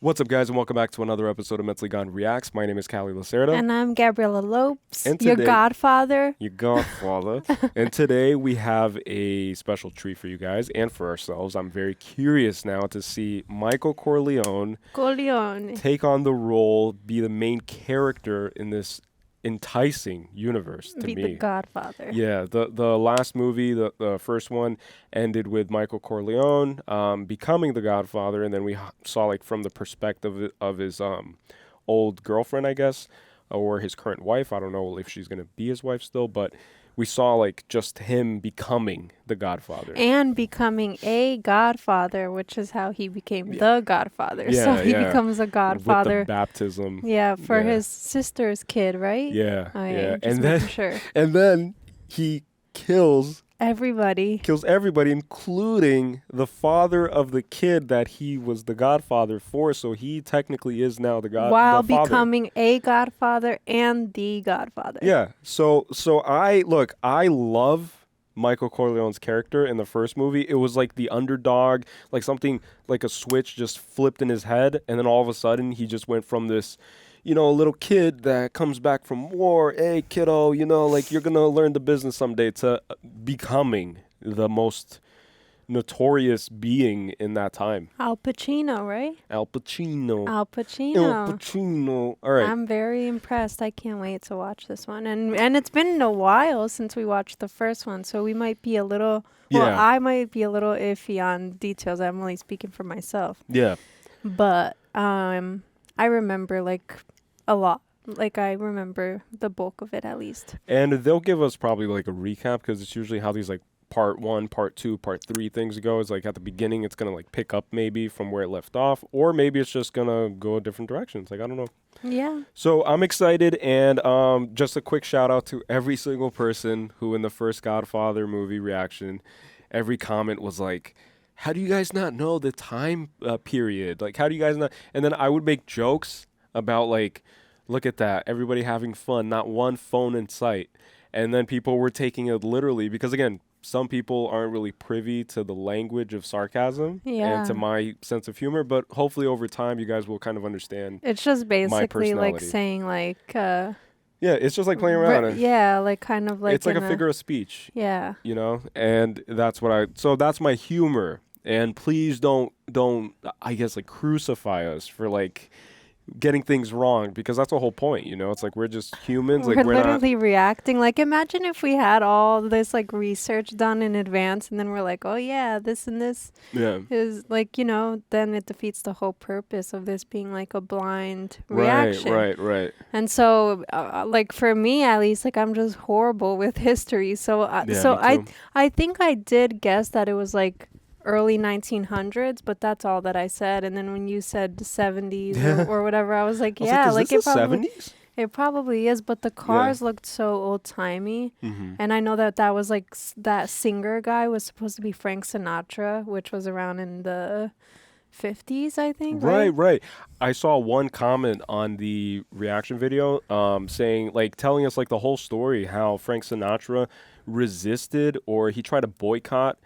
What's up, guys, and welcome back to another episode of Mentally Gone Reacts. My name is Callie Lacerda. And I'm Gabriela Lopes, And your today, godfather. Your godfather. And today we have a special treat for you guys and for ourselves. I'm very curious now to see Michael Corleone take on the role, be the main character in this enticing universe to be me. the godfather. Yeah, the last movie, the first one, ended with Michael Corleone becoming the Godfather, and then we saw like from the perspective of his old girlfriend, I guess, or his current wife. I don't know if she's gonna be his wife still, but we saw like just him becoming the Godfather and becoming a godfather, which is how he became the Godfather. So he becomes a godfather with the baptism. Yeah, for his sister's kid, right? Yeah, yeah. And then he kills everybody, including the father of the kid that he was the godfather for. So he technically is now the godfather. While becoming a godfather and the godfather. Yeah. So I love Michael Corleone's character in the first movie. It was like the underdog, like something like a switch just flipped in his head. And then all of a sudden he just went from this, a little kid that comes back from war, hey, kiddo, like you're going to learn the business someday, to becoming the most notorious being in that time. Al Pacino, right? Al Pacino. All right. I'm very impressed. I can't wait to watch this one. And it's been a while since we watched the first one, so we might be a little... Well, I might be a little iffy on details. I'm only speaking for myself. Yeah. But I remember, like, a lot. Like, I remember the bulk of it, at least. And they'll give us probably, like, a recap, because it's usually how these, like, part 1, part 2, part 3 things go. Is like at the beginning it's going to like pick up maybe from where it left off, or maybe it's just going to go a different directions. Like, I don't know. Yeah. So I'm excited, and just a quick shout out to every single person who in the first Godfather movie reaction, every comment was like, how do you guys not know the time period? Like, how do you guys not? And then I would make jokes about like, look at that, everybody having fun, not one phone in sight. And then people were taking it literally because, again, some people aren't really privy to the language of sarcasm and to my sense of humor, but hopefully over time you guys will kind of understand. It's just basically like saying like... yeah, it's just like playing around. Like kind of like... It's like a figure of speech. Yeah. And that's so that's my humor. And please don't, I guess, like crucify us for like... getting things wrong, because that's the whole point, it's like we're just humans. We're like we're literally not reacting. Like, imagine if we had all this like research done in advance, and then we're like, oh yeah, this and this is like, then it defeats the whole purpose of this being like a blind reaction. Right. And so like for me at least, like I'm just horrible with history, so I think I did guess that it was like early 1900s, but that's all that I said. And then when you said 70s or whatever, I was like, like it probably 70s? It probably is, but the cars looked so old-timey. And I know that was like that singer guy was supposed to be Frank Sinatra, which was around in the 50s, I think. Right. I saw one comment on the reaction video saying, like, telling us like the whole story, how Frank Sinatra resisted, or he tried to boycott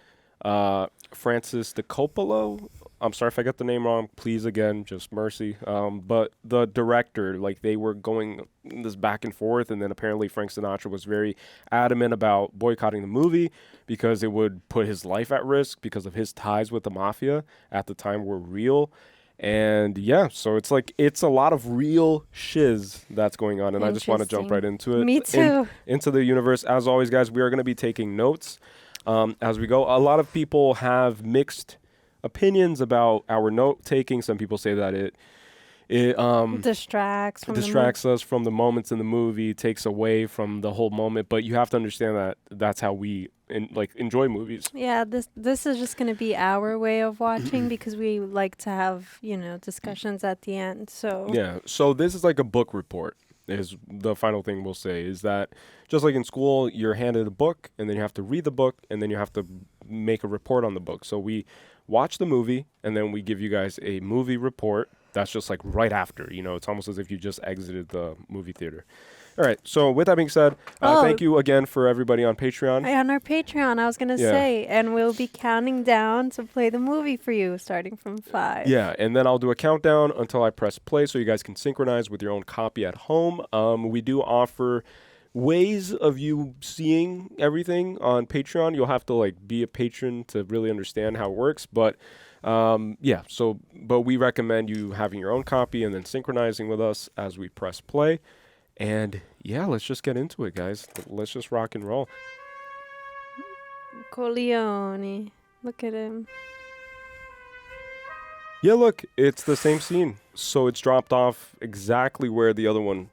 Francis Ford Coppola. I'm sorry if I got the name wrong. Please, again, just mercy. But the director, like, they were going this back and forth, and then apparently Frank Sinatra was very adamant about boycotting the movie because it would put his life at risk because of his ties with the mafia at the time were real. And so it's like, it's a lot of real shiz that's going on, and I just want to jump right into it. Me too. Into the universe. As always, guys, we are going to be taking notes as we go. A lot of people have mixed opinions about our note taking. Some people say that it distracts us from the moments in the movie, takes away from the whole moment. But you have to understand that that's how we enjoy movies. Yeah, this is just going to be our way of watching because we like to have discussions at the end. So this is like a book report. Is the final thing we'll say, is that just like in school, you're handed a book and then you have to read the book and then you have to make a report on the book. So we watch the movie and then we give you guys a movie report. That's just like right after, it's almost as if you just exited the movie theater. All right. So with that being said, thank you again for everybody on Patreon. On our Patreon, I was going to say, and we'll be counting down to play the movie for you, starting from 5. Yeah, and then I'll do a countdown until I press play so you guys can synchronize with your own copy at home. We do offer ways of you seeing everything on Patreon. You'll have to like be a patron to really understand how it works, but but we recommend you having your own copy and then synchronizing with us as we press play. And yeah, let's just get into it, guys. Let's just rock and roll. Corleone. Look at him. Yeah, look, it's the same scene. So it's dropped off exactly where the other one,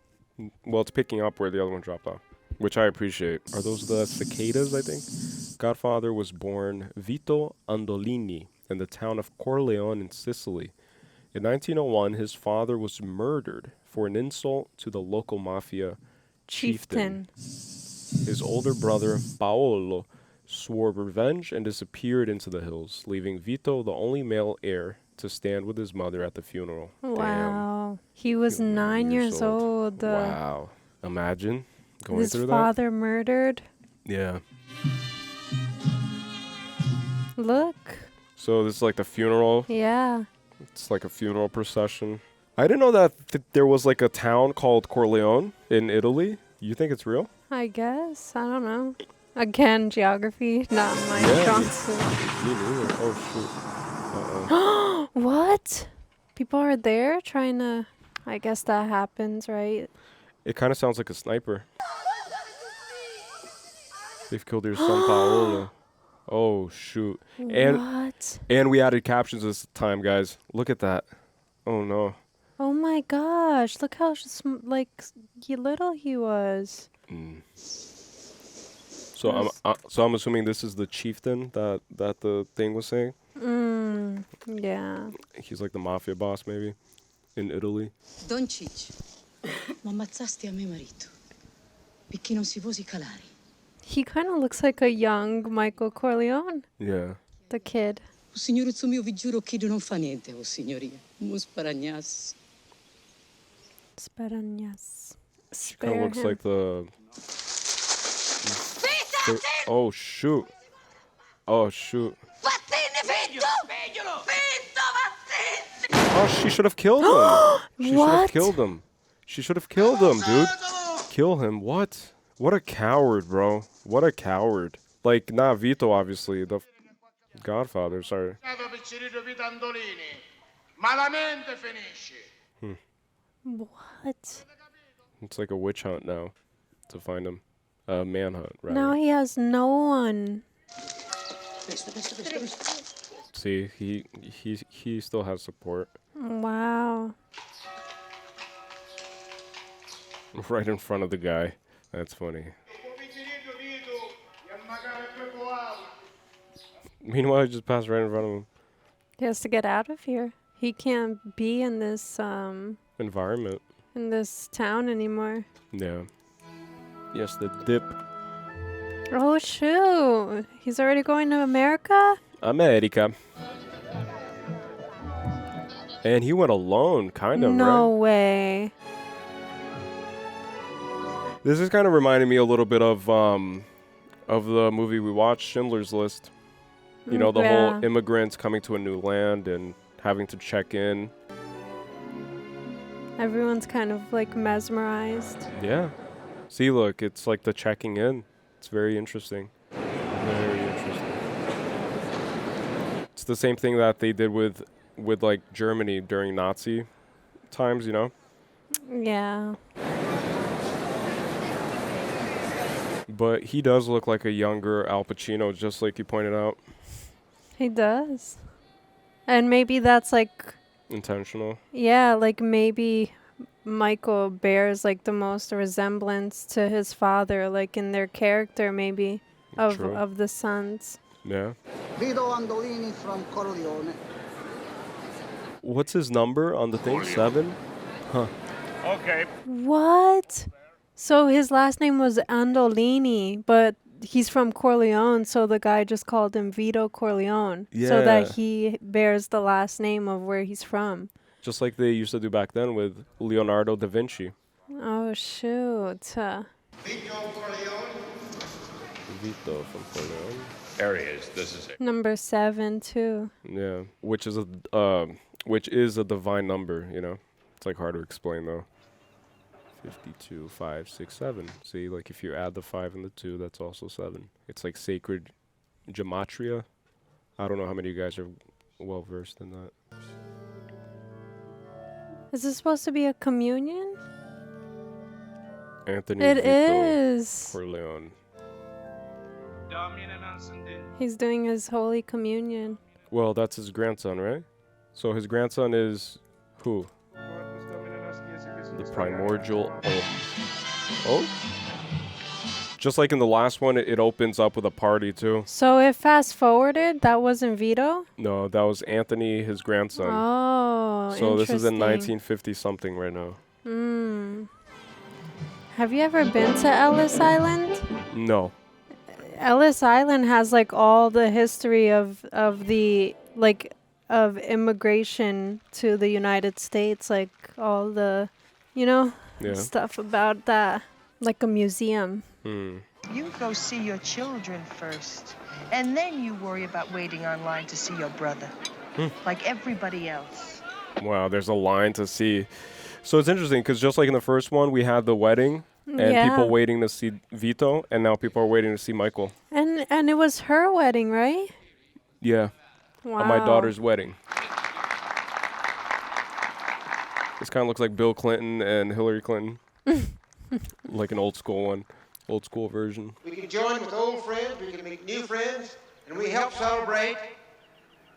well, it's picking up where the other one dropped off, which I appreciate. Are those the cicadas, I think? Godfather was born Vito Andolini in the town of Corleone in Sicily. In 1901, his father was murdered for an insult to the local mafia chieftain. His older brother, Paolo, swore revenge and disappeared into the hills, leaving Vito the only male heir to stand with his mother at the funeral. Wow. Damn. He was 9 years old. Wow. Imagine going his through that. His father murdered. Yeah. Look. So this is like the funeral. Yeah. It's like a funeral procession. I didn't know that there was like a town called Corleone in Italy. You think it's real? I guess. I don't know. Again, geography, not my strong suit. Me neither. Oh, shoot. What? People are there trying to... I guess that happens, right? It kind of sounds like a sniper. They've killed your son, Paolo. Oh, shoot. What? And we added captions this time, guys. Look at that. Oh, no. Oh, my gosh. Look how, little he was. Mm. So I'm assuming this is the chieftain that the thing was saying? Yeah. He's like the mafia boss, maybe, in Italy. Don Ciccio, ma ammazzasti a mio marito. Perché non si posi calare. He kind of looks like a young Michael Corleone. Yeah. The kid. O signoruzzo mio, vi giuro che non fa niente, o signoria. Mo sparagnas. Sparagnas. She kind of looks like the... Oh, shoot. Oh, shoot. Oh, she should have killed him. She should have killed him. She should have killed him, dude. Kill him. What? What a coward, bro. What a coward. Like, not Vito, obviously. The Godfather, sorry. What? It's like a witch hunt now to find him. A manhunt, right? Now he has no one. See, he still has support. Wow. Right in front of the guy. That's funny. Meanwhile, he just passed right in front of him. He has to get out of here. He can't be in this environment. In this town anymore. Yeah. Yes, the dip. Oh, shoot. He's already going to America? America. And he went alone, kind of, No right? way. This is kind of reminding me a little bit of the movie we watched, Schindler's List. You know, the whole immigrants coming to a new land and having to check in. Everyone's kind of like mesmerized. Yeah. See, look, it's like the checking in. It's very interesting. Very interesting. It's the same thing that they did with like Germany during Nazi times, you know? Yeah. But he does look like a younger Al Pacino, just like you pointed out. He does. And maybe that's like... intentional. Yeah, like maybe Michael bears like the most resemblance to his father, like in their character maybe, of the sons. Yeah. Vito Andolini from Corleone. What's his number on the thing? 7? Huh. Okay. What? So his last name was Andolini, but he's from Corleone, so the guy just called him Vito Corleone. Yeah. So that he bears the last name of where he's from. Just like they used to do back then with Leonardo da Vinci. Oh, Oh, shoot. Vito Corleone. Vito from Corleone. There he is. This is it. Number 7, too. Yeah, which is a divine number, you know. It's like hard to explain though. 52, 5, 6, 7. See, like if you add the 5 and the 2, that's also 7. It's like sacred gematria. I don't know how many of you guys are well versed in that. Is this supposed to be a communion? Anthony It Vito is. Corleone. He's doing his Holy Communion. Well, that's his grandson, right? So his grandson is who? The primordial. Oh. Just like in the last one, it opens up with a party too. So it fast forwarded. That wasn't Vito. No, that was Anthony, his grandson. Oh, so this is in interesting. 1950 something right now. Have you ever been to Ellis Island? No. Ellis Island has like all the history of the like of immigration to the United States, like all the, you know, stuff about that, like a museum. You go see your children first, and then you worry about waiting online to see your brother, like everybody else. Wow, there's a line to see. So it's interesting because just like in the first one, we had the wedding and people waiting to see Vito, and now people are waiting to see Michael. And it was her wedding, right? Yeah. Wow. On my daughter's wedding. This kind of looks like Bill Clinton and Hillary Clinton. Like an old school one. Old school version. We can join with old friends, we can make new friends, and we help celebrate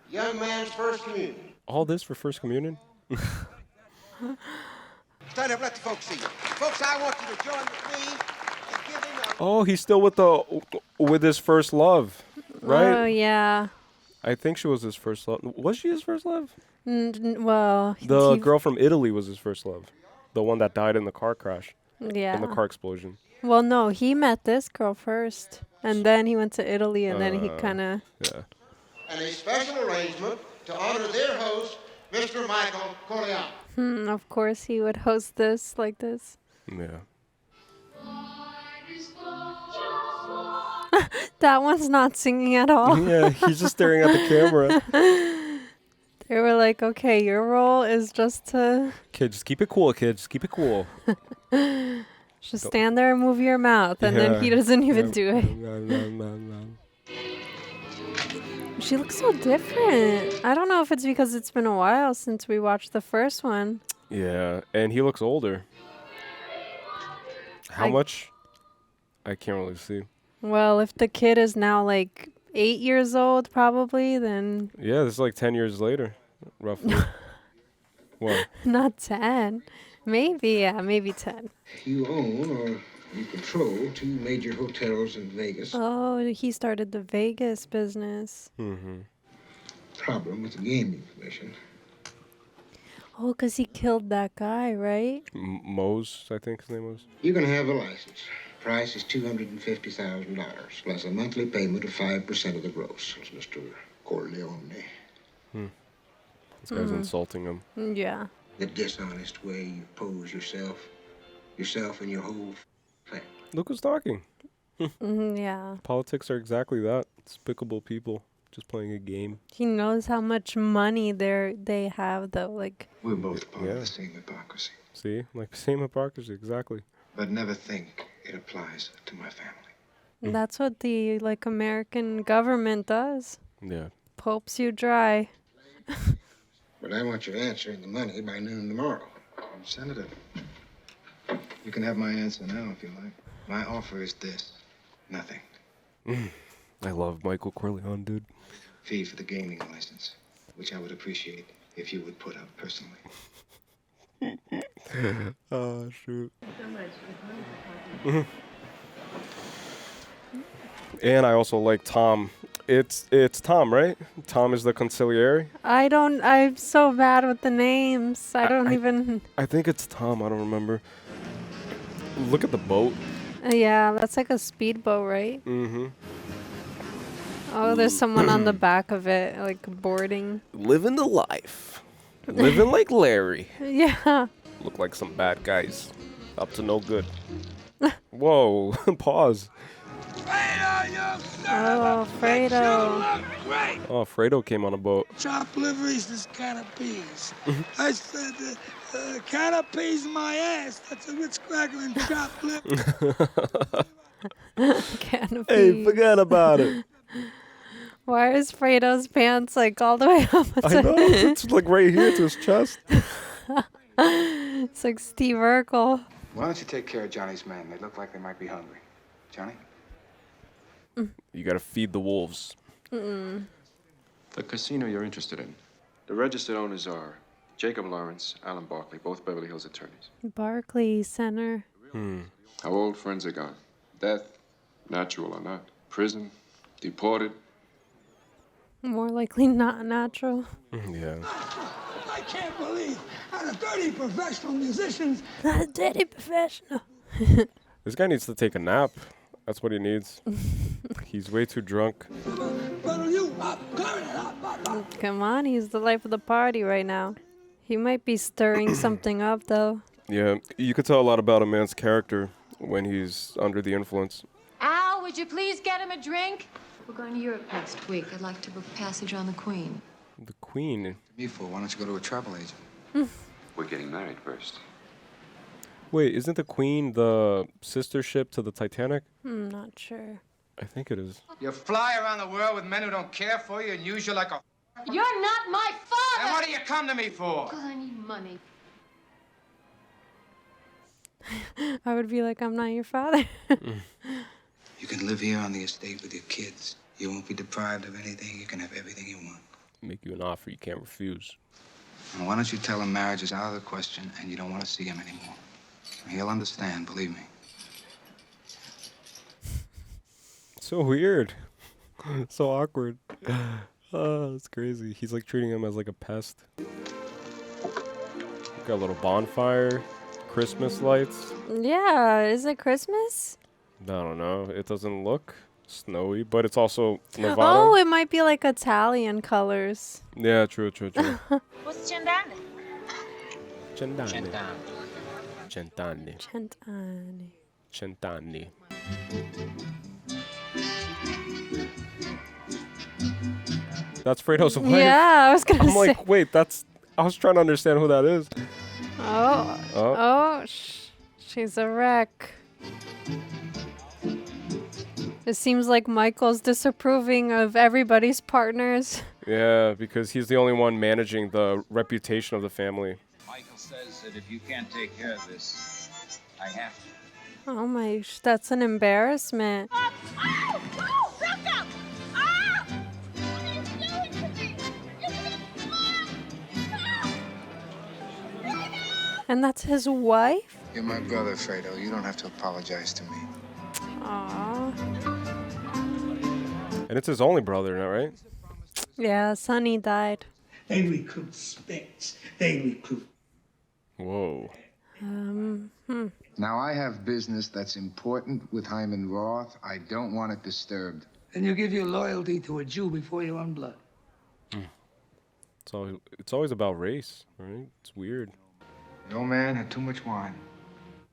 the young man's first communion. All this for first communion? Stand up, let the folks see you. Folks, I want you to join with me in giving a... Oh, he's still with his first love, right? Oh, yeah. I think she was his first love. Was she his first love? Well, The girl from Italy was his first love. The one that died in the car crash. Yeah. In the car explosion. Well, no, he met this girl first, and then he went to Italy, and then he kind of... Yeah. And a special arrangement to honor their host, Mr. Michael Corleone. Of course he would host this like this. Yeah. That one's not singing at all. Yeah, he's just staring at the camera. They were like, okay, your role is just to... Kid, just keep it cool, kid. Just keep it cool. Just stand there and move your mouth, and then he doesn't even do it. She looks so different. I don't know if it's because it's been a while since we watched the first one. Yeah, and he looks older. How much? I can't really see. Well, if the kid is now like 8 years old, probably, then... Yeah, this is like 10 years later, roughly. What? Not 10. Maybe, yeah, maybe 10. You own or you control 2 major hotels in Vegas. Oh, he started the Vegas business. Problem with the gaming commission. Oh, because he killed that guy, right? Mose, I think his name was. You're going to have a license. Price is $250,000, plus a monthly payment of 5% of the gross. It's Mr. Corleone. This guy's insulting him. Yeah. The dishonest way you pose yourself and your whole family. Look who's talking. Yeah. Politics are exactly that. Despicable people just playing a game. He knows how much money they have, though. Like, We're both part of the same hypocrisy. See? Like, same hypocrisy, exactly. But never think it applies to my family. that's what the, like, American government does. Yeah. Pulps you dry. But I want your answer and the money by noon tomorrow. Senator, you can have my answer now if you like. My offer is this. Nothing. I love Michael Corleone, dude. Fee for the gaming license, which I would appreciate if you would put up personally. Oh, shoot. And I also like Tom. It's Tom, right? Tom is the consigliere. I'm so bad with the names. I don't even... I think it's Tom. I don't remember. Look at the boat. Yeah, that's like a speedboat, right? Mm-hmm. Oh, there's someone on the back of it, like boarding. Living the life. Living like Larry. Yeah. Look like some bad guys. Up to no good. Whoa, pause. Oh, Fredo. Oh, Fredo came on a boat. Chopped liveries is canapes. I said, canapes my ass. That's a Ritz cracker and chopped liver. Canopy. Hey, forget about it. Why is Fredo's pants like all the way up? I know, it's like right here to his chest. It's like Steve Urkel. Why don't you take care of Johnny's men? They look like they might be hungry. Johnny? You gotta feed the wolves. The casino you're interested in. The registered owners are Jacob Lawrence, Alan Barkley, both Beverly Hills attorneys. Barclays Center. How old friends are gone? Death, natural or not. Prison, deported. More likely not natural. Yeah. I can't believe out of 30 professional musicians. Not a dirty professional. This guy needs to take a nap. That's what he needs. He's way too drunk. Come on, he's the life of the party right now. He might be stirring something up, though. Yeah, you could tell a lot about a man's character when he's under the influence. Al, would you please get him a drink? We're going to Europe next week. I'd like to book passage on the Queen. The Queen? Me for? Why don't you go to a travel agent? We're getting married first. Wait, isn't the Queen the sister ship to the Titanic? I'm not sure. I think it is. You fly around the world with men who don't care for you and use you like a... You're not my father! Then what do you come to me for? Because I need money. I would be like, I'm not your father. You can live here on the estate with your kids. You won't be deprived of anything. You can have everything you want. Make you an offer you can't refuse. And why don't you tell him marriage is out of the question and you don't want to see him anymore? He'll understand, believe me. So weird. So awkward. Oh, it's crazy. He's like treating him as like a pest. Got a little bonfire. Christmas lights. Yeah, is it Christmas? I don't know. It doesn't look snowy, but it's also Nevada. Oh, it might be like Italian colors. Yeah, true. What's Cendane? Centanni. That's Fredo's wife. Yeah, I was gonna say. I'm like, wait, I was trying to understand who that is. She's a wreck. It seems like Michael's disapproving of everybody's partners. Yeah, because he's the only one managing the reputation of the family. Michael says that if you can't take care of this, I have to. Oh my, that's an embarrassment. And that's his wife? You're my brother, Fredo. You don't have to apologize to me. Aww. And it's his only brother now, right? Yeah, Sonny died. They recruit specs. They recruit. Whoa. Now, I have business that's important with Hyman Roth. I don't want it disturbed. And you give your loyalty to a Jew before your own blood. It's always about race, right? It's weird. The old man had too much wine.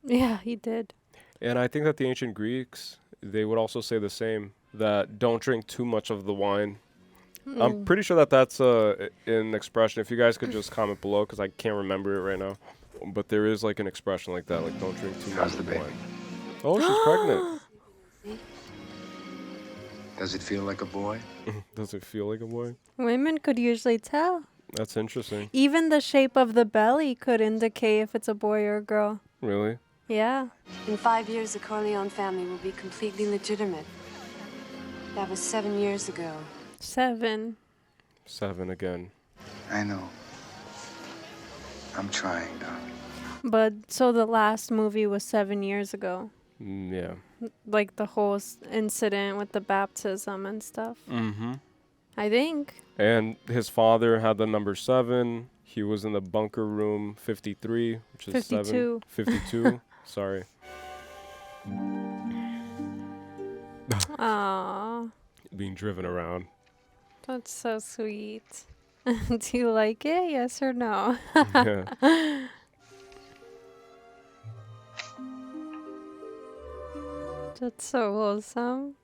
Yeah, he did. And I think that the ancient Greeks, they would also say the same, that don't drink too much of the wine. I'm pretty sure that that's an expression. If you guys could just comment below, because I can't remember it right now. But there is like an expression like that, like don't drink too much of the wine. Oh, she's pregnant. Does it feel like a boy? Does it feel like a boy? Women could usually tell. That's interesting. Even the shape of the belly could indicate if it's a boy or a girl. Really? Yeah. In 5 years, the Corleone family will be completely legitimate. That was 7 years ago. 7. 7 again. I know. I'm trying, Doc. But so the last movie was 7 years ago. Yeah. Like the whole incident with the baptism and stuff. Mm-hmm. I think. And his father had the number 7. He was in the bunker room 53, which is 52. 7. 52. Sorry. Aww. Being driven around. That's so sweet. Do you like it? Yes or no? Yeah. That's so wholesome.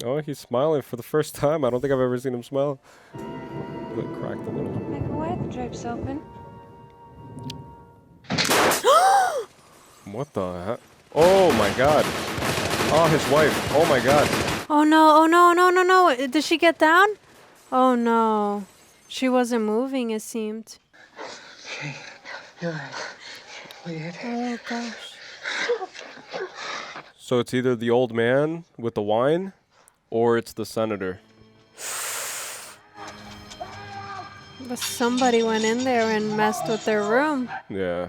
Oh, he's smiling for the first time. I don't think I've ever seen him smile. Look, cracked a little. Make away, the drape's open. What the heck? Oh my god. Oh, his wife. Oh my god. Oh no, oh no, no, no, no. Did she get down? Oh no. She wasn't moving, it seemed. Okay. You're weird. Oh gosh. So it's either the old man with the wine, or it's the senator. But somebody went in there and messed with their room. Yeah.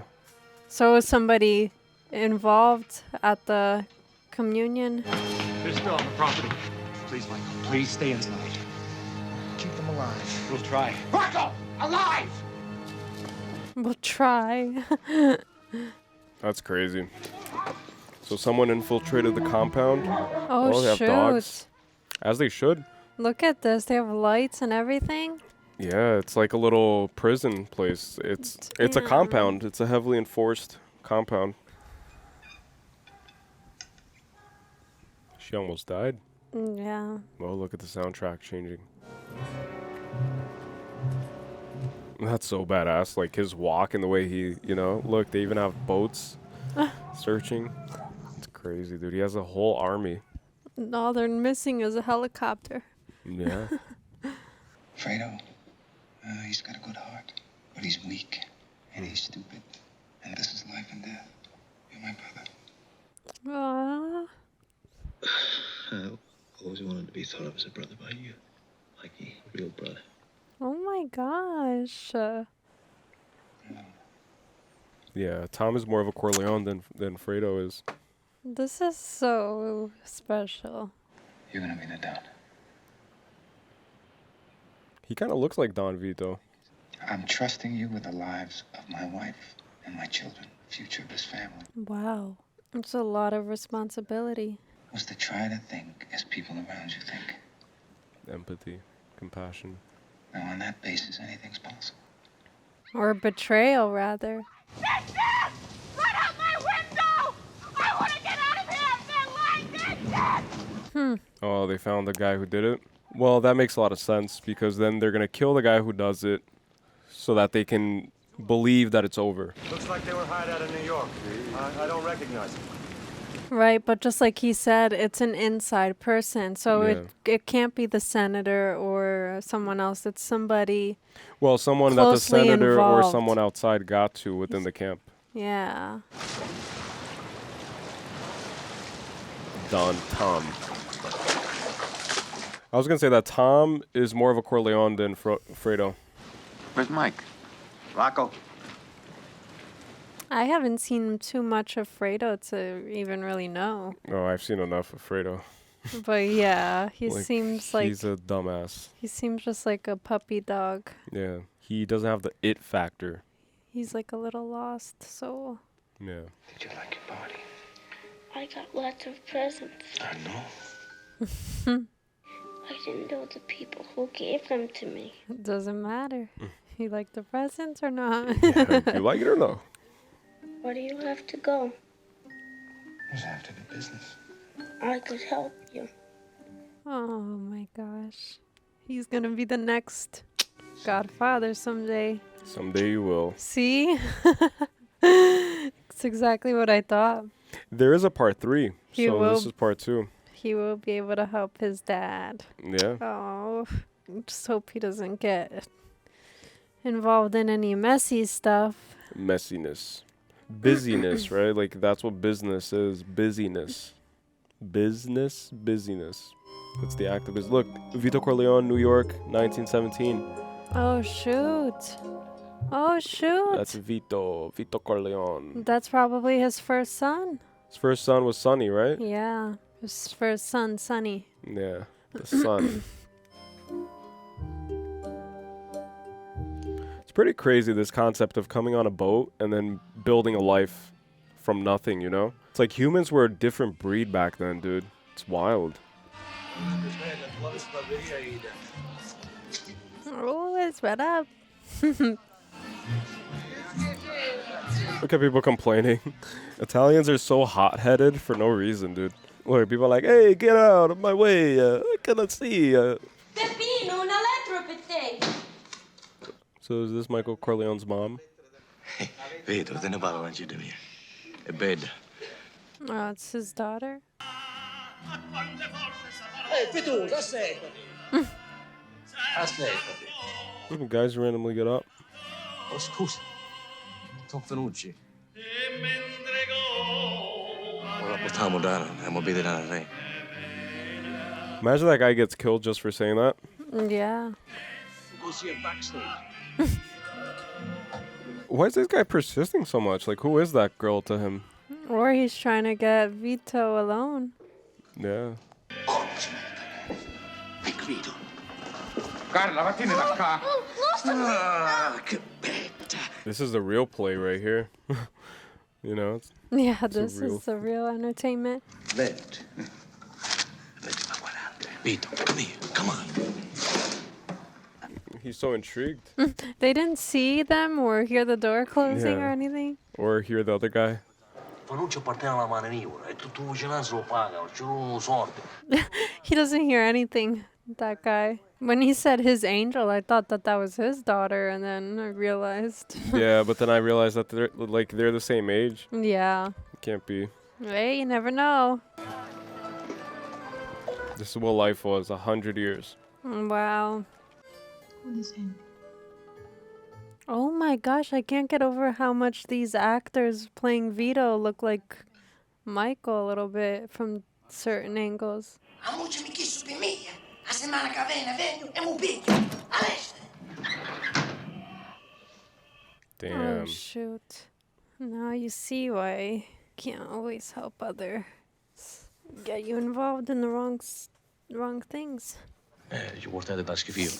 So was somebody involved at the communion? They're still on the property. Please, Michael, please stay inside. Keep them alive. We'll try. Michael! Alive! We'll try. That's crazy. So someone infiltrated the compound. Oh, they have shoot. dogs. As they should. Look at this. They have lights and everything. Yeah, it's like a little prison place. It's a compound. It's a heavily enforced compound. She almost died. Yeah. Oh, look at the soundtrack changing. That's so badass. Like his walk and the way he, look, they even have boats searching. It's crazy, dude. He has a whole army. All they're missing is a helicopter. Yeah. Fredo, he's got a good heart, but he's weak and he's stupid. And this is life and death. You're my brother. Aww. I always wanted to be thought of as a brother by you. Like a real brother. Oh my gosh. Yeah, Tom is more of a Corleone than Fredo is. This is so special. You're gonna be the Don. He kind of looks like Don Vito. I'm trusting you with the lives of my wife and my children, the future of this family. Wow. It's a lot of responsibility. Was to try to think as people around you think. Empathy, compassion. Now, on that basis, anything's possible. Or betrayal, rather. Bitches! Let out my window! I want to get out of here! They're lying, bitches! Oh, they found the guy who did it? Well, that makes a lot of sense because then they're going to kill the guy who does it so that they can believe that it's over. Looks like they were hired out of New York. I don't recognize them. Right, but just like he said, it's an inside person, so it can't be the senator or someone else. It's somebody. Well, someone that the senator involved. or someone outside got to within the camp. Yeah. Tom. I was gonna say that Tom is more of a Corleone than Fredo. Where's Mike? Rocco. I haven't seen too much of Fredo to even really know. Oh, I've seen enough of Fredo. But yeah, he seems like... He's a dumbass. He seems just like a puppy dog. Yeah, he doesn't have the it factor. He's like a little lost soul. Yeah. Did you like your party? I got lots of presents. I know. I didn't know the people who gave them to me. It doesn't matter. You like the presents or not? Yeah, you like it or no? Where do you have to go? Who's after the business? I could help you. Oh my gosh. He's gonna be the next Godfather someday. Someday you will. See? It's exactly what I thought. There is a part 3, so this is part 2. He will be able to help his dad. Yeah. Oh, just hope he doesn't get involved in any messy stuff. Messiness. Busyness, right? Like, that's what business is. Busyness. Busyness. That's the act of business. Look, Vito Corleone, New York, 1917. Oh, shoot. Oh, shoot. That's Vito Corleone. That's probably his first son. His first son was Sonny, right? Yeah. His first son, Sonny. Yeah, the son. It's pretty crazy, this concept of coming on a boat and then building a life from nothing, you know? It's like humans were a different breed back then, dude. It's wild. Oh, it's right up. Look at people complaining. Italians are so hot-headed for no reason, dude. Where people are like, hey, get out of my way. I cannot see. Peppino, un elettro per te. So is this Michael Corleone's mom? Vito, te ne parlo anche di me. È bella. Oh, it's his daughter. Vito, aspettati. Aspettati. Guys randomly get up. Oh, scusa. Sono Fenucci. Ora portiamo Dana, andiamo a vedere la re. Imagine that guy gets killed just for saying that. Yeah. Go see him backstage. Why is this guy persisting so much? Like, who is that girl to him? Or he's trying to get Vito alone. Yeah. Vito. Carla, vattene da qua. This is the real play right here. You know? Yeah, this is the real entertainment. Vento. Vito, come here. Come on. He's so intrigued. They didn't see them or hear the door closing or anything? Or hear the other guy. He doesn't hear anything, that guy. When he said his angel, I thought that was his daughter, and then I realized. Yeah, but then I realized that they're the same age. Yeah. It can't be. Hey, you never know. This is what life was, 100 years. Wow. What is him? Oh my gosh, I can't get over how much these actors playing Vito look like Michael a little bit from certain angles. Damn. Oh shoot. Now you see why you can't always help others get you involved in the wrong things. Ci portate da schifio.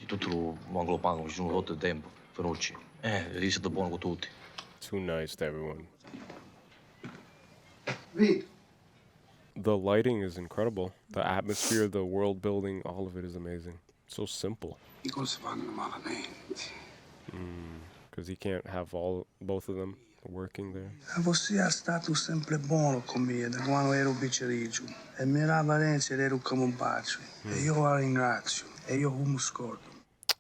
Tutto lo manco pago, ci sono tutto il tempo. Fenucci. Lì siete buono con tutti. Too nice to everyone. Vito. The lighting is incredible. The atmosphere, the world building, all of it is amazing. So simple. I cose vanno malamente. Because he can't have both of them working there. Você è stato sempre buono con me da quando ero picciriccio. E mi era Valencia ero come un bacio. E io la ringrazio. E io come scordo.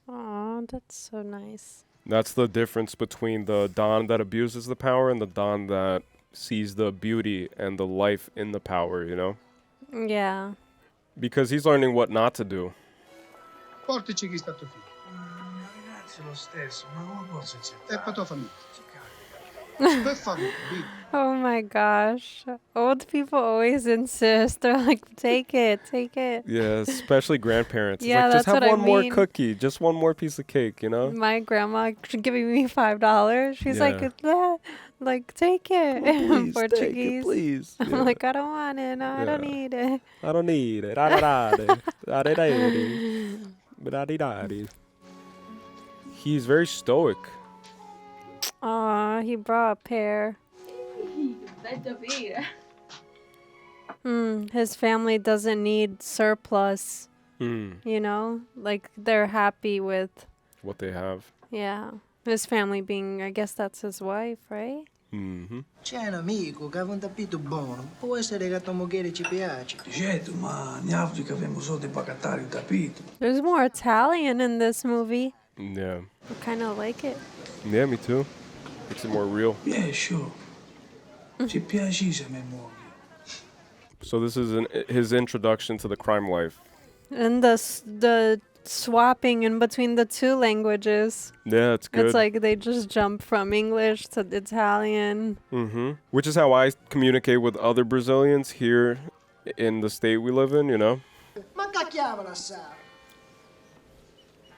Aw, that's so nice. That's the difference between the Don that abuses the power and the Don that sees the beauty and the life in the power, you know? Yeah. Because he's learning what not to do. Portici chi sta tuo figlio. Ragazzi, lo stesso, ma come posso accettare? E per tua famiglia. Per favore, Vito. Oh my gosh. Old people always insist. They're like, take it. Yeah, especially grandparents. Yeah, it's like, just that's have what one I more mean. cookie, just one more piece of cake, you know? My grandma giving me $5. She's like, take it. Please, Portuguese. take it, please. I'm Yeah. like, I don't want it. No, I don't need it. I don't need it. He's very stoic. Aw, he brought a pair. His family doesn't need surplus. You know? Like, they're happy with what they have. Yeah. His family being, I guess that's his wife, right? C'è un amico che aveva un tappeto buono. Può essere che a tua moglie ci piace. Certo, ma in Africa abbiamo soldi per cattare il tappeto. There's more Italian in this movie. Yeah. I kind of like it. Yeah, me too. Makes it more real. Yeah, sure. Ci piace se mia moglie. So this is his introduction to the crime life. And the swapping in between the two languages. Yeah, it's good. It's like they just jump from English to Italian. Which is how I communicate with other Brazilians here in the state we live in, you know? Ma cacchiamola assai.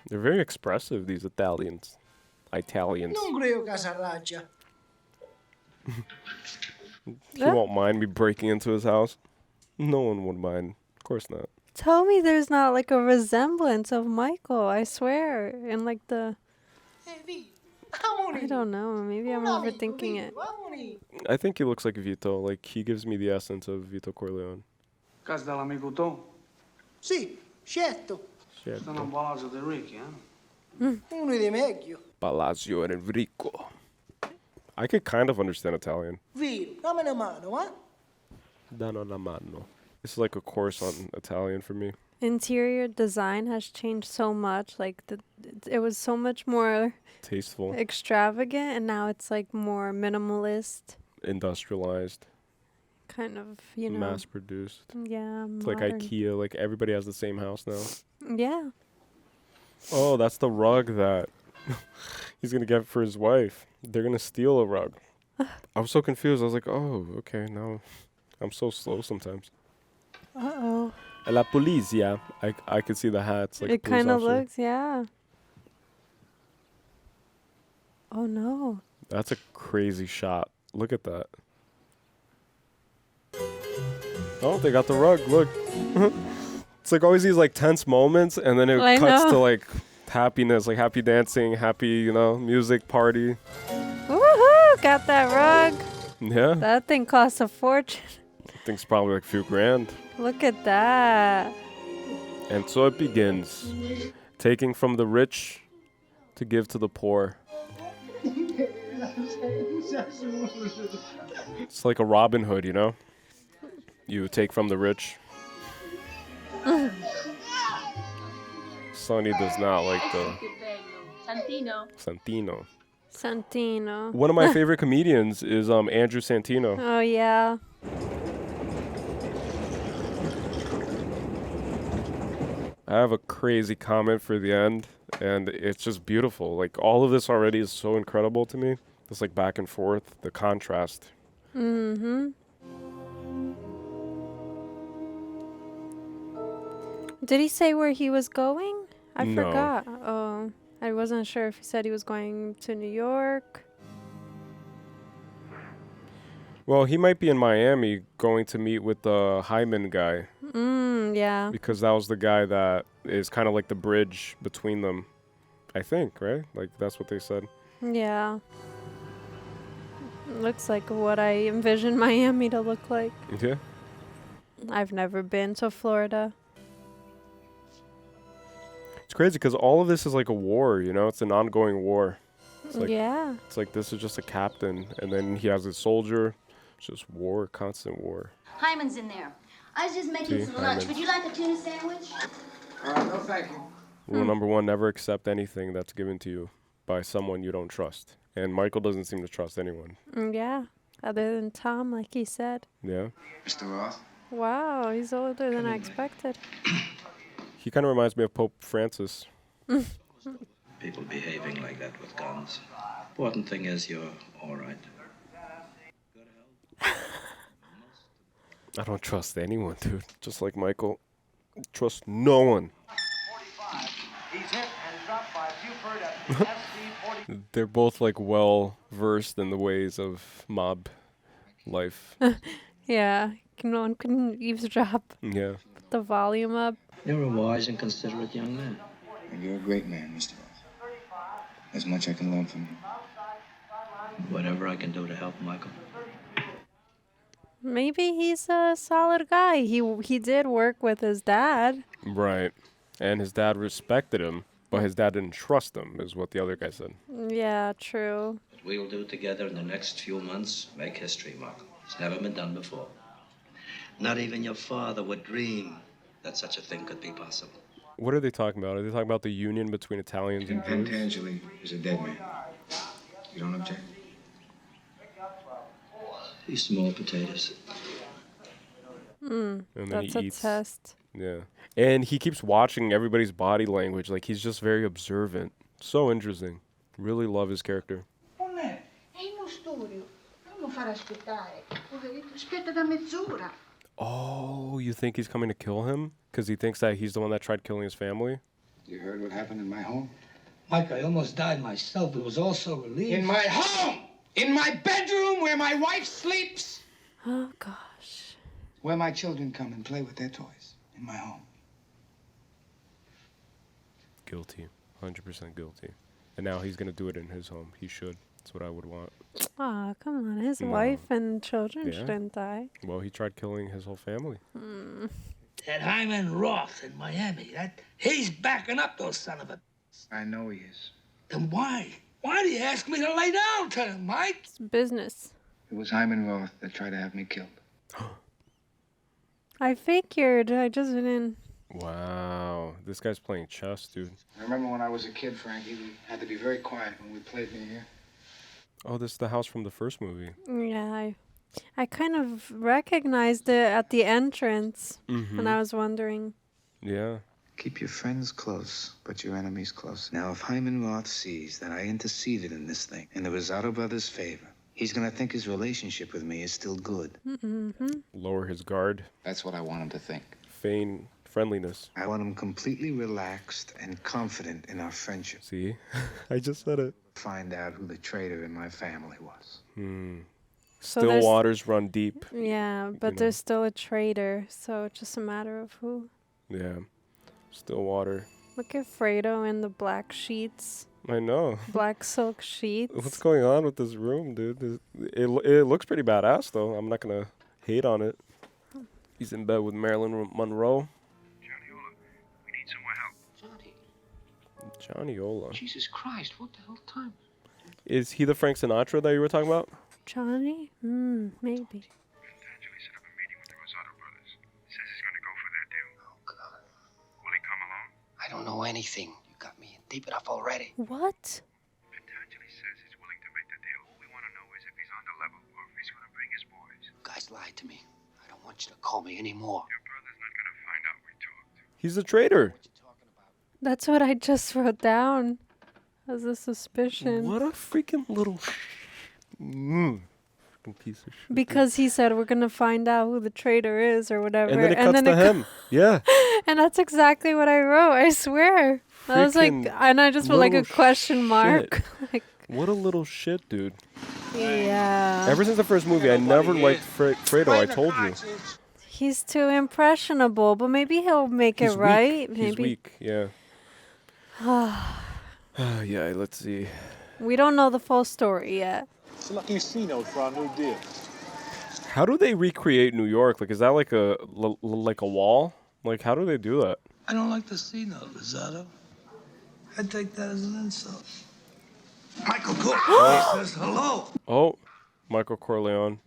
They're very expressive, these Italians. Non credo che s'arraggia. He won't mind me breaking into his house. No one would mind. Of course not. Tell me there's not like a resemblance of Michael, I swear. And like the... I don't know. Maybe I'm overthinking it. I think he looks like Vito. Like, he gives me the essence of Vito Corleone. Casa dell'amico Tom? Sì, certo. Stanno a Palazzo del Ricchi, Uno dei meglio. Palazzo Enrico. I could kind of understand Italian. Vito, dammi una mano, eh? Danno la mano. This is like a course on Italian for me. Interior design has changed so much. Like it was so much more tasteful, extravagant, and now it's like more minimalist, industrialized, kind of, you know, mass produced. Yeah, it's modern. like IKEA. Like everybody has the same house now. Yeah. Oh, that's the rug that he's gonna get for his wife. They're gonna steal a rug. I was so confused. I was like, oh, okay, no. I'm so slow sometimes. Uh-oh. La polizia. I could see the hats. Like it kind of looks, yeah. Oh, no. That's a crazy shot. Look at that. Oh, they got the rug. Look. It's like always these like tense moments, and then it cuts to like happiness, like happy dancing, happy, you know, music, party. Woohoo! Got that rug. Yeah. That thing costs a fortune. I think it's probably like a few grand. Look at that. And so it begins. Taking from the rich to give to the poor. It's like a Robin Hood, you know? You take from the rich. Sonny does not like the... Santino. One of my favorite comedians is Andrew Santino. Oh, yeah. I have a crazy comment for the end, and it's just beautiful. Like, all of this already is so incredible to me. It's like back and forth, the contrast. Mm-hmm. Did he say where he was going? I forgot. Oh, I wasn't sure if he said he was going to New York. Well, he might be in Miami going to meet with the Hyman guy. Yeah. Because that was the guy that is kind of like the bridge between them, I think, right? Like, that's what they said. Yeah. Looks like what I envisioned Miami to look like. Yeah. I've never been to Florida. It's crazy because all of this is like a war, you know? It's an ongoing war. It's like, yeah. It's like this is just a captain, and then he has a soldier. It's just war, constant war. Hyman's in there. I was just making some lunch. Would you like a tuna sandwich? No, thank you. Rule number 1, never accept anything that's given to you by someone you don't trust. And Michael doesn't seem to trust anyone. Yeah. Other than Tom, like he said. Yeah. Mr. Roth? Wow, he's older than I expected. He kind of reminds me of Pope Francis. People behaving like that with guns. Important thing is you're all right. I don't trust anyone, dude. Just like Michael. Trust no one. They're both like well versed in the ways of mob life. Yeah. No one can eavesdrop. Yeah. Put the volume up. You're a wise and considerate young man. And you're a great man, Mr. Roth. There's much I can learn from you. Whatever I can do to help Michael. Maybe he's a solid guy. He did work with his dad. Right. And his dad respected him, but his dad didn't trust him, is what the other guy said. Yeah, true. What we'll do together in the next few months, make history, Michael. It's never been done before. Not even your father would dream that such a thing could be possible. What are they talking about? Are they talking about the union between Italians and Jews? Tangibly is a dead man. You don't object? These small potatoes. And then That's a test. Yeah. And he keeps watching everybody's body language. Like, he's just very observant. So interesting. Really love his character. È in studio. Non lo fare aspettare. Poveretto, aspetta da mezz'ora. Oh, you think he's coming to kill him? Because he thinks that he's the one that tried killing his family? You heard what happened in my home? Mike, I almost died myself. It was all so relieved. In my home! In my bedroom where my wife sleeps! Oh, gosh. Where my children come and play with their toys. In my home. Guilty. 100% guilty. And now he's going to do it in his home. He should. That's what I would want. Aw, come on. His wife and children shouldn't die. Well, he tried killing his whole family. That Hyman Roth in Miami, he's backing up those son of a... I know he is. Then why? Why do you ask me to lay down to him, Mike? It's business. It was Hyman Roth that tried to have me killed. I figured. I just didn't. Wow. This guy's playing chess, dude. I remember when I was a kid, Frankie, we had to be very quiet when we played near here. Oh, this is the house from the first movie. Yeah, I kind of recognized it at the entrance, and I was wondering. Yeah. Keep your friends close, but your enemies close. Now, if Hyman Roth sees that I interceded in this thing in the Rosado brothers' favor, he's gonna think his relationship with me is still good. Lower his guard. That's what I want him to think. Feign friendliness. I want him completely relaxed and confident in our friendship. See? I just said it. Find out who the traitor in my family was. So Still waters run deep. Yeah, but there's still a traitor, so it's just a matter of who. Yeah. Still water. Look at Fredo in the black sheets. I know. Black silk sheets. What's going on with this room, dude? It looks pretty badass, though. I'm not going to hate on it. He's in bed with Marilyn Monroe. We need some more help. Johnny Ola. Jesus Christ, what the hell time? Is he the Frank Sinatra that you were talking about? Johnny? Maybe. Angeli set up a meeting with the Rosado brothers. Says he's gonna go for their deal. Oh, God. Will he come along? I don't know anything. You got me in deep enough already. What? Angeli says he's willing to make the deal. All we want to know is if he's on the level or if he's gonna bring his boys. You guys lied to me. I don't want you to call me anymore. Your brother's not gonna find out we talked. He's a traitor. That's what I just wrote down as a suspicion. What a freaking little freaking piece of shit. Because he said we're gonna find out who the traitor is or whatever. And then it cuts to him. Yeah. And that's exactly what I wrote. I swear. I was like, and I just put like a question mark. Like, what a little shit, dude. Yeah. Ever since the first movie, I never liked Fredo. I told you. He's too impressionable, but maybe he'll make it right. Weak. Maybe. He's weak. Yeah. Yeah. Let's see. We don't know the full story yet. It's like you see note for our new deal. How do they recreate New York? Like, is that like a wall? Like, how do they do that? I don't like the C note, Rosado. I take that as an insult. Michael Corleone says hello. Oh, Michael Corleone.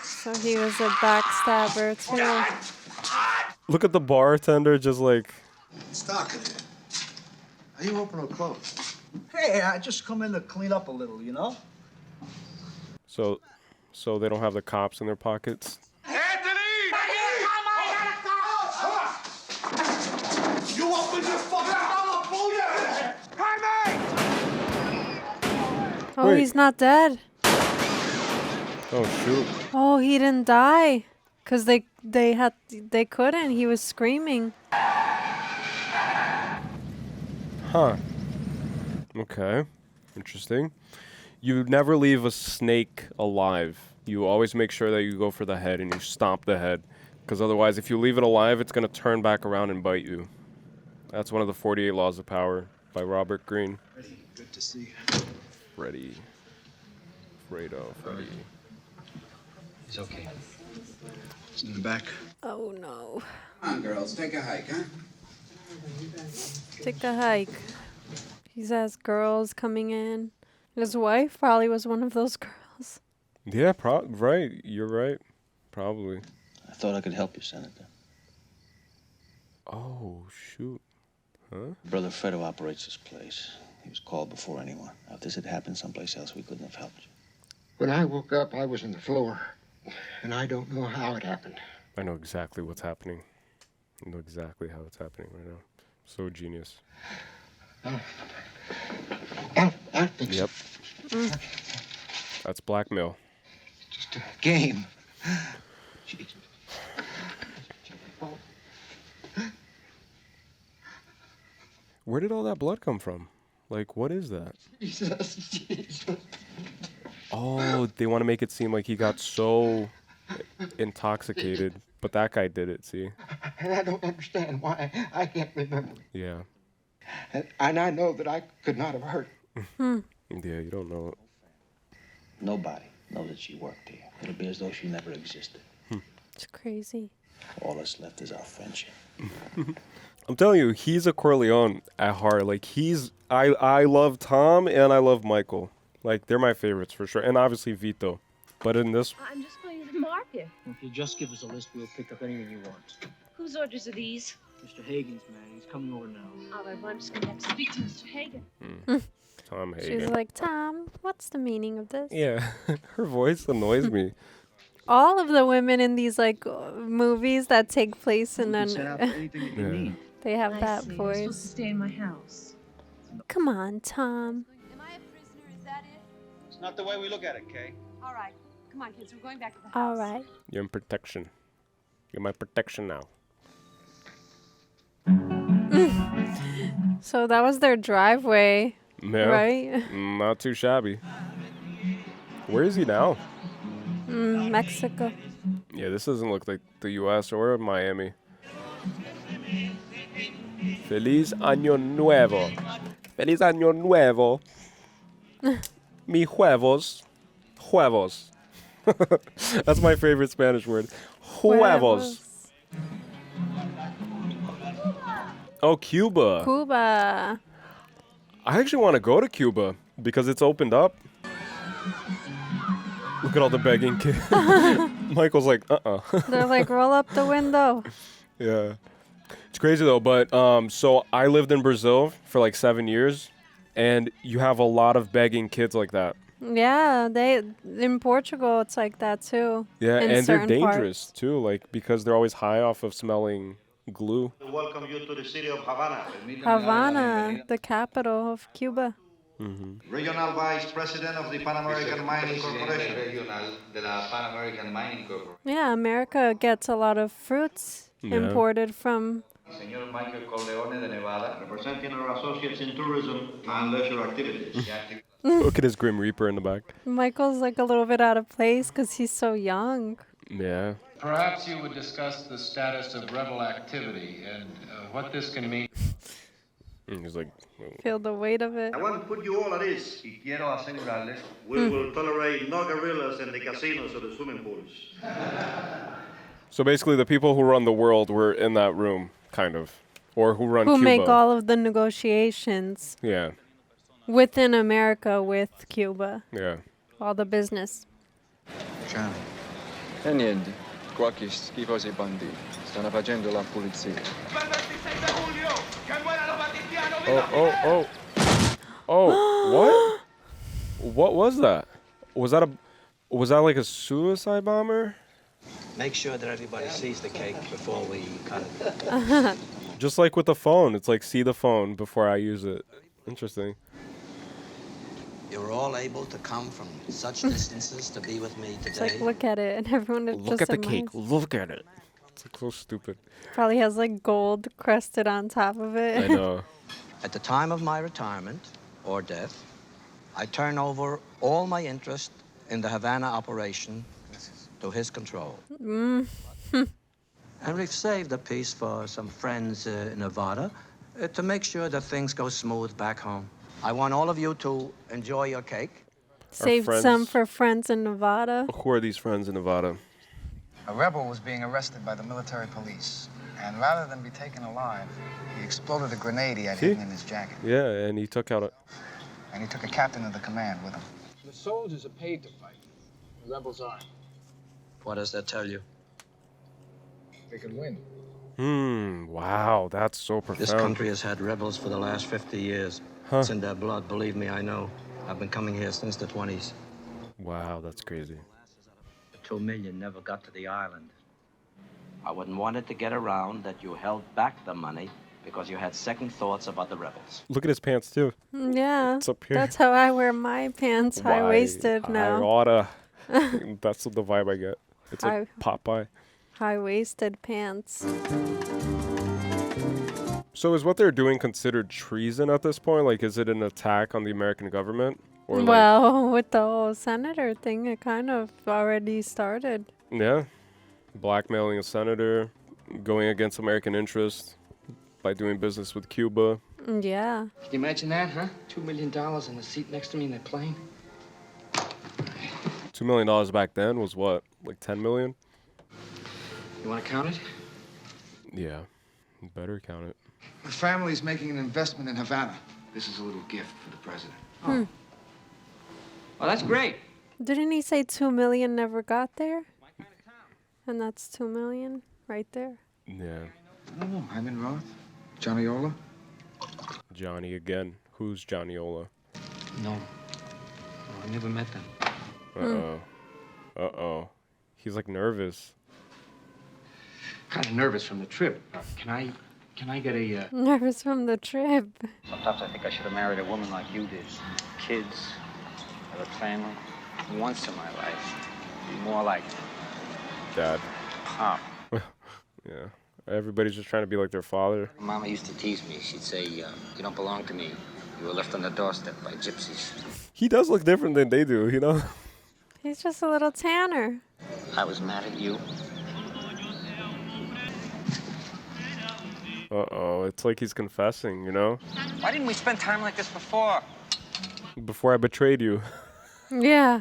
So he was a backstabber too. Look at the bartender just like... Stock in here. Are you open or closed? Hey, I just come in to clean up a little, you know? So they don't have the cops in their pockets? You open your fucking mouth, booyah! Oh, Wait. he's not dead. Oh, shoot. Oh, he didn't die. Cause they couldn't. He was screaming. Huh. Okay. Interesting. You never leave a snake alive. You always make sure that you go for the head and you stomp the head. Because otherwise, if you leave it alive, it's going to turn back around and bite you. That's one of the 48 Laws of Power by Robert Greene. Freddie, good to see you. Freddie. Fredo. Freddie. He's okay. He's in the back. Oh no. Come on, girls, take a hike, huh? Take a hike. He has girls coming in. His wife probably was one of those girls. Yeah, right. You're right. Probably. I thought I could help you, Senator. Oh, shoot. Huh? Brother Fredo operates this place. He was called before anyone. Now, if this had happened someplace else, we couldn't have helped you. When I woke up, I was on the floor, and I don't know how it happened. I know exactly what's happening. I know exactly how it's happening right now. So genius. I'll fix Yep. That's blackmail. Just a game. Where did all that blood come from? Like, what is that? Jesus. Oh, they want to make it seem like he got so intoxicated. But that guy did it, see? And I don't understand why. I can't remember. Yeah. And I know that I could not have hurt. Yeah, you don't know it. Nobody knows that she worked here. It'll be as though she never existed. It's crazy. All that's left is our friendship. I'm telling you, he's a Corleone at heart. Like, I love Tom and I love Michael. Like, they're my favorites for sure. And obviously Vito. But in this... I'm just going to the market. here? If you just give us a list, we'll pick up anything you want. Whose orders are these? Mr. Hagen's, man. He's coming over now. All right, well, I'm just going to have to speak to Mr. Hagen. Tom Hagen. She's like, Tom, what's the meaning of this? Yeah, her voice annoys me. All of the women in these like movies that take place in an they have that You're voice. supposed to stay in my house. Come on, Tom. Am I a prisoner? Is that it? It's not the way we look at it, Kay. All right. Come on, kids. We're going back to the house. All right. You're in protection. You're my protection now. So that was their driveway, Yeah. right? Not too shabby. Where is he now? Mexico. Yeah, this doesn't look like the U.S. or Miami. Feliz Año Nuevo. Feliz Año Nuevo. Mi huevos. Huevos. That's my favorite Spanish word. Huevos. Oh, Cuba. Cuba. I actually want to go to Cuba because it's opened up. Look at all the begging kids. Michael's like, They're like, roll up the window. Yeah. It's crazy though, but so I lived in Brazil for like 7 years, and you have a lot of begging kids like that. Yeah, in Portugal it's like that too. Yeah, in and they're certain dangerous too, like because they're always high off of smelling glue. Welcome you to the city of Havana. Havana, the capital of Cuba. Regional Vice President of the Pan American Mining Corporation. Yeah, America gets a lot of fruits imported from. Señor Michael Corleone de Nevada, representing our associates in tourism and leisure activities. Look at his Grim Reaper in the back. Michael's like a little bit out of place because he's so young. Yeah. Perhaps you would discuss the status of rebel activity and what this can mean. He's like, Feel the weight of it. I want to put you all at ease. Y quiero asegurarles. We will tolerate no gorillas in the casinos or the swimming pools. So basically, the people who run the world were in that room, kind of, or who run Who Cuba. make all of the negotiations. Yeah. Within America with Cuba. Yeah. All the business. Ciao. E niente, qua che schifo i banditi. Stanno facendo la pulizia. Oh. Oh, what? What was that? Was that like a suicide bomber? Make sure that everybody sees the cake before we cut it. Just like with the phone, it's like see the phone before I use it. Interesting. You were all able to come from such distances to be with me today. It's like, look at it, and everyone is Look just at the cake. admires. Look at it. It's like so stupid. Probably has like gold crusted on top of it. I know. At the time of my retirement or death, I turn over all my interest in the Havana operation to his control. And we've saved a piece for some friends in Nevada to make sure that things go smooth back home. I want all of you to enjoy your cake. Saved some for friends in Nevada. Who are these friends in Nevada? A rebel was being arrested by the military police, and rather than be taken alive, he exploded a grenade he had hidden in his jacket. Yeah, and he took out And he took a captain of the command with him. The soldiers are paid to fight. The rebels aren't. What does that tell you? They can win. Wow, that's so profound. This country has had rebels for the last 50 years. Huh. It's in their blood, believe me, I know. I've been coming here since the 20s. Wow, that's crazy. The 2 million never got to the island. I wouldn't want it to get around that you held back the money because you had second thoughts about the rebels. Look at his pants too. Yeah, It's up here. that's how I wear my pants, high-waisted now. I oughta. That's the vibe I get. It's like Popeye. High-waisted pants. So is what they're doing considered treason at this point? Like, is it an attack on the American government? Or Well, with the whole senator thing, it kind of already started. Yeah. Blackmailing a senator, going against American interests by doing business with Cuba. Yeah. Can you imagine that, huh? $2 million in the seat next to me in the plane? $2 million back then was what? Like 10 million? You want to count it? Yeah. You better count it. The family's making an investment in Havana. This is a little gift for the president. Oh, that's great. Didn't he say 2 million never got there? And that's $2 million right there. Yeah. Oh, Hyman Roth? Johnny Ola? Johnny again. Who's Johnny Ola? No. I never met them. Uh-oh. Uh-oh. He's like nervous. Kind of nervous from the trip. Can I get a... Nervous from the trip. Sometimes I think I should have married a woman like you did. Kids, have a family. Once in my life, be more like Dad. Pop. Yeah. Everybody's just trying to be like their father. Mama used to tease me. She'd say, you don't belong to me. You were left on the doorstep by gypsies. He does look different than they do, you know? He's just a little tanner. I was mad at you. Uh-oh. It's like he's confessing, you know? Why didn't we spend time like this before? Before I betrayed you. Yeah.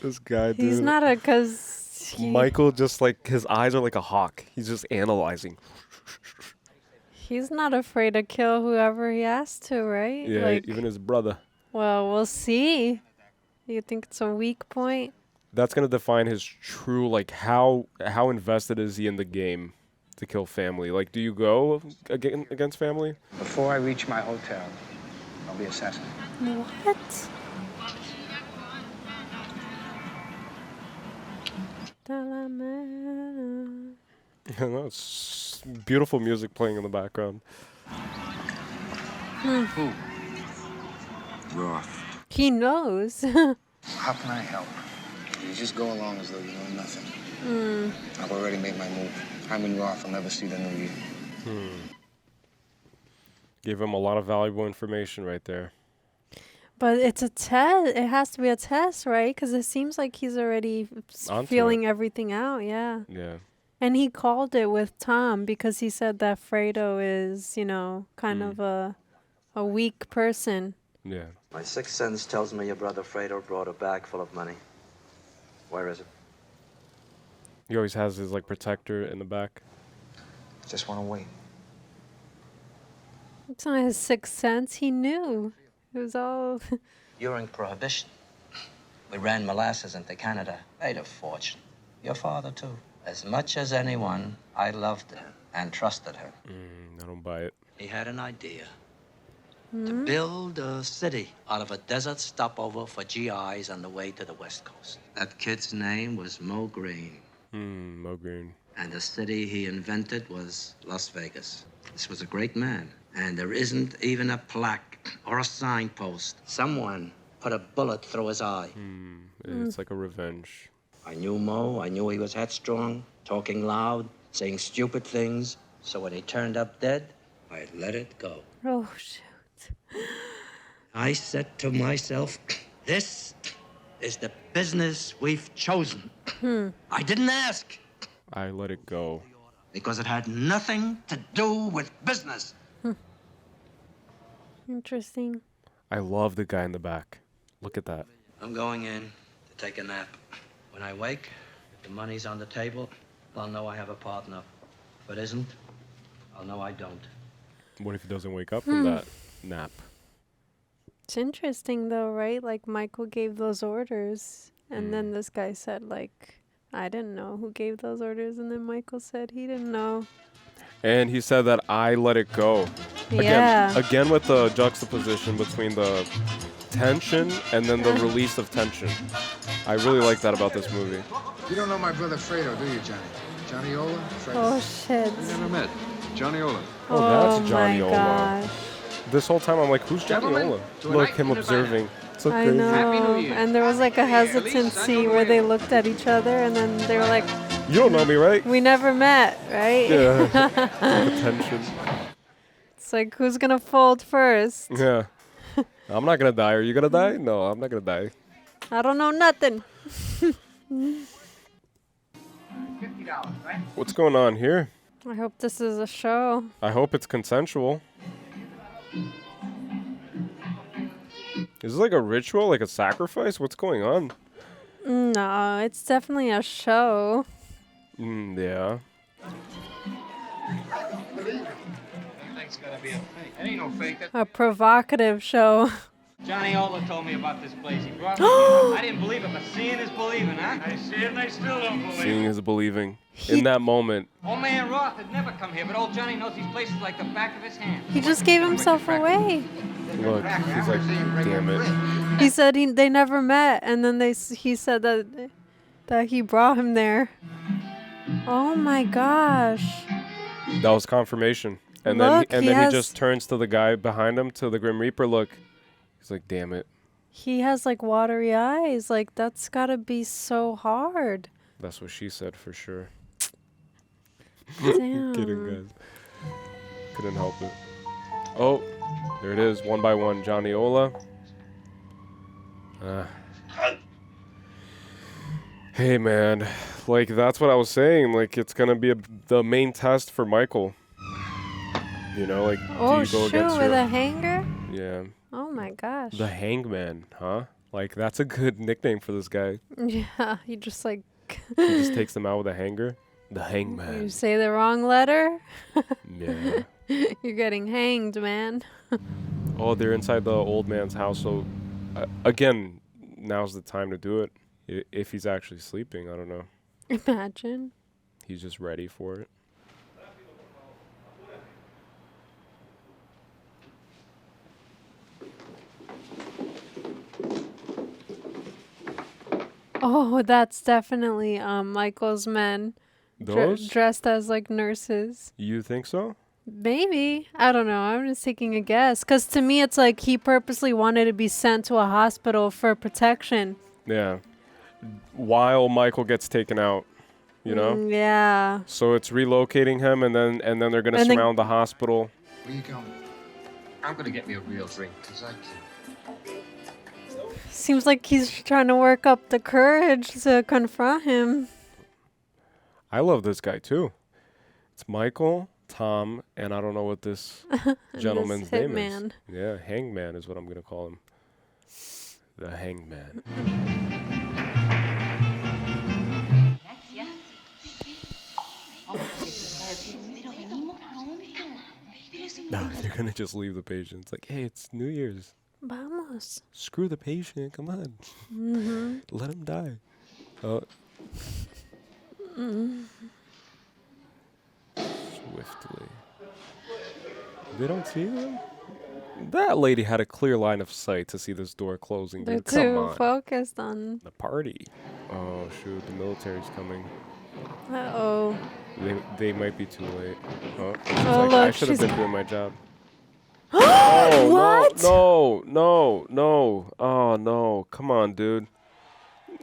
This guy, dude. He's not a... Because Michael just like... His eyes are like a hawk. He's just analyzing. He's not afraid to kill whoever he has to, right? Yeah, like, even his brother. Well, we'll see. You think it's a weak point? That's going to define his true, like, how invested is he in the game to kill family? Like, do you go against family? Before I reach my hotel, I'll be assassinated. What? No, it's beautiful music playing in the background. Who? Roth. He knows. How can I help? You just go along as though you know nothing. I've already made my move. Hyman Roth will never see the new year. Gave him a lot of valuable information right there. But it's a test. It has to be a test, right? Because it seems like he's already feeling everything out. Yeah. Yeah. And he called it with Tom because he said that Fredo is, you know, kind of a weak person. Yeah. My sixth sense tells me your brother Fredo brought a bag full of money. Where is it? He always has his, like, protector in the back. Just want to wait. It's not his sixth sense. He knew. It was all... During Prohibition, we ran molasses into Canada. Made a fortune. Your father, too. As much as anyone, I loved her and trusted her. I don't buy it. He had an idea. To build a city out of a desert stopover for GIs on the way to the West Coast. That kid's name was Mo Green. Mo Green. And the city he invented was Las Vegas. This was a great man. And there isn't even a plaque or a signpost. Someone put a bullet through his eye. It's like a revenge. I knew Mo. I knew he was headstrong, talking loud, saying stupid things. So when he turned up dead, I let it go. Oh, shoot. I said to myself, this is the business we've chosen. I didn't ask. I let it go. Because it had nothing to do with business. Interesting. I love the guy in the back. Look at that. I'm going in to take a nap. When I wake, if the money's on the table, I'll know I have a partner. If it isn't, I'll know I don't. What if he doesn't wake up from that nap? It's interesting, though, right? Like, Michael gave those orders, and then this guy said, like, I didn't know who gave those orders, and then Michael said he didn't know. And he said that I let it go. Yeah. Again with the juxtaposition between the tension and then the release of tension. I really like that about this movie. You don't know my brother Fredo, do you, Johnny? Johnny Ola? Fredo. Oh, shit. We never met. Johnny Ola. Oh, that's Johnny my Ola. gosh. This whole time I'm like, who's Johnny Ola? Look, him observing. So I crazy. know. And there was like a hesitancy where they looked at each other and then they were like, You don't know me, right? we never met, right? Yeah. Tension. It's like, who's going to fold first? Yeah. I'm not going to die. Are you going to die? No, I'm not going to die. I don't know nothing. $50, right? What's going on here? I hope this is a show. I hope it's consensual. Is this like a ritual, like a sacrifice? What's going on? No, it's definitely a show. Yeah. It's gonna be a fake. It ain't no fake. A provocative show. Johnny Ola told me about this place. He brought me here. I didn't believe it, but seeing is believing, huh? I see it and I still don't believe Seeing is believing. In that moment. Old man Roth had never come here, but old Johnny knows these places like the back of his hand. He just gave himself away. Look, he's like, damn it. He said they never met, and then he said that he brought him there. Oh my gosh. That was confirmation. And Look, then he just turns to the guy behind him, to the Grim Reaper. Look, he's like, damn it. He has like watery eyes. Like, that's gotta be so hard. That's what she said for sure. Damn. Kidding, guys. Couldn't help it. Oh, there it is. One by one, Johnny Ola. Hey, man. Like, that's what I was saying. Like, it's gonna be the main test for Michael. You know, like, do you go against with a hanger? Yeah. Oh my gosh. The Hangman, huh? Like, that's a good nickname for this guy. Yeah, he just like... He just takes them out with a hanger. The Hangman. You say the wrong letter? Yeah. You're getting hanged, man. Oh, they're inside the old man's house. So, again, now's the time to do it. If he's actually sleeping, I don't know. Imagine. He's just ready for it. Oh, that's definitely Michael's men. Those? Dressed as like nurses. You think so? Maybe. I don't know. I'm just taking a guess. Because to me, it's like he purposely wanted to be sent to a hospital for protection. Yeah. While Michael gets taken out, you know? Yeah. So it's relocating him, and then they're going to surround the hospital. Where you going? I'm going to get me a real drink, because I can't. Seems like he's trying to work up the courage to confront him. I love this guy, too. It's Michael, Tom, and I don't know what this gentleman's name is. Yeah, Hangman is what I'm going to call him. The Hangman. No, they're going to just leave the patient. It's like, hey, it's New Year's. Vamos. Screw the patient. Come on. Mm-hmm. Let him die. Oh. Swiftly. They don't see them? That lady had a clear line of sight to see this door closing. They're Dude. Come too on. focused on The party. Oh, shoot. The military's coming. Uh-oh. They might be too late. Oh, Oh, like, look, I should have been doing my job. Oh, what? No. Oh, no. Come on, dude.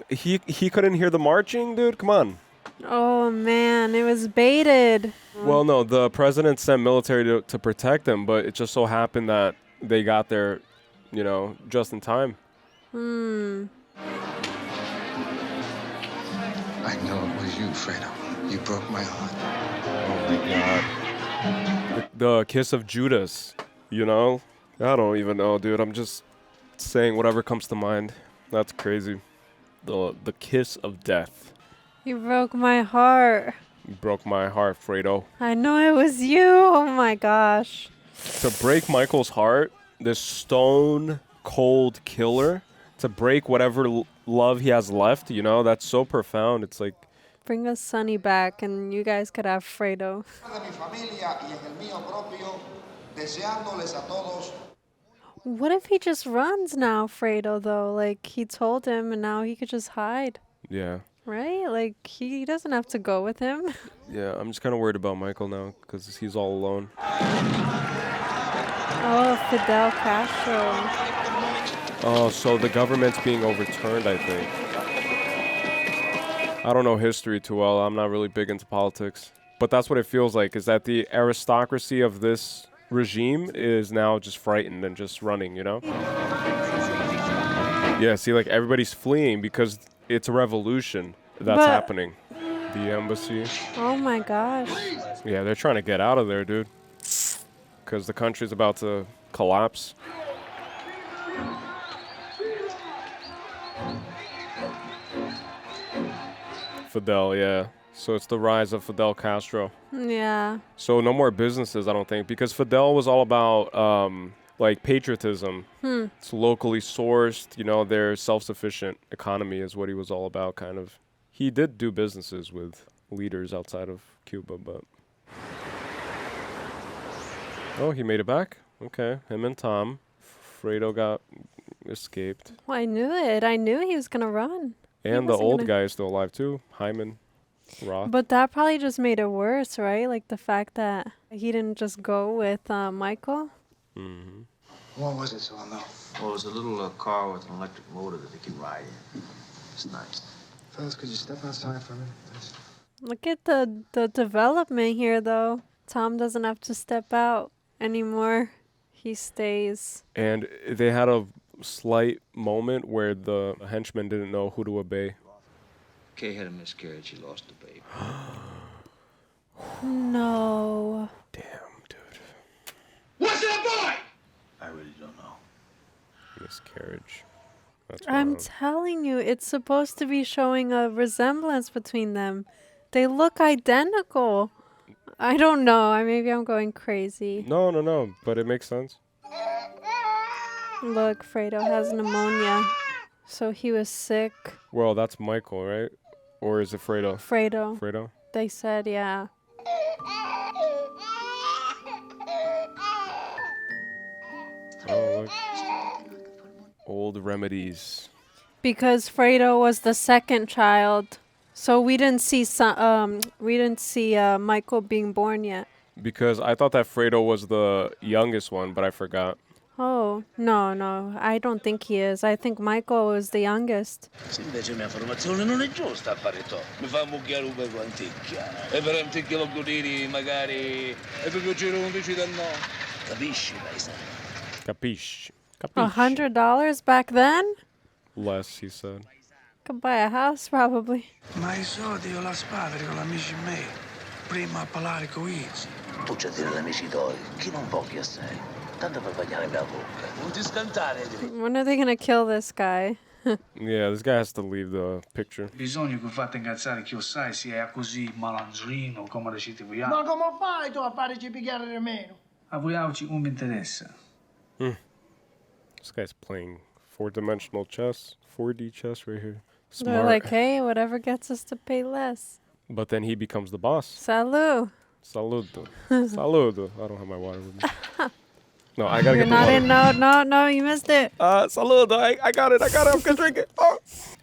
He couldn't hear the marching, dude? Come on. Oh, man. It was baited. Well, no. The president sent military to protect him, but it just so happened that they got there, you know, just in time. I know it was you, Fredo. You broke my heart. Oh, my God. The kiss of Judas, you know? I don't even know, dude. I'm just saying whatever comes to mind. That's crazy. The kiss of death. You broke my heart. You broke my heart, Fredo. I know it was you. Oh, my gosh. To break Michael's heart, this stone cold killer, to break whatever love he has left, you know, that's so profound. It's like, bring us Sonny back and you guys could have Fredo. What if he just runs now, Fredo, though? Like, he told him and now he could just hide. yeah. Right? Like, he doesn't have to go with him. Yeah, I'm just kind of worried about Michael now because he's all alone. Oh, Fidel Castro. Oh, so the government's being overturned, I think. I don't know history too well. I'm not really big into politics. But that's what it feels like, is that the aristocracy of this regime is now just frightened and just running, you know? Yeah, see, like, everybody's fleeing because it's a revolution that's happening. The embassy. Oh, my gosh. Yeah, they're trying to get out of there, dude. Because the country's about to collapse. Fidel, yeah. So it's the rise of Fidel Castro. Yeah. So no more businesses, I don't think, because Fidel was all about like patriotism. It's locally sourced. You know, their self-sufficient economy is what he was all about. Kind of. He did do businesses with leaders outside of Cuba, but oh, he made it back. Okay, him and Tom. Fredo got escaped. Well, I knew it. I knew he was gonna run. And the old guy is still alive too, Hyman Roth. But that probably just made it worse, right? Like the fact that he didn't just go with Michael. Mm-hmm. What was it, so I'll know? Well, it was a little car with an electric motor that they could ride in. It's nice. Fellas, could you step outside for a minute, please? Look at the development here, though. Tom doesn't have to step out anymore. He stays. And they had a slight moment where the henchman didn't know who to obey. Kay had a miscarriage. She lost the baby. No. Damn, dude. What's that boy? I really don't know. Miscarriage. That's I'm wild. telling you, it's supposed to be showing a resemblance between them. They look identical. I don't know. Maybe I'm going crazy. No, but it makes sense. Look, Fredo has pneumonia. So he was sick. Well, that's Michael, right? Or is it Fredo? Fredo. Fredo? They said, yeah. Oh, look. Old remedies. Because Fredo was the second child. So we didn't see Michael being born yet. Because I thought that Fredo was the youngest one, but I forgot. Oh, no. I don't think he is. I think Michael was the youngest. Se invece mia formazione non è giusta, paretto. Mi fa mucchiare un bel anticchia. E per anticchia lo godiri, magari. E per piacere non dici da no. Capisci, paesano? Capisci. $100 back then? Less, he said. Could buy a house, probably. Ma i soldi io la spaveri con amici miei. Prima a parlare con Izzy. Tu c'è dire amici tuoi, chi non voglia sei. Tanto per bagnare la bocca. Non ti scantare. When are they gonna kill this guy? Yeah, this guy has to leave the picture. Bisogna che fate incazzare chi lo sai sia così malandrino come recite voi. Ma come fai tu a farci pigliare di meno? A voi oggi non mi interessa. This guy's playing four-dimensional chess, 4D chess right here. Smart. They're like, hey, whatever gets us to pay less. But then he becomes the boss. Salut. Saludo. Saludo. I don't have my water with me. No, I gotta You're get the not water. in. No, you missed it. Saludo. I got it. I'm gonna drink it. Oh.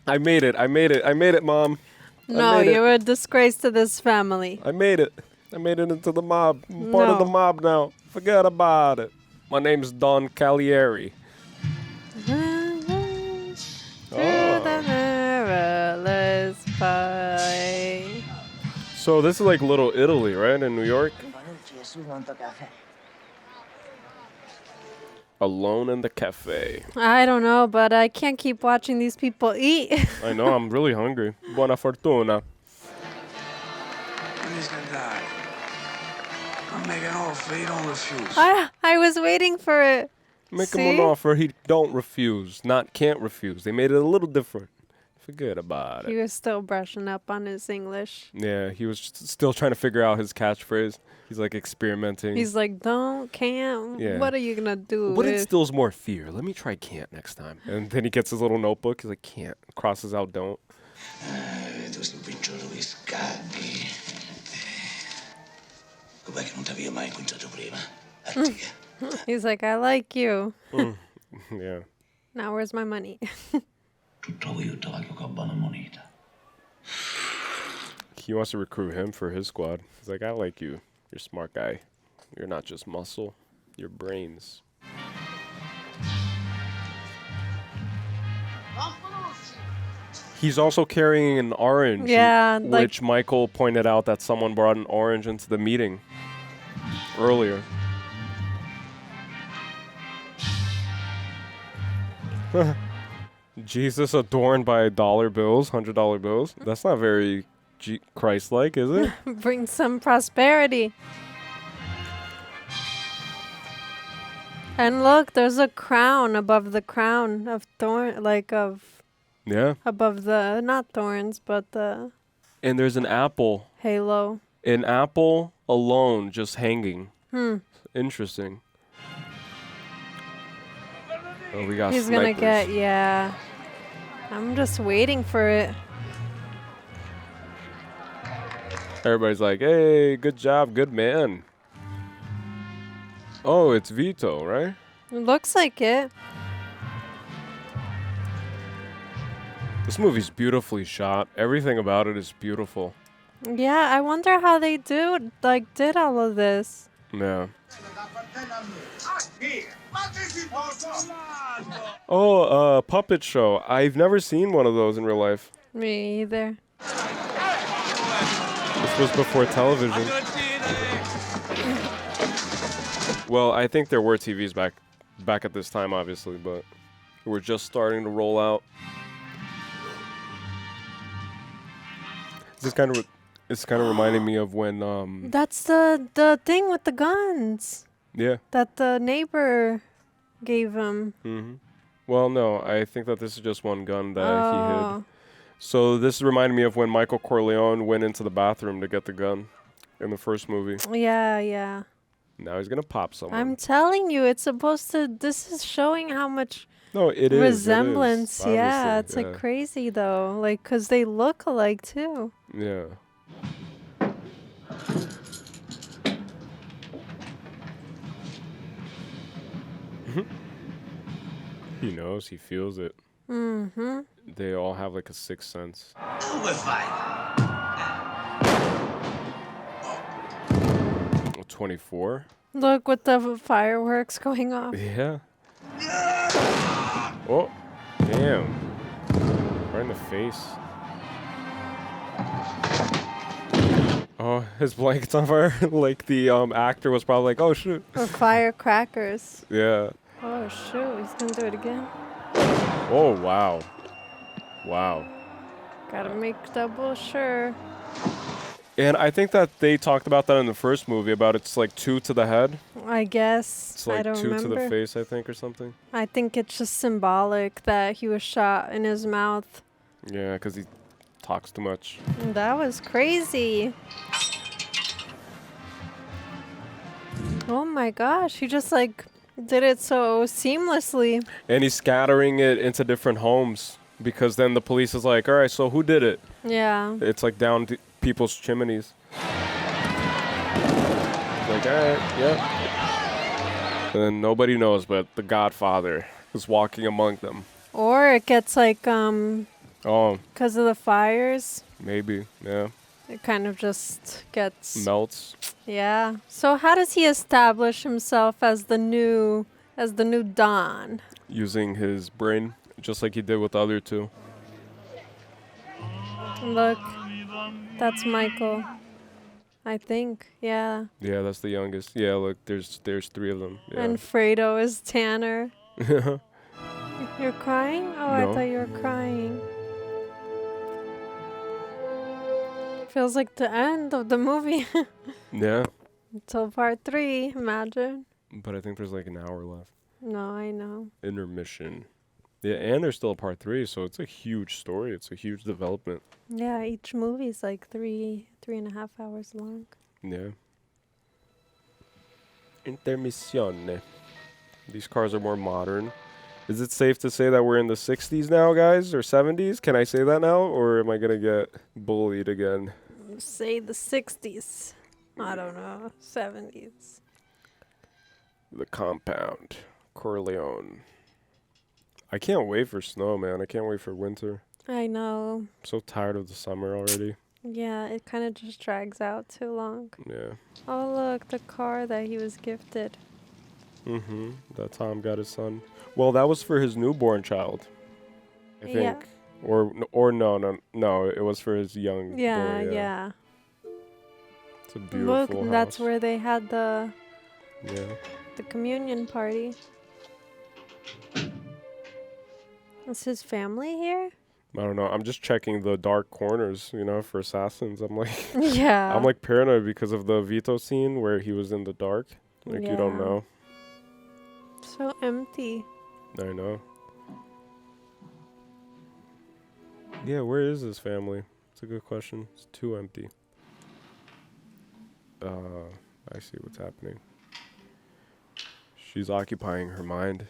I made it, Mom. No, you were a disgrace to this family. I made it into the mob. I'm part of the mob now. Forget about it. My name's Don Calieri. So this is like Little Italy, right, in New York? Alone in the cafe. I don't know, but I can't keep watching these people eat. I know, I'm really hungry. Buona fortuna. He's gonna die. I'm making an offer, he don't refuse. I was waiting for it. Make him an offer he don't refuse, not can't refuse. They made it a little different. Forget about it. He was still brushing up on his English. Yeah, he was still trying to figure out his catchphrase. He's like experimenting. He's like, can't. Yeah. What are you gonna do? What instills more fear? Let me try can't next time. And then he gets his little notebook. He's like, can't. Crosses out don't. Tu sti piccioli scaldi. Com'è che non ti avevo mai incontrato prima? He's like, I like you. Yeah. Now where's my money? He wants to recruit him for his squad. He's like, I like you. You're a smart guy. You're not just muscle. You're brains. He's also carrying an orange. Yeah, which Michael pointed out that someone brought an orange into the meeting earlier. Jesus adorned by dollar bills, $100 bills. That's not very Christ-like, is it? Bring some prosperity. And look, there's a crown above the crown of thorn, Yeah. above the, not thorns, but the And there's an apple. halo. An apple alone just hanging. Hmm. Interesting. Oh, we got He's snipers. gonna get, yeah. I'm just waiting for it. Everybody's like, hey, good job, good man. Oh, it's Vito, right? It looks like it. This movie's beautifully shot. Everything about it is beautiful. Yeah, I wonder how they did all of this. Yeah. Oh, puppet show. I've never seen one of those in real life. Me either. This was before television. Well, I think there were TVs back at this time, obviously, but we're just starting to roll out. It's kind of reminding me of when That's the thing with the guns. Yeah. That the neighbor gave him. Well, no, I think that this is just one gun that he hid. So this reminded me of when Michael Corleone went into the bathroom to get the gun in the first movie. Yeah, yeah. Now he's gonna pop someone. I'm telling you, it's supposed to. This is showing how much. No, it is. Resemblance. It is, Yeah, it's yeah. like crazy though. Like, cause they look alike too. Yeah. He knows. He feels it. Mm-hmm. They all have like a sixth sense. We're fine. 24. Look with the fireworks going off. Yeah. Oh, damn! Right in the face. Oh, his blanket's on fire. Like the actor was probably like, "Oh shoot." Or firecrackers. Yeah. Oh shoot! He's gonna do it again. Oh wow. Wow. Gotta make double sure. And I think that they talked about that in the first movie about it's like 2 to the head. I guess. It's like I don't 2 remember. to the face, I think, or something. I think it's just symbolic that he was shot in his mouth. Yeah, because he talks too much. That was crazy. Oh my gosh, he just like did it so seamlessly. And he's scattering it into different homes because then the police is like, all right, so who did it? Yeah. It's like down people's chimneys. Like, all right, yep. And then nobody knows, but the Godfather is walking among them. Or it gets like, Oh, because of the fires, maybe, yeah. it kind of just gets... Melts. Yeah. So how does he establish himself as the new Don? Using his brain, just like he did with the other two. Look, that's Michael. I think, yeah. Yeah, that's the youngest. Yeah, look, there's 3 of them. Yeah. And Fredo is Tanner. You're crying? Oh, No. I thought you were crying. Feels like the end of the movie. Yeah, Until part 3, imagine. but I think there's like an hour left. No, I know. Intermission. Yeah, and there's still a part 3, so it's a huge story. It's a huge development. Yeah, each movie's like 3.5 hours long. Yeah. Intermissione. These cars are more modern. Is it safe to say that we're in the 60s now, guys, or 70s? Can I say that now, or am I gonna get bullied again? Say the 60s. I don't know. 70s. The compound. Corleone. I can't wait for snow, man. I can't wait for winter. I know. I'm so tired of the summer already. Yeah, it kind of just drags out too long. Yeah. Oh, look, the car that he was gifted. Mm-hmm. That Tom got his son. Well, that was for his newborn child, I think. Yeah. Or no, it was for his young Yeah, boy, yeah. It's a beautiful Look, that's house. where they had the Yeah. communion party. Is his family here? I don't know. I'm just checking the dark corners, for assassins. I'm like, Yeah. I'm like paranoid because of the Vito scene where he was in the dark. Like you don't Yeah. know. So empty. I know. Yeah, where is his family? It's a good question. It's too empty. I see what's happening. She's occupying her mind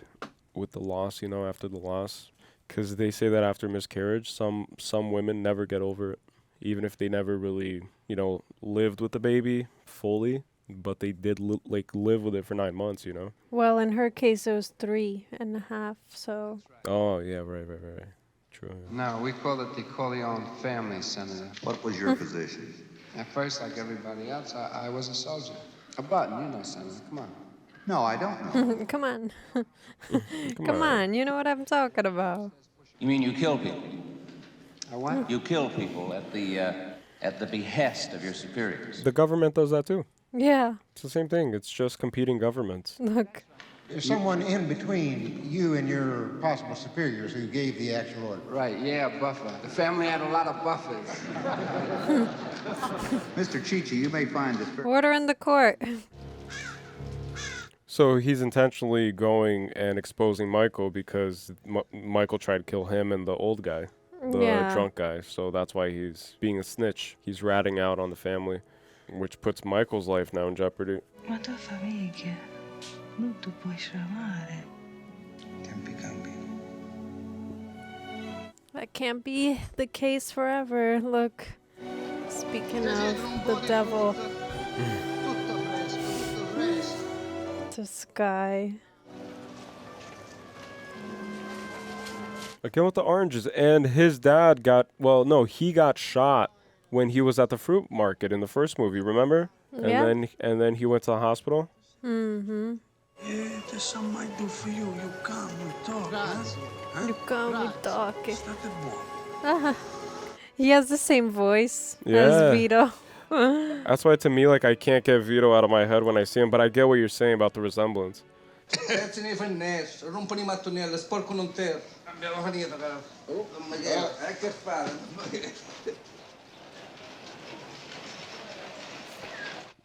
with the loss, you know, after the loss. Because they say that after miscarriage, some women never get over it, even if they never really, you know, lived with the baby fully, but they did live with it for 9 months, you know. Well, in her case, it was 3.5. So. Oh yeah, right. True. Yeah. No, we call it the Corleone family, Senator. What was your position? At first, like everybody else, I was a soldier. A button, you know, Senator. Come on. No, I don't know. Come on. Come on, you know what I'm talking about. You mean you kill people? A what? You kill people at the behest of your superiors. The government does that too. Yeah. It's the same thing. It's just competing governments. Look. There's someone in between you and your possible superiors who gave the actual order. Right, yeah, buffer. The family had a lot of buffers. Mr. Chichi, you may find this... Order in the court. So he's intentionally going and exposing Michael because Michael tried to kill him and the old guy, the drunk guy. So that's why he's being a snitch. He's ratting out on the family, which puts Michael's life now in jeopardy. Ma tua famiglia non tu puoi chiamare. Tempi cambiano. That can't be the case forever. Look, speaking of the devil. This guy. Again with the oranges. And his dad he got shot when he was at the fruit market in the first movie, remember? Yeah. And then he went to the hospital. Mm-hmm. Yeah, there's something I do for you. You come, you talk, huh? You come, you talk. State buono. He has the same voice Yeah. as Vito. That's why to me, like, I can't get Vito out of my head when I see him, but I get what you're saying about the resemblance.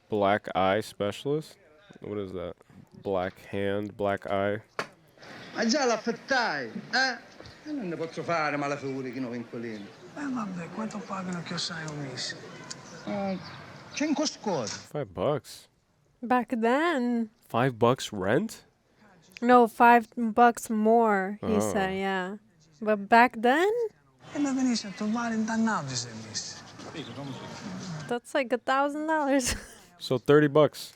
Black eye specialist? What is that? Black hand, black eye. Ma già l'affettai, eh? Non ne posso fare malafigure che non vincolino. Vabbè, quanto pagano che io sai ho messo? 5 scori. $5. Back then. $5 rent? No, $5 more, he said, yeah. But back then? E mi venisse a trovare in dannati se messi. That's like $1,000. So $30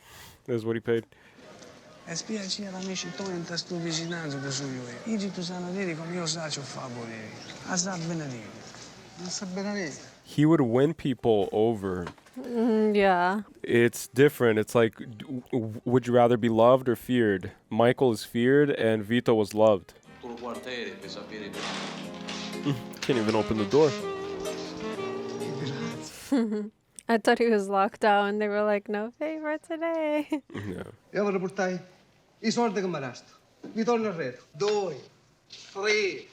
is what he paid. E spiace amici tuoi in sto vicinato che sono io. Igi tu sanno dire come io saccio favore. A sa benedire. Non sa benedire. He would win people over. Yeah. It's different. It's like, would you rather be loved or feared? Michael is feared and Vito was loved. Can't even open the door. I thought he was locked out and they were like, no favor today. Yeah. Io vorrei portare I soldi che mi restano. Mi torno arredo. 2, 3,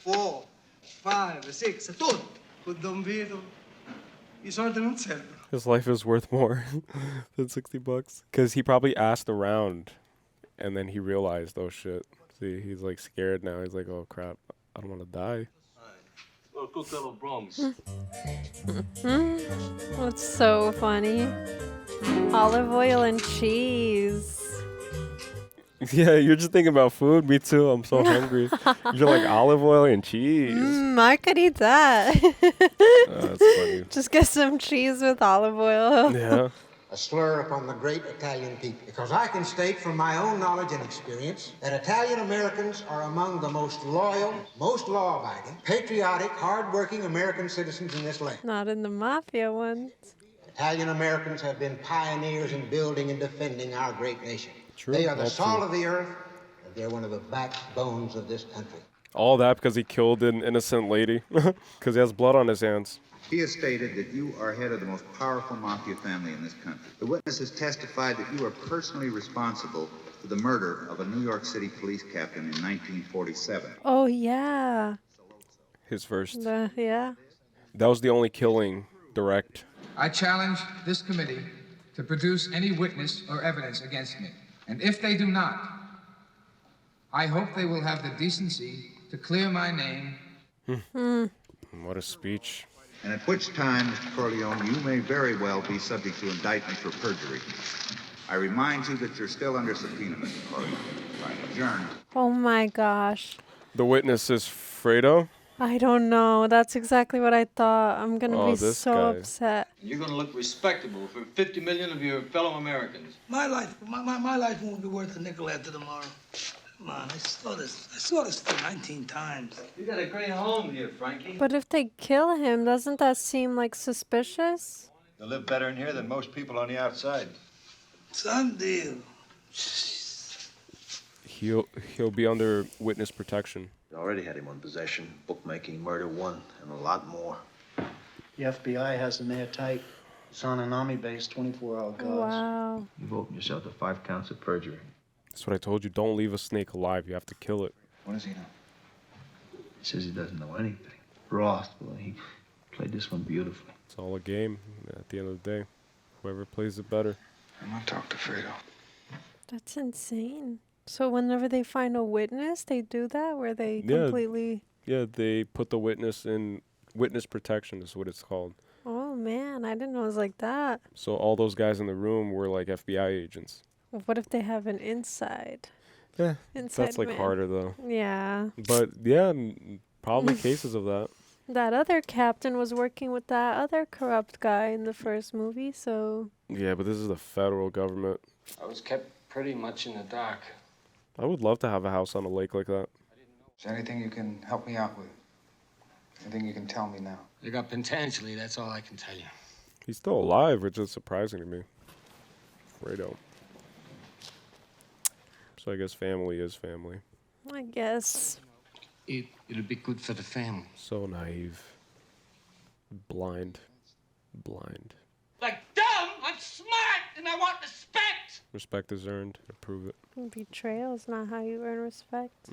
4, 5, 6, tutto. Con Don Vito. I soldi non servono. His life is worth more than $60. Because he probably asked around and then he realized, oh shit. See, he's like scared now. He's like, oh crap, I don't want to die. That's so funny. Olive oil and cheese. Yeah, you're just thinking about food. Me too. I'm so hungry. You're like olive oil and cheese. I could eat that. That's funny. Just get some cheese with olive oil. Yeah. A slur upon the great Italian people. Because I can state from my own knowledge and experience that Italian Americans are among the most loyal, most law-abiding, patriotic, hard-working American citizens in this land. Not in the mafia ones. Italian Americans have been pioneers in building and defending our great nation. True, they are the that's salt true. of the earth, and they're one of the backbones of this country. All that because he killed an innocent lady. Because he has blood on his hands. He has stated that you are head of the most powerful mafia family in this country. The witnesses testified that you are personally responsible for the murder of a New York City police captain in 1947. Oh, yeah. His first. Yeah. That was the only killing direct. I challenge this committee to produce any witness or evidence against me. And if they do not, I hope they will have the decency to clear my name. What a speech. And at which time, Mr. Corleone, you may very well be subject to indictment for perjury. I remind you that you're still under subpoena, Mr. Corleone. Adjourned. Oh my gosh. The witness is Fredo. I don't know. That's exactly what I thought. I'm going to be so upset. You're going to look respectable for 50 million of your fellow Americans. My life won't be worth a nickel after tomorrow. Come on, I saw this thing 19 times. You got a great home here, Frankie. But if they kill him, doesn't that seem like suspicious? You'll live better in here than most people on the outside. Some deal. He'll be under witness protection. You already had him on possession, bookmaking, murder one, and a lot more. The FBI has him airtight. It's on an army base, 24-hour guards. Wow. You've opened yourself to 5 counts of perjury. That's what I told you. Don't leave a snake alive. You have to kill it. What does he know? He says he doesn't know anything. Roth, well, he played this one beautifully. It's all a game. At the end of the day, whoever plays it better. I'm gonna talk to Fredo. That's insane. So whenever they find a witness, they do that where they completely... Yeah, they put the witness in witness protection is what it's called. Oh, man. I didn't know it was like that. So all those guys in the room were like FBI agents. What if they have an inside? Yeah, inside that's like man. harder though. Yeah. But yeah, probably cases of that. That other captain was working with that other corrupt guy in the first movie, so... Yeah, but this is the federal government. I was kept pretty much in the dark. I would love to have a house on a lake like that. Is there anything you can help me out with? Anything you can tell me now? You got potentially, that's all I can tell you. He's still alive, which is surprising to me. Fredo. So I guess family is family. I guess. It'll be good for the family. So naive. Blind. Like dumb, I'm smart, and I want respect. Respect is earned. Prove it. Betrayal is not how you earn respect.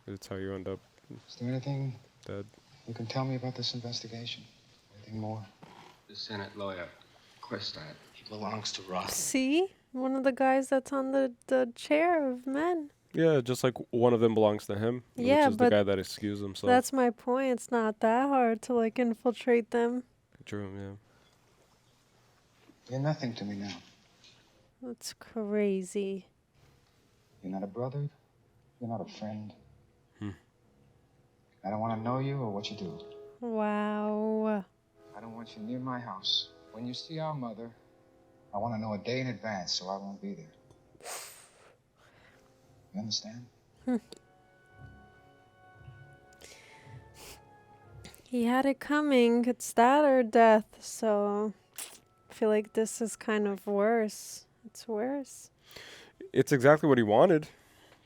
It's how you end up Is there anything dead. you can tell me about this investigation? Anything more? The Senate lawyer, Questat, he belongs to Roth. See? One of the guys that's on the chair of men. Yeah, just like one of them belongs to him. Yeah, which is but the guy that excused himself. That's my point. It's not that hard to like infiltrate them. True, yeah. You're nothing to me now. That's crazy. You're not a brother. You're not a friend. I don't want to know you or what you do. Wow. I don't want you near my house. When you see our mother, I want to know a day in advance so I won't be there. You understand? He had it coming. It's that or death. So I feel like this is kind of worse. It's worse. It's exactly what he wanted.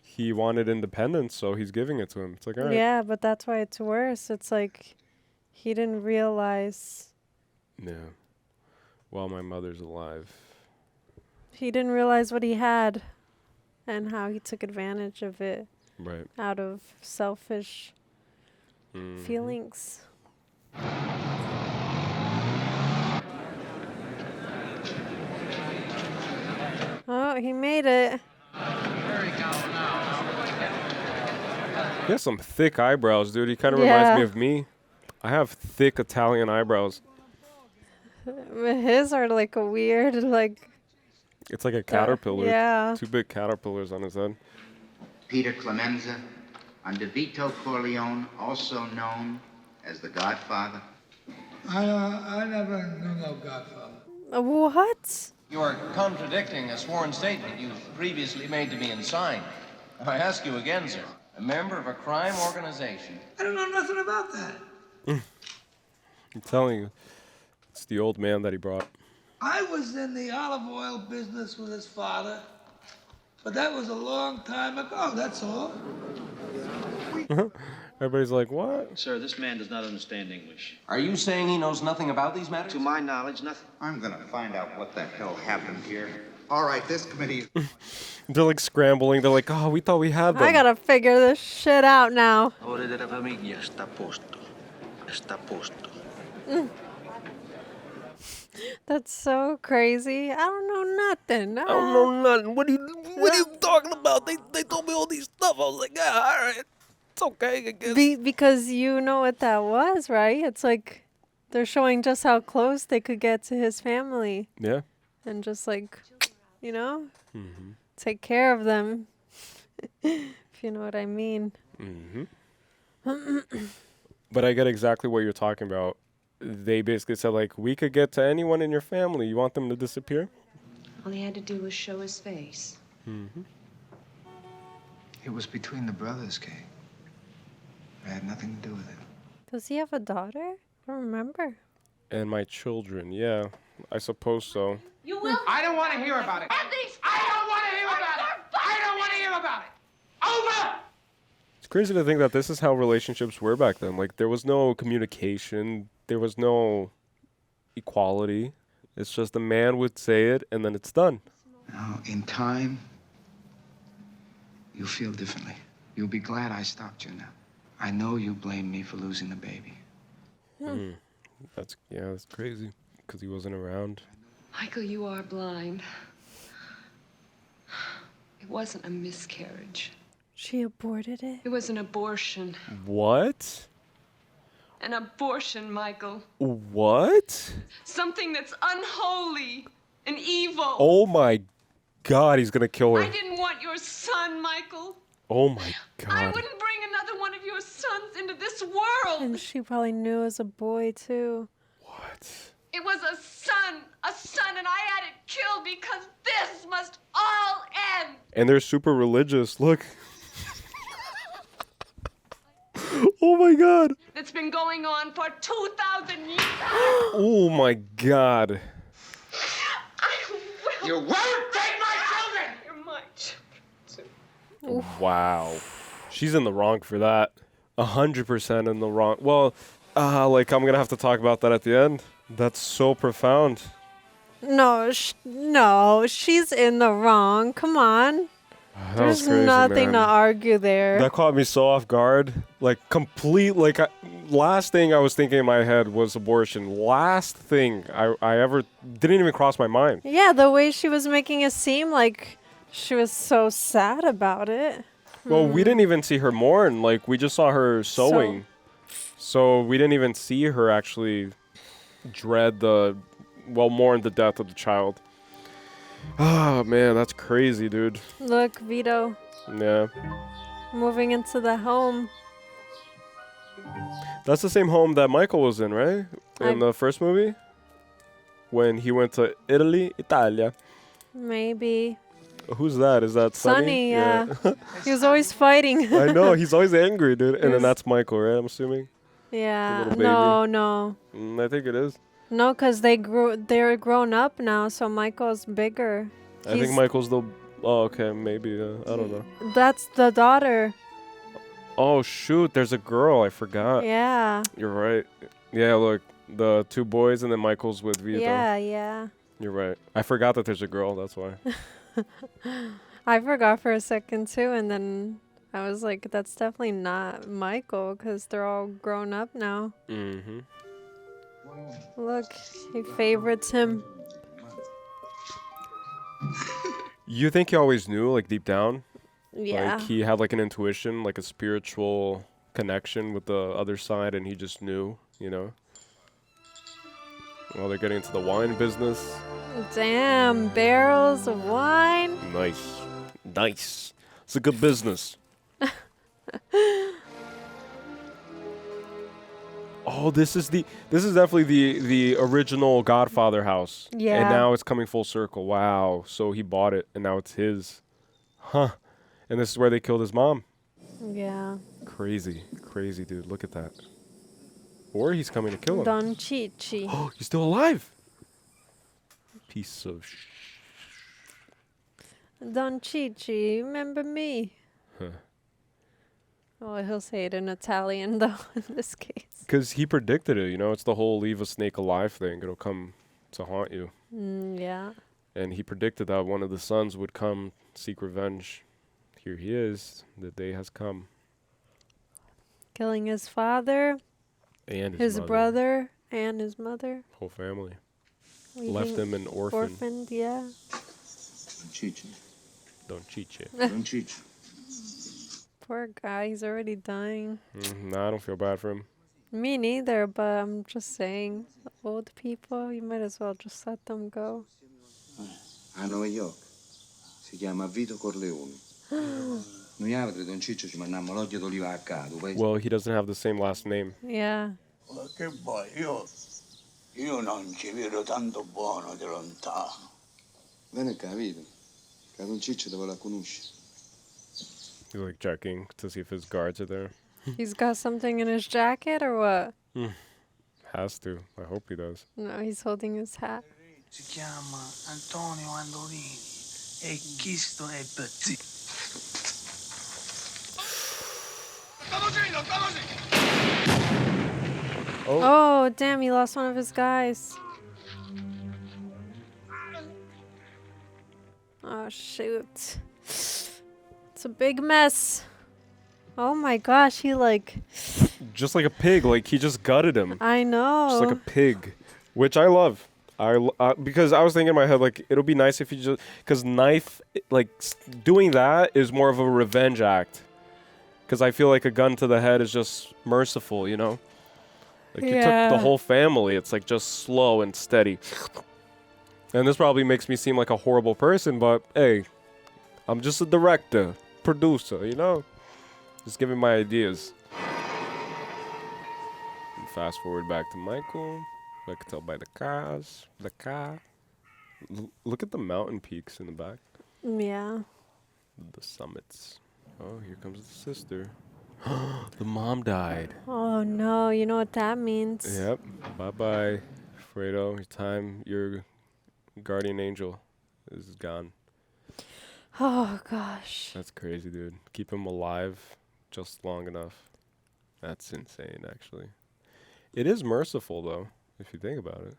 He wanted independence, so he's giving it to him. It's like, all right. Yeah, but that's why it's worse. It's like he didn't realize. Yeah. While my mother's alive. He didn't realize what he had and how he took advantage of it. Right. Out of selfish feelings. Oh, he made it. He has some thick eyebrows, dude. He kind of reminds me of me. I have thick Italian eyebrows. His are like a weird, like... It's like a caterpillar. Yeah. 2 big caterpillars on his head. Peter Clemenza, under Vito Corleone, also known as the Godfather. I never knew no Godfather. What? You are contradicting a sworn statement you previously made to me and signed. I ask you again, sir. A member of a crime organization. I don't know nothing about that. I'm telling you. It's the old man that he brought. I was in the olive oil business with his father, but that was a long time ago, that's all. Everybody's like, what? Sir, this man does not understand English. Are you saying he knows nothing about these matters? To my knowledge, nothing. I'm gonna find out what the hell happened here. All right, this committee... They're like scrambling. They're like, oh, we thought we had them. I gotta figure this shit out now. Ore della famiglia sta a posto. Sta a posto. That's so crazy. I don't know nothing. I don't know nothing. What are you talking about? They told me all these stuff. I was like, yeah, all right. It's okay, I guess. Because you know what that was, right? It's like they're showing just how close they could get to his family. Yeah. And just like, you know, take care of them. if you know what I mean. But I get exactly what you're talking about. They basically said, like, we could get to anyone in your family. You want them to disappear? All he had to do was show his face. It was between the brothers, Kay. I had nothing to do with it. Does he have a daughter? I don't remember. And my children, yeah. I suppose so. You will. I don't want to hear about it. I don't want to hear about it. I don't want to hear about it. Over! It's crazy to think that this is how relationships were back then. Like, there was no communication. There was no equality. It's just a man would say it, and then it's done. Now, in time, you'll feel differently. You'll be glad I stopped you now. I know you blame me for losing the baby. That's crazy, because he wasn't around. Michael, you are blind. It wasn't a miscarriage. She aborted it? It was an abortion. What? An abortion, Michael. What? Something that's unholy and evil. Oh my God, he's gonna kill her. I didn't want your son, Michael. Oh my I God. wouldn't bring another one of your sons into this world. And she probably knew as a boy, too. What? It was a son, and I had it killed because this must all end. And they're super religious. Look. Oh my God. It's been going on for 2,000 years. Oh my God. You won't take my children! You're my children. Wow. She's in the wrong for that. 100% in the wrong. Well, like, I'm going to have to talk about that at the end. That's so profound. No, she's in the wrong. Come on. There's crazy, nothing man. to argue there. That caught me so off guard. Like, last thing I was thinking in my head was abortion. Last thing I ever didn't even cross my mind. Yeah, the way she was making it seem like she was so sad about it. Well, we didn't even see her mourn. Like, we just saw her sewing. So we didn't even see her actually mourn the death of the child. Oh, man, that's crazy, dude. Look, Vito. Yeah. Moving into the home. That's the same home that Michael was in, right? In the first movie? When he went to Italia. Maybe. Who's that? Is that Sonny? Sonny, yeah. He was always fighting. I know, he's always angry, dude. And then that's Michael, right? I'm assuming. Yeah. The little No. I think it is. No, because they're grown up now, so Michael's bigger. I think Michael's the... Oh, okay, maybe. I don't know. That's the daughter. Oh, shoot, there's a girl. I forgot. Yeah. You're right. Yeah, look, the two boys and then Michael's with Vito. Yeah. You're right. I forgot that there's a girl, that's why. I forgot for a second, too, and then I was like, that's definitely not Michael, because they're all grown up now. Mm-hmm. Look, he favorites him. You think he always knew, like, deep down? Yeah. Like, he had, like, an intuition, like, a spiritual connection with the other side, and he just knew, you know? Well, they're getting into the wine business. Damn, barrels of wine. Nice. It's a good business. Oh, this is definitely the original Godfather house. Yeah. And now it's coming full circle. Wow. So he bought it and now it's his. Huh. And this is where they killed his mom. Yeah. Crazy, dude. Look at that. Or he's coming to kill him. Don Chichi. Oh, he's still alive. Piece of Don Chichi, remember me? Huh. Oh, he'll say it in Italian, though, in this case. Because he predicted it, you know? It's the whole leave a snake alive thing. It'll come to haunt you. Yeah. And he predicted that one of the sons would come seek revenge. Here he is. The day has come. Killing his father. And his brother. And his mother. Whole family. Leaving Left him an orphan. Orphaned, yeah. Don Chichi. Poor guy, he's already dying. Nah, I don't feel bad for him. Me neither, but I'm just saying, old people, you might as well just let them go. A New York. Si chiama Vito Corleone. Well, he doesn't have the same last name. Yeah. Ma che vuoi? Io non ci vedo tanto buono di lontano. Bene capito. Che Don Ciccio dove la conosci? He's like checking to see if his guards are there. He's got something in his jacket or what? Has to. I hope he does. No, he's holding his hat. Si chiama Antonio Andolini e Keaton è petit. Oh, damn, he lost one of his guys. Oh, shoot. It's a big mess. Oh my gosh, he like... Just like a pig, like he just gutted him. I know. Just like a pig, which I love. Because I was thinking in my head, like, it'll be nice if you just... Because knife, like, doing that is more of a revenge act. Because I feel like a gun to the head is just merciful, you know? Like, you took the whole family. It's, like, just slow and steady. And this probably makes me seem like a horrible person, but, hey, I'm just a director, producer, you know? Just giving my ideas. And fast forward back to Michael. I can tell by the cars. The car. Look at the mountain peaks in the back. Yeah. The summits. Oh, here comes the sister. The mom died. Oh no, you know what that means. Yep. Bye-bye, Fredo. Your time, your guardian angel is gone. Oh gosh. That's crazy, dude. Keep him alive just long enough. That's insane, actually. It is merciful, though, if you think about it.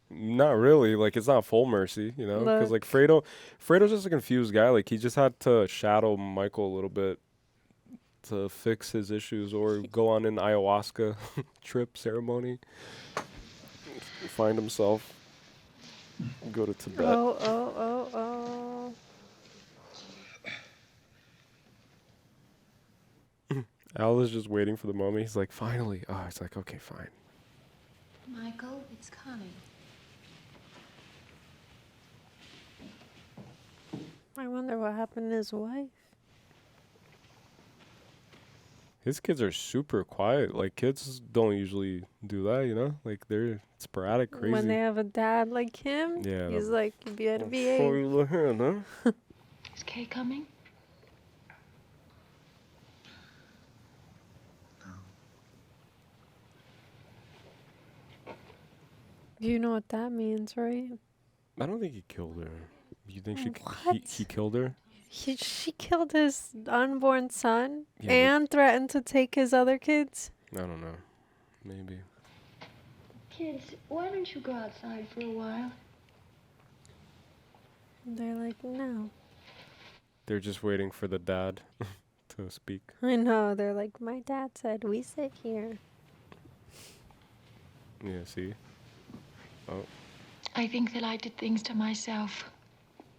Not really. Like, it's not full mercy, you know? Because, like, Fredo's just a confused guy. Like, he just had to shadow Michael a little bit to fix his issues or go on an ayahuasca trip ceremony. Find himself. Go to Tibet. Oh. Al is just waiting for the moment. He's like, finally. Oh, it's like, okay, fine. Michael, it's coming. I wonder what happened to his wife. His kids are super quiet. Like, kids don't usually do that, you know? Like, they're sporadic, crazy. When they have a dad like him, yeah, he's like, you better show behave. you the hand, huh? Is Kay coming? You know what that means, right? I don't think he killed her. You think What? he killed her? She killed his unborn son Yeah, and threatened to take his other kids. I don't know. Maybe. Kids, why don't you go outside for a while? They're like, no. They're just waiting for the dad to speak. I know. They're like, my dad said we sit here. Yeah, see? Oh. I think that I did things to myself,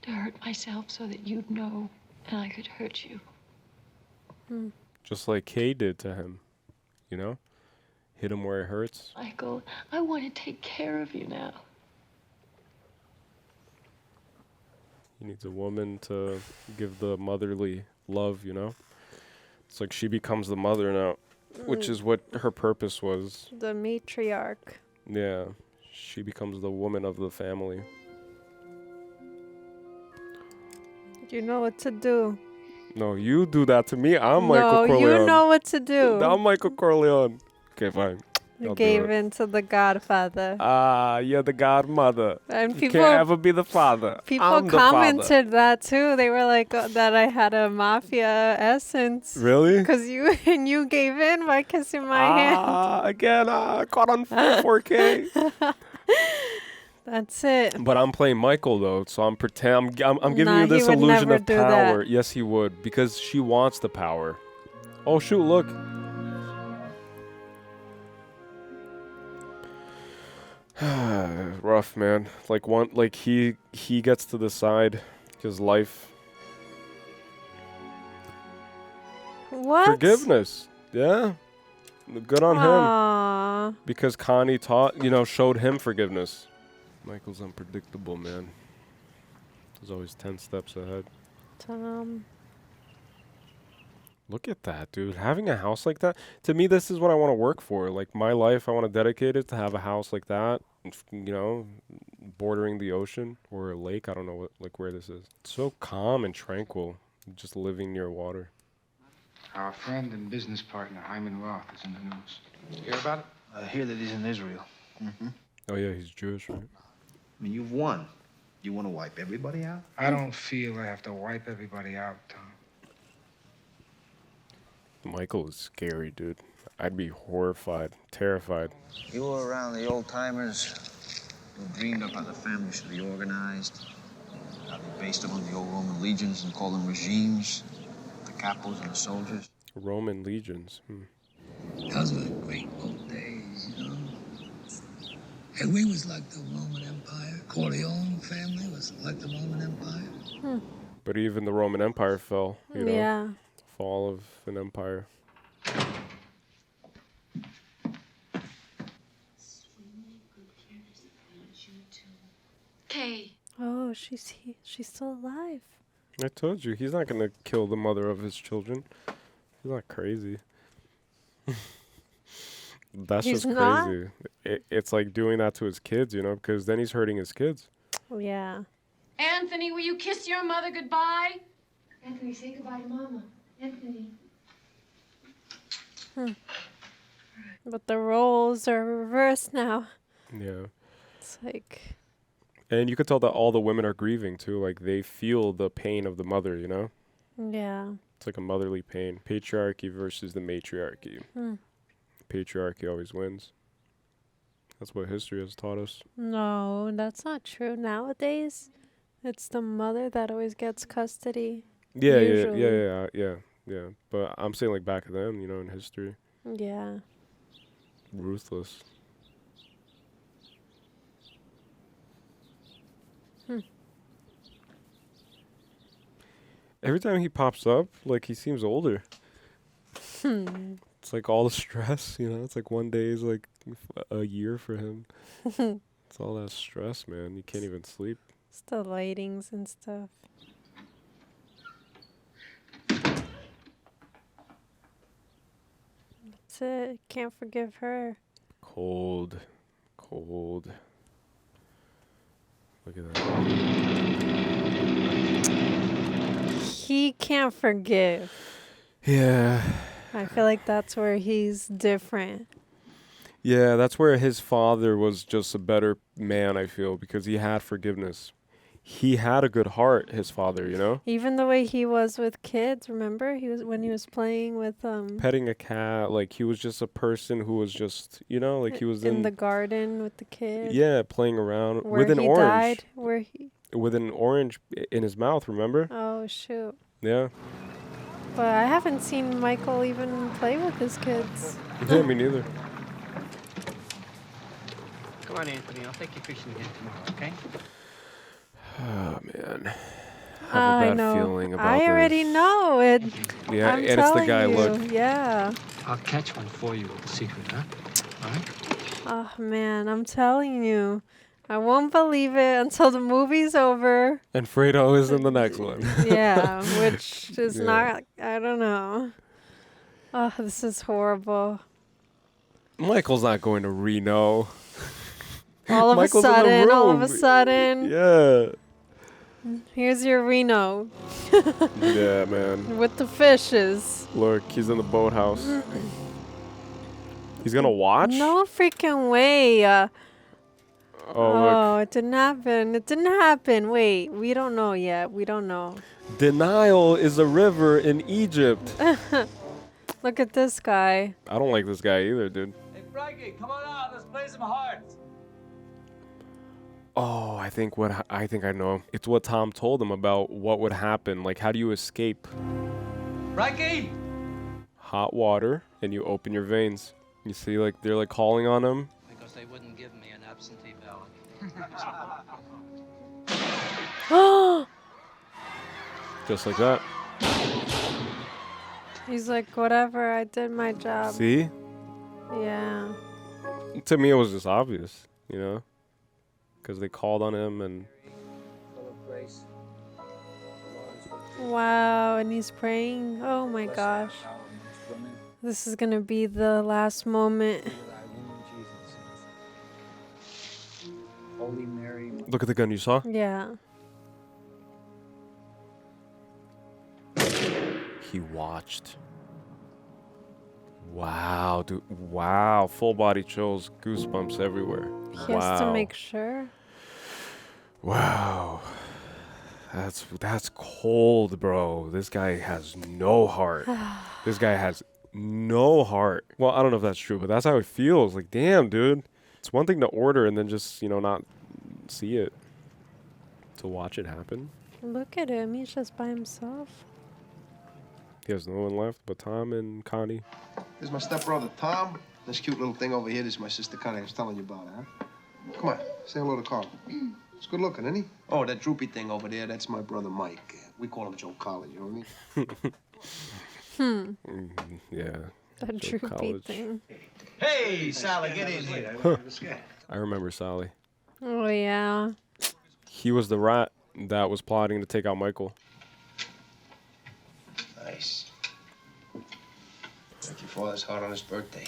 to hurt myself so that you'd know and I could hurt you. Just like Kay did to him, you know? Hit him where it hurts. Michael, I want to take care of you now. He needs a woman to give the motherly love, you know? It's like she becomes the mother now, which is what her purpose was. The matriarch. Yeah. She becomes the woman of the family. You know what to do. No, you do that to me. I'm Michael Corleone. No, you know what to do. I'm Michael Corleone. Okay, fine. You I'll gave do it. in to the Godfather. You're the godmother. And you people can't ever be the father. People I'm the commented father. that too. They were like that I had a mafia essence. Really? Because you gave in by kissing my hand. Again, caught on 4K. That's it. But I'm playing Michael though, so I'm giving Nah, you this he would illusion never of do power. that. Yes, he would, because she wants the power. Oh shoot! Look. Rough, man. Like he gets to decide his life. What? Forgiveness. Yeah. Good on Aww. him. Because Connie showed him forgiveness. Michael's unpredictable, man. There's always 10 steps ahead. Look at that, dude. Having a house like that, to me, this is what I want to work for. Like, my life, I want to dedicate it to have a house like that, you know, bordering the ocean or a lake. I don't know where this is. It's so calm and tranquil, just living near water. Our friend and business partner, Hyman Roth, is in the news. You hear about it? I hear that he's in Israel. Mm-hmm. Oh, yeah, he's Jewish, right? I mean, you've won. You want to wipe everybody out? I don't feel I have to wipe everybody out, Tom. Michael is scary, dude. I'd be horrified, terrified. You were around the old timers who dreamed up how the family should be organized, how they based them on the old Roman legions and called them regimes, the capos and the soldiers. Roman legions. Those were great old days, you know. And we was like the Roman Empire. Corleone family was like the Roman Empire. But even the Roman Empire fell, you know. Yeah. Fall of an empire. Kay. Oh, she's still alive. I told you, he's not gonna kill the mother of his children. He's not crazy. That's He's just not? crazy. It's like doing that to his kids, you know, because then he's hurting his kids. Yeah. Anthony, will you kiss your mother goodbye? Anthony, say goodbye to Mama. Anthony. But the roles are reversed now. Yeah. It's like... And you could tell that all the women are grieving, too. Like, they feel the pain of the mother, you know? Yeah. It's like a motherly pain. Patriarchy versus the matriarchy. Patriarchy always wins. That's what history has taught us. No, that's not true. Nowadays, it's the mother that always gets custody. Yeah, usually. yeah. But I'm saying, like, back then, you know, in history. Yeah. Ruthless. Every time he pops up, like, he seems older. It's like all the stress, you know? It's like one day is like a year for him. It's all that stress, man. You can't even sleep. It's the lightings and stuff. That's it. Can't forgive her. Cold. Look at that. He can't forgive. Yeah. I feel like that's where he's different. Yeah, that's where his father was just a better man, I feel, because he had forgiveness. He had a good heart, his father, you know? Even the way he was with kids, remember? When he was playing with Petting a cat, like he was just a person who was just, you know, like he was in the garden with the kids. Yeah, playing around where with an he orange. Died, with an orange in his mouth, remember? Oh, shoot. Yeah. But I haven't seen Michael even play with his kids. Yeah, me neither. Come on, Anthony. I'll take you fishing again tomorrow, okay? Oh, man. I have a bad feeling about I already know it. Yeah, I'm and it's the guy, you. look. Yeah. I'll catch one for you with a secret, huh? All right? Oh, man, I'm telling you. I won't believe it until the movie's over. And Fredo is in the next one. Yeah, which is not, I don't know. Oh, this is horrible. Michael's not going to Reno. All of a sudden. Yeah. Here's your Reno. Yeah, man. With the fishes. Look, he's in the boathouse. He's going to watch? No freaking way. Oh, it didn't happen. It didn't happen. Wait, we don't know yet. We don't know. Denial is a river in Egypt. Look at this guy. I don't like this guy either, dude. Hey, Frankie, come on out. Let's play some hearts. Oh, I think I know. It's what Tom told him about what would happen. Like, how do you escape? Frankie! Hot water, and you open your veins. You see, like, they're, like, calling on him. Because they wouldn't give me an absentee ballot. Just like that. He's like, whatever, I did my job. See? Yeah. To me, it was just obvious, you know? Because they called on him and... Wow, and he's praying. Oh my gosh. This is gonna be the last moment. Holy Mary. Look at the gun you saw. Yeah. He watched. Wow, dude. Wow. Full body chills, goosebumps everywhere. He has to make sure. Wow. That's cold, bro. This guy has no heart. This guy has no heart. Well, I don't know if that's true, but that's how it feels. Like, damn, dude. It's one thing to order and then just, not see it. To watch it happen. Look at him. He's just by himself. He has no one left but Tom and Connie. This is my stepbrother, Tom. This cute little thing over here, this is my sister, Connie. I was telling you about her, huh? Come on, say hello to Carl. He's good looking, isn't he? Oh, that droopy thing over there, that's my brother Mike. We call him Joe College, you know what I mean? Yeah. That Joe droopy College. thing. Hey, Sally, get in here. I remember Sally. Oh, yeah. He was the rat that was plotting to take out Michael. Nice. Break your father's heart on his birthday.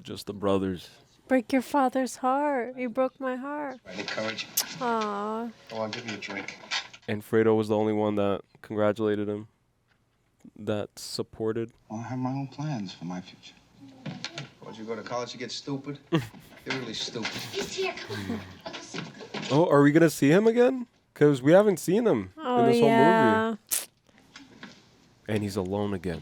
Just the brothers. Break your father's heart. You broke my heart. Right, encourage. Aw. Go on, give me a drink. And Fredo was the only one that congratulated him. That supported. Well, I have my own plans for my future. Once you go to college, you get stupid. You're really stupid. He's here. Come on. Oh, are we going to see him again? Because we haven't seen him in this whole movie. And he's alone again.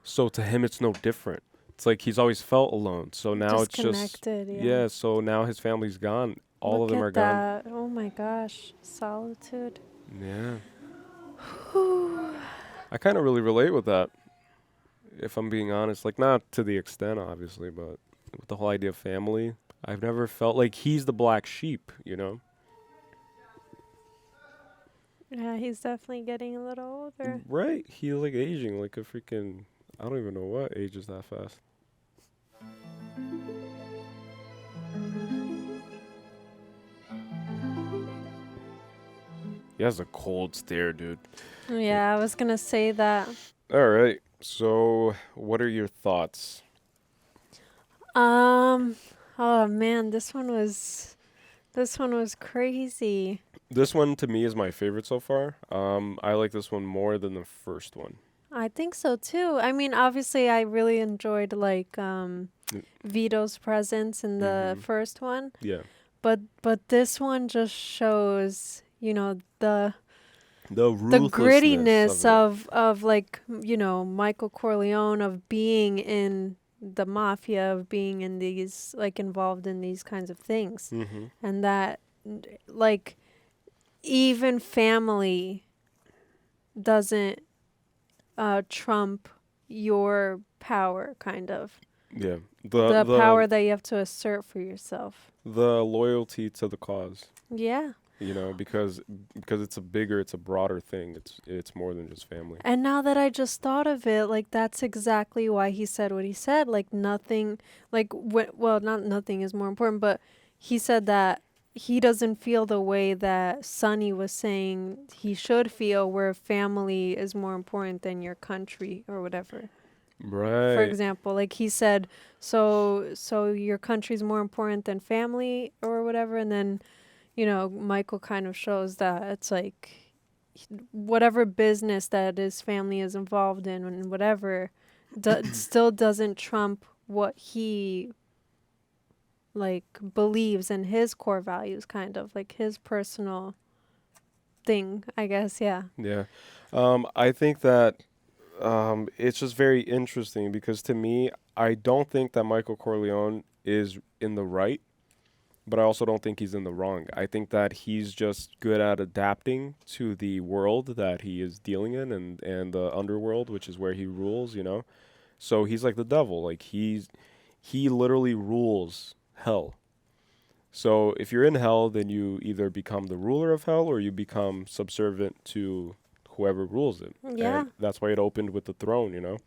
So to him, it's no different. It's like he's always felt alone. So now it's just... Yeah, so now his family's gone. All of Look them at are that. gone. Oh my gosh. Solitude. Yeah. I kind of really relate with that. If I'm being honest. Like, not to the extent, obviously, but with the whole idea of family, I've never felt like he's the black sheep, Yeah, he's definitely getting a little older. Right? He's like aging like a freaking... I don't even know what ages that fast. He has a cold stare, dude. Yeah, I was gonna say that. All right. So, what are your thoughts? Oh man, this one was crazy. This one to me is my favorite so far. I like this one more than the first one. I think so too. I mean, obviously, I really enjoyed Vito's presence in the first one. Yeah. But this one just shows, the ruthlessness grittiness of Michael Corleone, of being in the mafia, of being in these involved in these kinds of things, and that even family doesn't trump your power, kind of. Yeah. The power that you have to assert for yourself. The loyalty to the cause. Yeah. Because it's a broader thing. It's more than just family. And now that I just thought of it, that's exactly why he said what he said. Nothing, not nothing is more important, but he said that he doesn't feel the way that Sonny was saying he should feel, where family is more important than your country or whatever. Right. For example, he said, so your country's more important than family or whatever, and then, Michael kind of shows that it's whatever business that his family is involved in and whatever, still doesn't trump what he believes in, his core values, kind of his personal thing, I guess. Yeah. I think that it's just very interesting because to me, I don't think that Michael Corleone is in the right, but I also don't think he's in the wrong. I think that he's just good at adapting to the world that he is dealing in and the underworld, which is where he rules, So he's like the devil. He literally rules hell. So if you're in hell, then you either become the ruler of hell or you become subservient to whoever rules it. Yeah. And that's why it opened with the throne,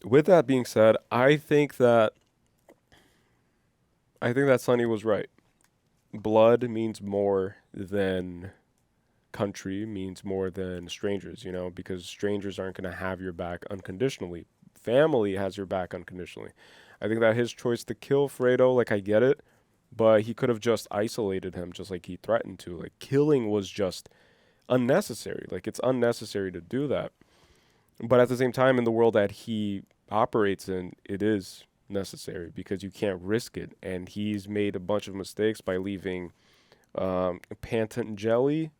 With that being said, I think that Sonny was right. blood means more than country, means more than strangers, you know, because strangers aren't going to have your back unconditionally. Family has your back unconditionally. I think that his choice to kill Fredo, like, I get it, but he could have just isolated him just like he threatened to. Like, killing was just unnecessary. Like, it's unnecessary to do that. But at the same time, in the world that he operates in, it is necessary because you can't risk it. And he's made a bunch of mistakes by leaving Panton Jelly,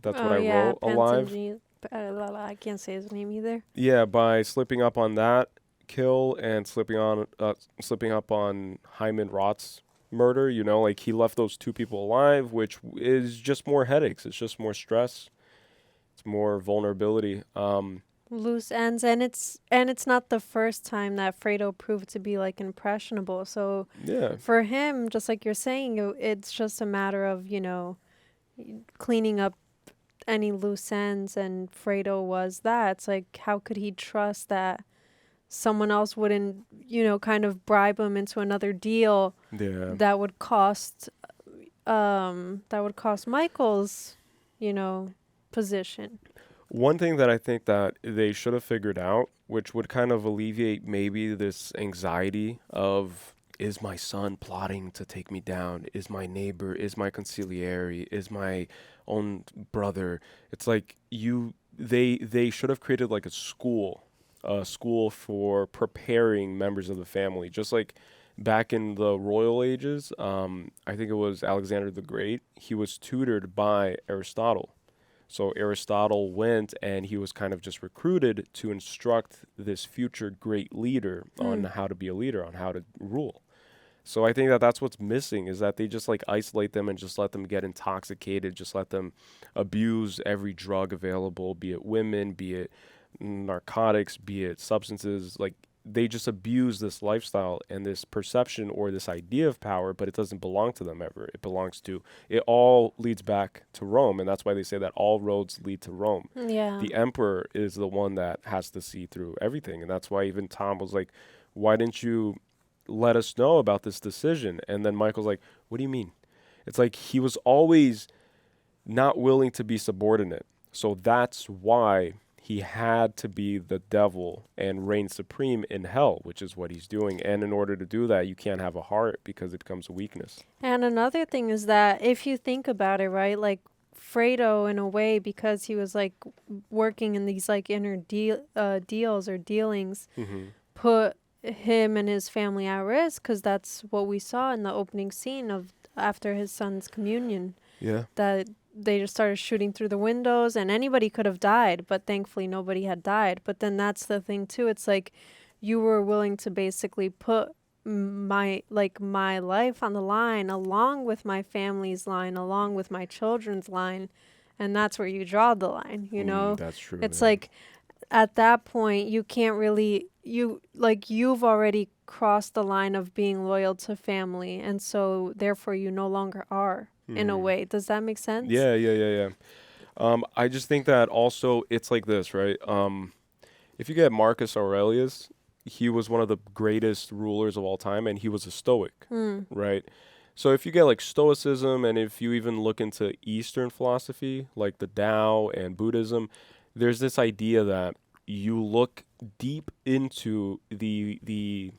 that's what I wrote, alive. I can't say his name either. Yeah, by slipping up on that kill and slipping up on Hyman Roth's murder, you know, like he left those two people alive, which is just more headaches. It's just more stress. It's more vulnerability. Loose ends, and it's not the first time that Fredo proved to be like impressionable. So yeah, for him, just like you're saying, it's just a matter of, you know, cleaning up any loose ends, and Fredo was that. It's like, how could he trust that someone else wouldn't, you know, kind of bribe him into another deal that would cost Michael's, you know, position. One thing that I think that they should have figured out, which would kind of alleviate maybe this anxiety of, is my son plotting to take me down? Is my neighbor? Is my consigliere? Is my own brother? It's like they should have created like a school for preparing members of the family, just like back in the royal ages. I think it was Alexander the Great. He was tutored by Aristotle. So Aristotle went and he was kind of just recruited to instruct this future great leader on how to be a leader, on how to rule. So I think that that's what's missing, is that they just like isolate them and just let them get intoxicated, just let them abuse every drug available, be it women, be it narcotics, be it substances. Like, they just abuse this lifestyle and this perception or this idea of power, but it doesn't belong to them ever. It all leads back to Rome, and that's why they say that all roads lead to Rome. Yeah. The emperor is the one that has to see through everything, and that's why even Tom was like, why didn't you let us know about this decision? And then Michael's like, what do you mean? It's like he was always not willing to be subordinate. So that's why he had to be the devil and reign supreme in hell, which is what he's doing. And in order to do that, you can't have a heart because it becomes a weakness. And another thing is that if you think about it, right, like Fredo, in a way, because he was like working in these like inner deals or dealings, put him and his family at risk, because that's what we saw in the opening scene of after his son's communion. Yeah. That they just started shooting through the windows, and anybody could have died, but thankfully nobody had died. But then that's the thing too. It's like you were willing to basically put my life on the line, along with my family's line, along with my children's line, and that's where you draw the line, you know? That's true. It's like at that point you can't really, you've already crossed the line of being loyal to family, and so therefore you no longer are. In a way. Does that make sense? Yeah. I just think that also it's like this, right? If you get Marcus Aurelius, he was one of the greatest rulers of all time, and he was a Stoic, right? So if you get like Stoicism, and if you even look into Eastern philosophy, like the Tao and Buddhism, there's this idea that you look deep into the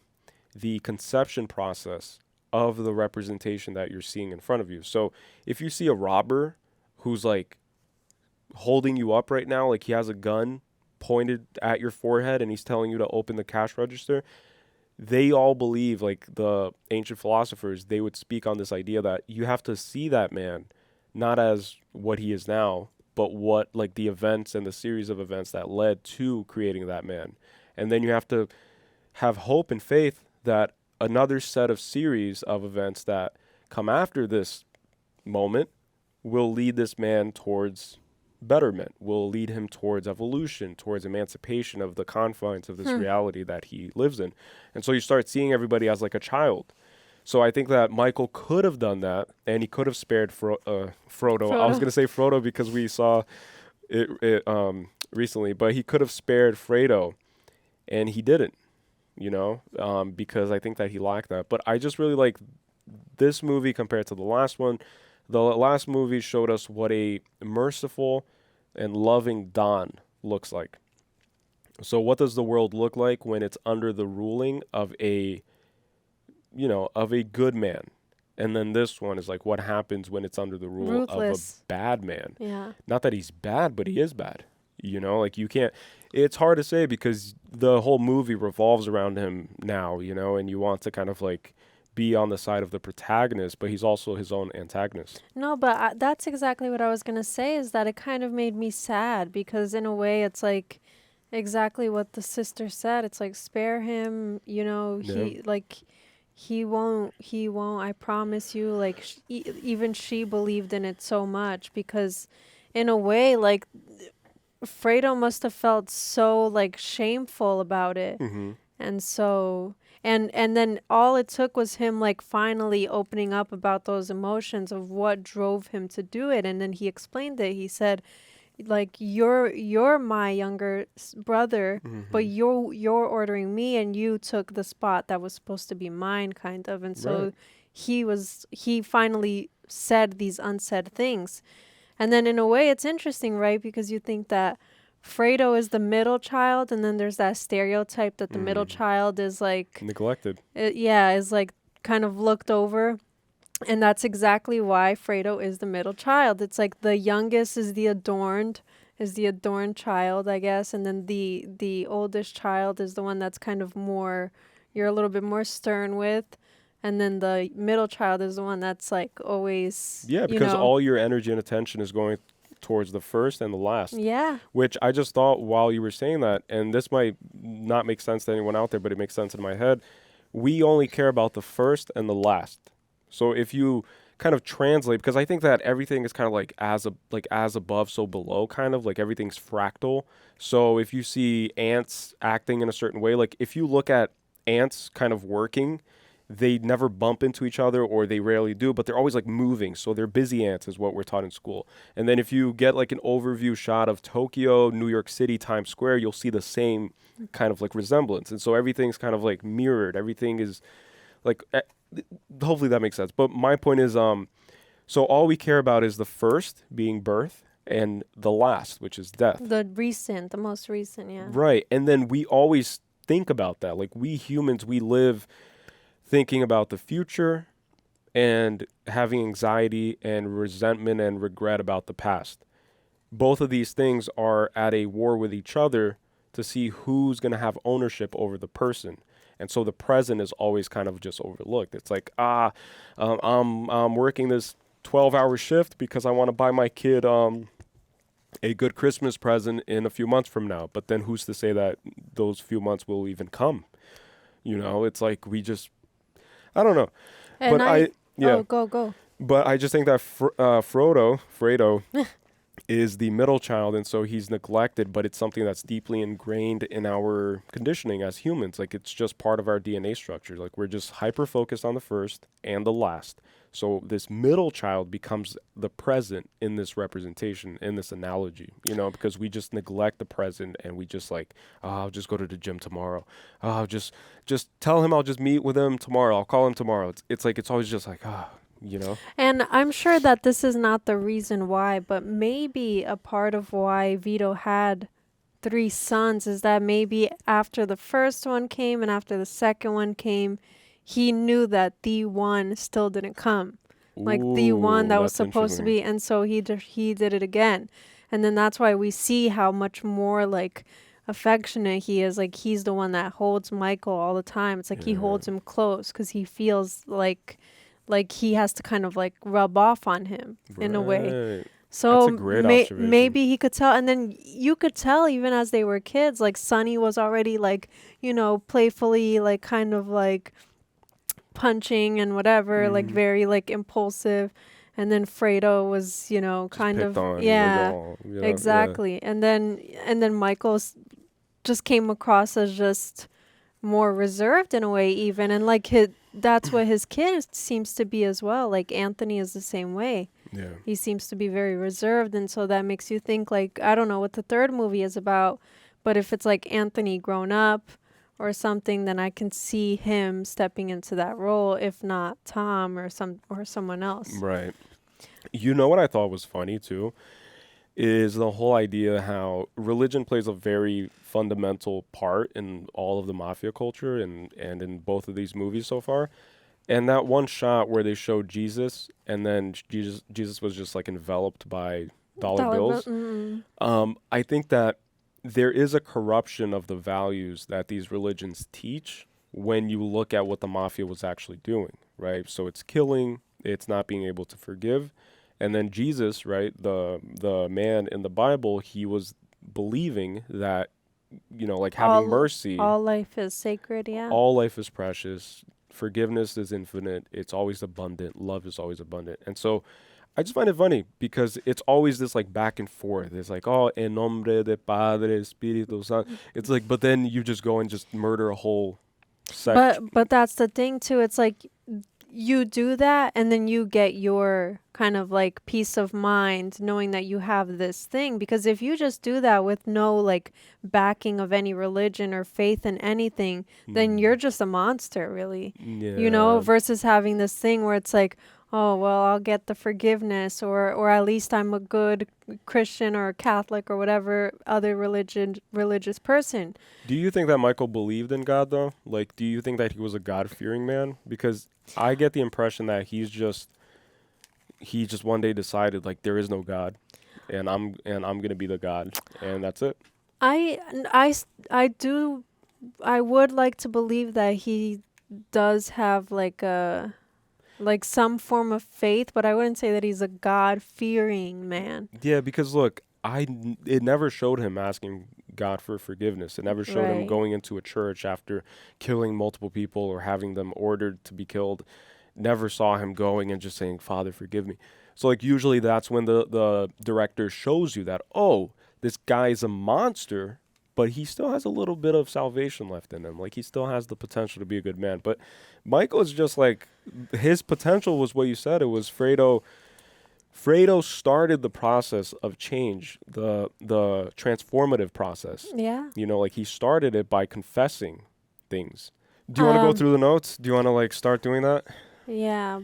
conception process of the representation that you're seeing in front of you. So if you see a robber who's like holding you up right now, like he has a gun pointed at your forehead and he's telling you to open the cash register, they all believe, like the ancient philosophers, they would speak on this idea that you have to see that man not as what he is now, but what, like, the events and the series of events that led to creating that man. And then you have to have hope and faith that another set of series of events that come after this moment will lead this man towards betterment, will lead him towards evolution, towards emancipation of the confines of this reality that he lives in. And so you start seeing everybody as like a child. So I think that Michael could have done that, and he could have spared Frodo. I was going to say Frodo because we saw it recently, but he could have spared Fredo, and he didn't. You know, because I think that he lacked that. But I just really like this movie compared to the last one, the last movie showed us what a merciful and loving Don looks like. So what does the world look like when it's under the ruling of a good man? And then this one is like, what happens when it's under the rule Ruthless. of a bad man? Yeah. Not that he's bad, but he is bad. Like you can't, it's hard to say because the whole movie revolves around him now, and you want to kind of like be on the side of the protagonist, but he's also his own antagonist. No, but that's exactly what I was going to say, is that it kind of made me sad because in a way it's like exactly what the sister said. It's like, spare him, he won't, I promise you. Like even she believed in it so much because in a way, like Fredo must have felt so like shameful about it. Mm-hmm. And so, and then all it took was him like finally opening up about those emotions of what drove him to do it. And then he explained it. He said, like, you're my younger brother, but you're ordering me, and you took the spot that was supposed to be mine, kind of. And so he finally said these unsaid things. And then in a way it's interesting, right? Because you think that Fredo is the middle child, and then there's that stereotype that the middle child is like neglected. Is like kind of looked over. And that's exactly why Fredo is the middle child. It's like the youngest is the adorned child, I guess, and then the oldest child is the one that's kind of more, you're a little bit more stern with, and then the middle child is the one that's like always because all your energy and attention is going towards the first and the last. Yeah. Which I just thought while you were saying that, and this might not make sense to anyone out there, but it makes sense in my head. We only care about the first and the last. So if you kind of translate, because I think that everything is kind of like as above, so below, kind of like everything's fractal. So if you see ants acting in a certain way, like if you look at ants kind of working, they never bump into each other, or they rarely do, but they're always like moving. So they're busy ants is what we're taught in school. And then if you get like an overview shot of Tokyo, New York City, Times Square, you'll see the same kind of like resemblance. And so everything's kind of like mirrored. Everything is like, hopefully that makes sense. But my point is, so all we care about is the first, being birth, and the last, which is death. The most recent, yeah. Right. And then we always think about that. Like we humans, we live thinking about the future and having anxiety and resentment and regret about the past. Both of these things are at a war with each other to see who's going to have ownership over the person. And so the present is always kind of just overlooked. It's like, I'm working this 12-hour shift because I want to buy my kid a good Christmas present in a few months from now. But then who's to say that those few months will even come? It's like we just, I don't know. And but go. But I just think that Fredo is the middle child, and so he's neglected, but it's something that's deeply ingrained in our conditioning as humans. Like it's just part of our DNA structure. Like we're just hyper-focused on the first and the last. So this middle child becomes the present in this representation, in this analogy, because we just neglect the present, and we just like, I'll just go to the gym tomorrow. Just tell him I'll just meet with him tomorrow. I'll call him tomorrow. It's like, it's always just like, And I'm sure that this is not the reason why, but maybe a part of why Vito had 3 sons is that maybe after the first one came and after the second one came, he knew that the one still didn't come. Like the one that was supposed to be. And so he did it again. And then that's why we see how much more like affectionate he is. Like he's the one that holds Michael all the time. It's like he holds him close because he feels like he has to kind of like rub off on him in a way. So that's a great observation. Maybe he could tell. And then you could tell even as they were kids, like Sonny was already like, playfully like kind of like punching and whatever, like very like impulsive. And then Fredo was, kind of, exactly. Yeah. And then Michael's just came across as just more reserved in a way even. And like that's what his kid seems to be as well. Like Anthony is the same way. Yeah. He seems to be very reserved. And so that makes you think like, I don't know what the third movie is about, but if it's like Anthony grown up, or something, then I can see him stepping into that role, if not Tom or someone else. Right. You know what I thought was funny too is the whole idea how religion plays a very fundamental part in all of the mafia culture and in both of these movies so far. And that one shot where they showed Jesus and then Jesus was just like enveloped by dollar bills. I think that there is a corruption of the values that these religions teach when you look at what the mafia was actually doing, right? So it's killing, it's not being able to forgive. And then Jesus, right, the man in the Bible, he was believing that, you know, like having mercy. All life is sacred, yeah. All life is precious. Forgiveness is infinite. It's always abundant. Love is always abundant. And so I just find it funny because it's always this like back and forth. It's like, oh, en nombre de Padre, Espíritu Santo. It's like, but then you just go and just murder a whole sect. But that's the thing too. It's like you do that and then you get your kind of like peace of mind knowing that you have this thing. Because if you just do that with no like backing of any religion or faith in anything, then you're just a monster, really. Yeah. You know, versus having this thing where it's like, oh, well, I'll get the forgiveness, or at least I'm a good Christian or Catholic or whatever other religious person. Do you think that Michael believed in God, though? Like, do you think that he was a God-fearing man? Because I get the impression that he just one day decided, like, there is no God, and I'm gonna be the God, and that's it. I would like to believe that he does have like some form of faith, but I wouldn't say that he's a God-fearing man. Yeah, because look, it never showed him asking God for forgiveness. It never showed him going into a church after killing multiple people or having them ordered to be killed. Never saw him going and just saying, Father, forgive me. So like usually that's when the director shows you that, oh, this guy's a monster, but he still has a little bit of salvation left in him. Like he still has the potential to be a good man. But Michael is just like, his potential was what you said. It was Fredo started the process of change, the transformative process. Yeah. You know, like he started it by confessing things. Do you want to go through the notes? Do you want to like start doing that? Yeah.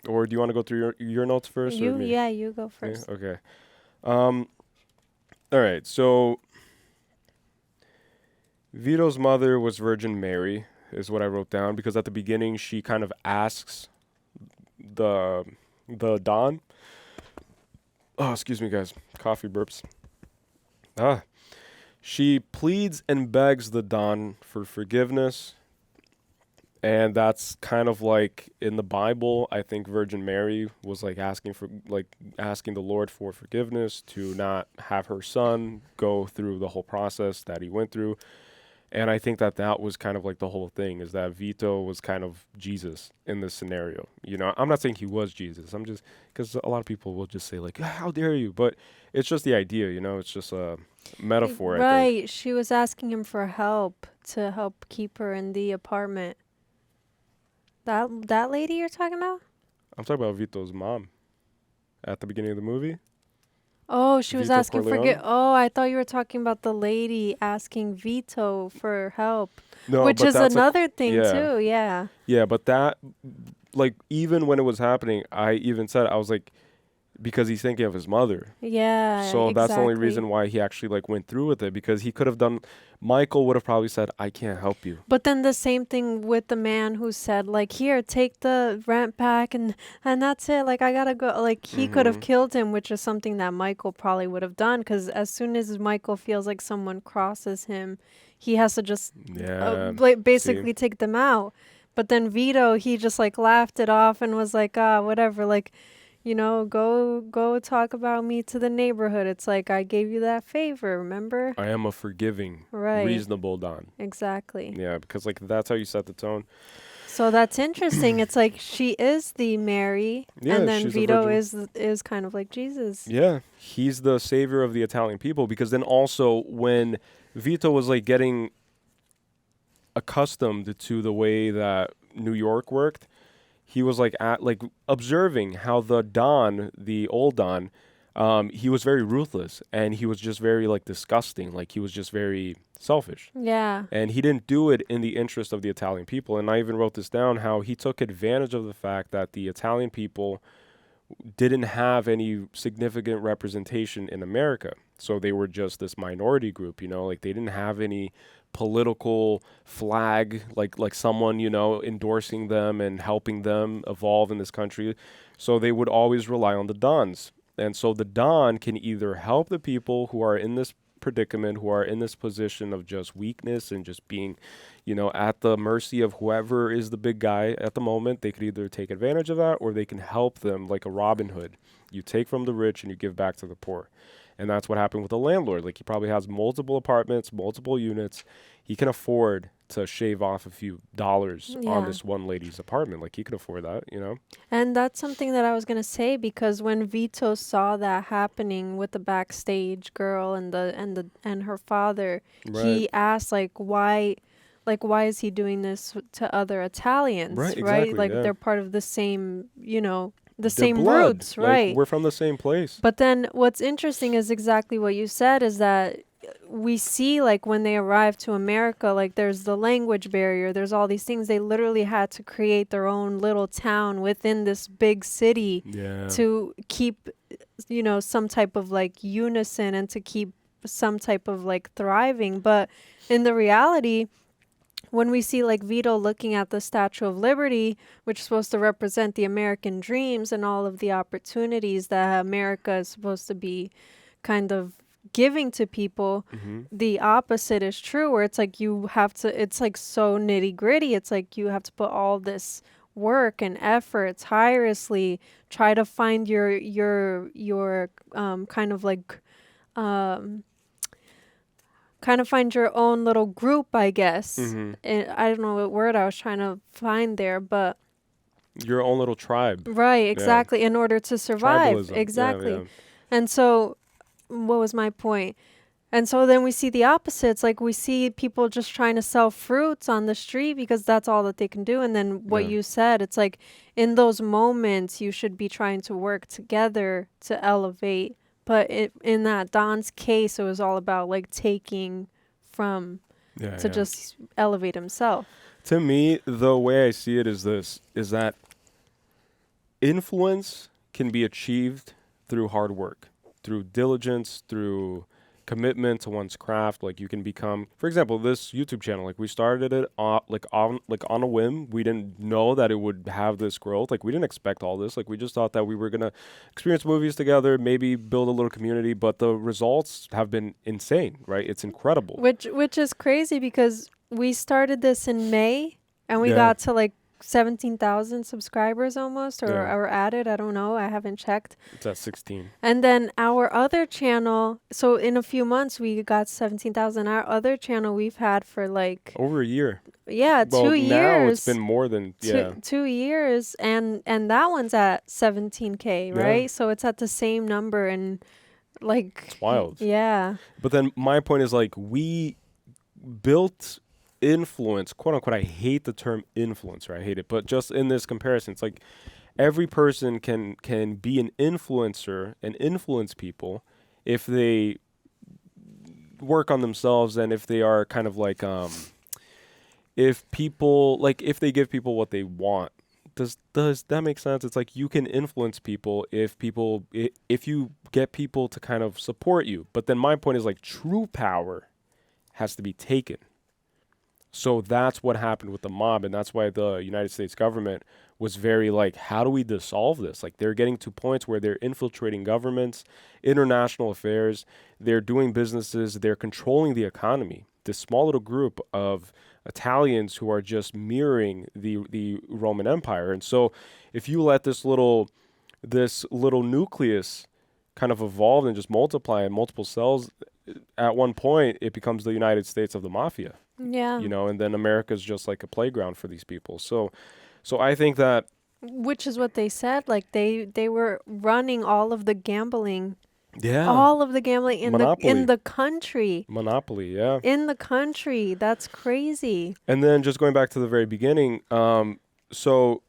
Or do you want to go through your notes first? You, or me? yeah, you go first. Yeah? Okay. All right. So Vito's mother was Virgin Mary, is what I wrote down, because at the beginning she kind of asks the Don. Oh, excuse me, guys. Coffee burps. She pleads and begs the Don for forgiveness. And that's kind of like in the Bible, I think Virgin Mary was like asking the Lord for forgiveness to not have her son go through the whole process that he went through. And I think that was kind of like the whole thing, is that Vito was kind of Jesus in this scenario. You know, I'm not saying he was Jesus. I'm just, because a lot of people will just say like, how dare you? But it's just the idea, you know, it's just a metaphor. Right. I think. She was asking him for help to help keep her in the apartment. That lady you're talking about? I'm talking about Vito's mom at the beginning of the movie. Oh, she was Vito asking Oh, I thought you were talking about the lady asking Vito for help. No, which is another thing too, yeah. Yeah, but that, like, even when it was happening, I even said, I was like, because he's thinking of his mother. Yeah, so that's the only reason why he actually like went through with it, because he could have done, Michael would have probably said, I can't help you. But then the same thing with the man who said like, here, take the rent back and that's it, like I gotta go. Like he could have killed him, which is something that Michael probably would have done, because as soon as Michael feels like someone crosses him, he has to just basically take them out. But then Vito, he just like laughed it off and was like, whatever, like, you know, go talk about me to the neighborhood. It's like, I gave you that favor, remember? I am a forgiving, reasonable Don. Exactly. Yeah, because like that's how you set the tone. So that's interesting. It's like she is the Mary, and then Vito is kind of like Jesus. Yeah, he's the savior of the Italian people, because then also when Vito was like getting accustomed to the way that New York worked, he was like observing how the Don, the old Don, he was very ruthless, and he was just very like disgusting. Like he was just very selfish. Yeah. And he didn't do it in the interest of the Italian people. And I even wrote this down, how he took advantage of the fact that the Italian people didn't have any significant representation in America. So they were just this minority group, you know, like they didn't have any political flag, like someone, you know, endorsing them and helping them evolve in this country. So they would always rely on the Dons. And so the Don can either help the people who are in this predicament, who are in this position of just weakness and just being, you know, at the mercy of whoever is the big guy at the moment. They could either take advantage of that, or they can help them like a Robin Hood. You take from the rich and you give back to the poor. And that's what happened with the landlord. Like he probably has multiple apartments, multiple units. He can afford to shave off a few dollars on this one lady's apartment. Like he could afford that, you know? And that's something that I was going to say, because when Vito saw that happening with the backstage girl and her father, he asked why is he doing this to other Italians, right? Exactly, like they're part of the same, you know, the same blood. roots, right? Like, we're from the same place. But then what's interesting is exactly what you said, is that we see like when they arrive to America, like there's the language barrier, there's all these things. They literally had to create their own little town within this big city to keep, you know, some type of like unison and to keep some type of like thriving. But in the reality, when we see like Vito looking at the Statue of Liberty, which is supposed to represent the American dreams and all of the opportunities that America is supposed to be kind of giving to people, the opposite is true, where it's like you have to, it's like so nitty gritty. It's like you have to put all this work and effort tirelessly, try to find your kind of like kind of find your own little group, I guess. And I don't know what word I was trying to find there, but your own little tribe. Right, exactly, in order to survive. Tribalism. Exactly. Yeah. And so what was my point? And so then we see the opposites, like we see people just trying to sell fruits on the street because that's all that they can do. And then what you said, it's like in those moments you should be trying to work together to elevate. But in that Don's case, it was all about like taking from to just elevate himself. To me, the way I see it is this, is that influence can be achieved through hard work, through diligence, through commitment to one's craft. Like you can become, for example, this YouTube channel, like we started it on a whim. We didn't know that it would have this growth. Like we didn't expect all this. Like we just thought that we were gonna experience movies together, maybe build a little community, but the results have been insane, right? It's incredible. Which is crazy, because we started this in May and we got to like 17,000 subscribers almost, or added. I don't know. I haven't checked. It's at 16. And then our other channel, so in a few months we got 17,000. Our other channel we've had for like over a year. Yeah, well, 2 years. Now it's been more than 2 years, and that one's at 17K, right? Yeah. So it's at the same number, and like it's wild. Yeah. But then my point is like we built influence, quote unquote. I hate the term influencer. I hate it. But just in this comparison, it's like every person can be an influencer and influence people if they work on themselves, and if they are kind of like if people like if they give people what they want. Does that make sense? It's like you can influence people if you get people to kind of support you. But then my point is like true power has to be taken. So that's what happened with the mob, and that's why the United States government was very like, how do we dissolve this? Like they're getting to points where they're infiltrating governments, international affairs, they're doing businesses, they're controlling the economy. This small little group of Italians who are just mirroring the Roman Empire. And so if you let this little nucleus kind of evolve and just multiply in multiple cells, at one point it becomes the United States of the mafia. Yeah. You know, and then America's just like a playground for these people. So I think that, which is what they said, like they were running all of the gambling. Yeah. All of the gambling in the country. Monopoly, yeah. In the country. That's crazy. And then just going back to the very beginning, so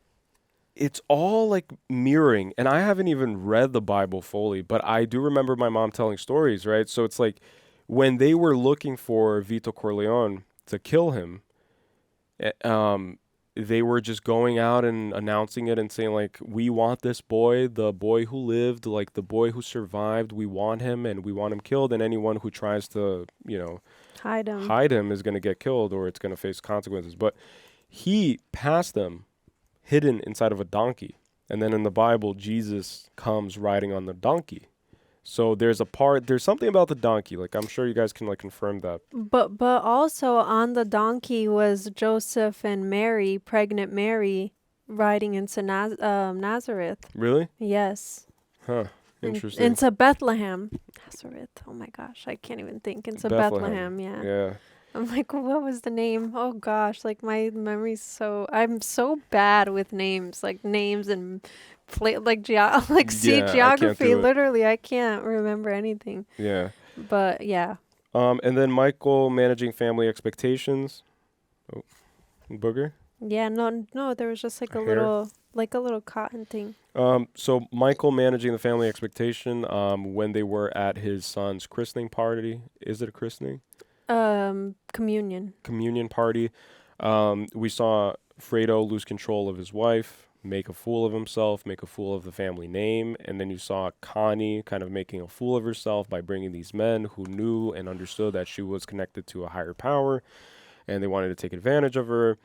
it's all like mirroring. And I haven't even read the Bible fully, but I do remember my mom telling stories, right? So it's like when they were looking for Vito Corleone to kill him, they were just going out and announcing it and saying like, we want this boy, the boy who lived, like the boy who survived, we want him and we want him killed. And anyone who tries to, hide him is going to get killed or it's going to face consequences. But he passed them hidden inside of a donkey. And then in the Bible, Jesus comes riding on the donkey. So there's something about the donkey. Like, I'm sure you guys can like confirm that. But also on the donkey was Joseph and Mary, pregnant Mary, riding into Nazareth. Really? Yes. Huh. Interesting. Into Bethlehem. Nazareth. Oh my gosh. I can't even think. Into Bethlehem. Yeah. Yeah. I'm like, what was the name? Oh gosh. Like my memory's I'm so bad with names. Like names and geography. Literally, I can't remember anything. Yeah. But yeah. And then Michael managing family expectations. Oh, booger. Yeah. No. There was just like a little cotton thing. So Michael managing the family expectation. When they were at his son's christening party. Is it a christening? Communion. Communion party. We saw Fredo lose control of his wife, make a fool of himself, make a fool of the family name. And then you saw Connie kind of making a fool of herself by bringing these men who knew and understood that she was connected to a higher power and they wanted to take advantage of her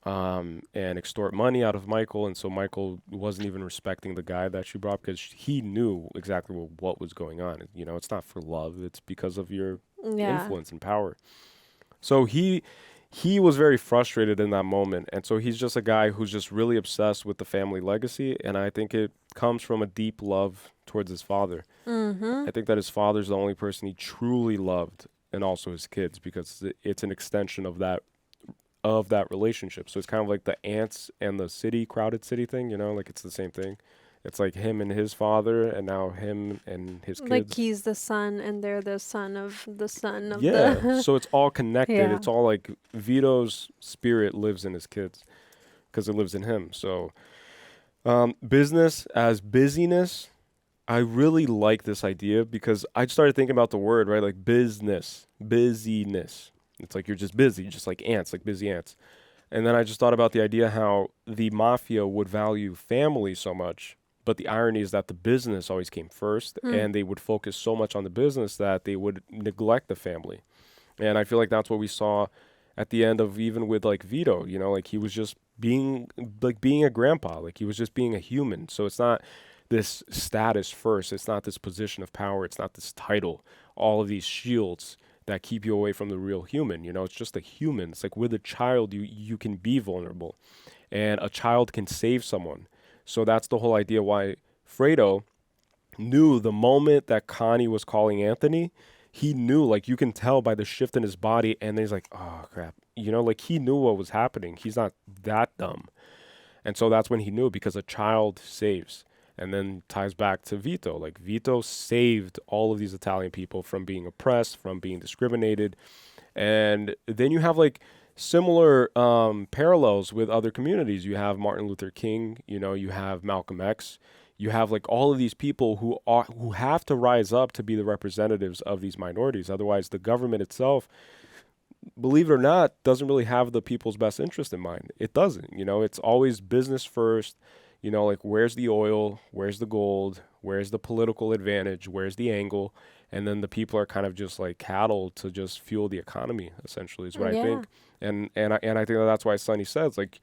and extort money out of Michael. And so Michael wasn't even respecting the guy that she brought because he knew exactly what was going on. It's not for love. It's because of your influence and power. So he was very frustrated in that moment. And so he's just a guy who's just really obsessed with the family legacy. And I think it comes from a deep love towards his father. Mm-hmm. I think that his father's the only person he truly loved, and also his kids, because it's an extension of that relationship. So it's kind of like the ants and the city, crowded city thing, like it's the same thing. It's like him and his father, and now him and his kids. Like he's the son, and they're the son of the son of the... So it's all connected. Yeah. It's all like Vito's spirit lives in his kids because it lives in him. So business as busyness, I really like this idea because I started thinking about the word, right? Like busyness. It's like you're just busy, just like ants, like busy ants. And then I just thought about the idea how the mafia would value family so much. But the irony is that the business always came first, and they would focus so much on the business that they would neglect the family. And I feel like that's what we saw at the end of even with like Vito, like he was just being a grandpa, like he was just being a human. So it's not this status first. It's not this position of power. It's not this title, all of these shields that keep you away from the real human. It's just a human. It's like with a child, you can be vulnerable, and a child can save someone. So that's the whole idea why Fredo knew the moment that Connie was calling Anthony, he knew, like you can tell by the shift in his body, and then he's like, oh crap, like he knew what was happening. He's not that dumb. And so that's when he knew, because a child saves. And then ties back to Vito. Like Vito saved all of these Italian people from being oppressed, from being discriminated. And then you have like similar parallels with other communities. You have Martin Luther King, you have Malcolm X. You have like all of these people who have to rise up to be the representatives of these minorities. Otherwise, the government itself, believe it or not, doesn't really have the people's best interest in mind. It doesn't. It's always business first. Like where's the oil, where's the gold, where's the political advantage, where's the angle, and then the people are kind of just like cattle to just fuel the economy, essentially, is what I think. And I think that's why Sonny says, like,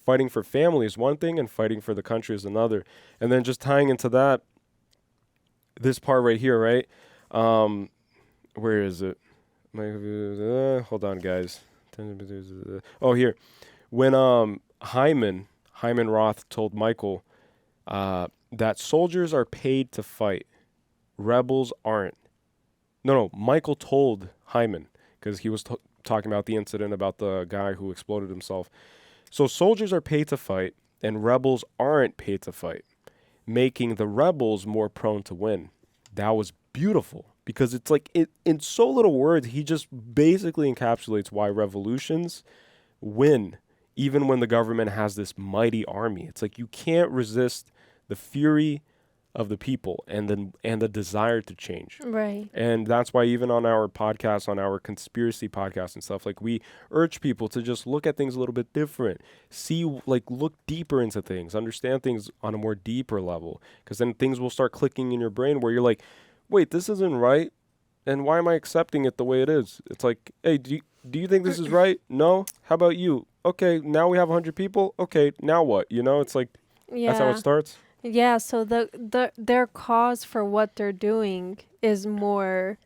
fighting for family is one thing and fighting for the country is another. And then just tying into that, this part right here, right? Where is it? Hold on, guys. Oh, here. When Hyman Roth told Michael that soldiers are paid to fight. Rebels aren't. No, Michael told Hyman, because he was talking about the incident about the guy who exploded himself. So soldiers are paid to fight, and rebels aren't paid to fight, making the rebels more prone to win. That was beautiful, because it's like, in so little words, he just basically encapsulates why revolutions win, even when the government has this mighty army. It's like you can't resist the fury of the people and the desire to change. Right. And that's why even on our podcast, on our conspiracy podcast and stuff, like we urge people to just look at things a little bit different, look deeper into things, understand things on a more deeper level, because then things will start clicking in your brain where you're like, wait, this isn't right. And why am I accepting it the way it is? It's like, hey, do you think this is right? No? How about you? Okay, now we have 100 people. Okay, now what? It's like, that's how it starts. Yeah, so their cause for what they're doing is more,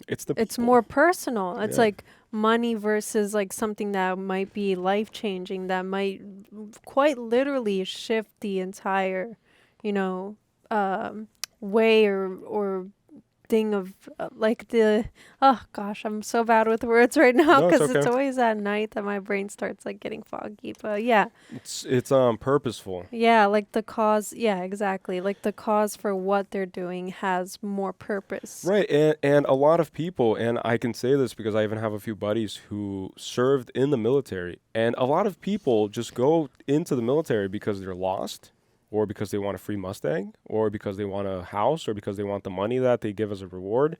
it's more personal. It's like money versus like something that might be life-changing, that might quite literally shift the entire, way or thing of oh gosh, I'm so bad with words right now because it's always at night that my brain starts like getting foggy. But yeah, it's purposeful. Yeah, like the cause. Yeah, exactly. Like the cause for what they're doing has more purpose. Right, and a lot of people, and I can say this because I even have a few buddies who served in the military, and a lot of people just go into the military because they're lost, or because they want a free Mustang, or because they want a house, or because they want the money that they give as a reward.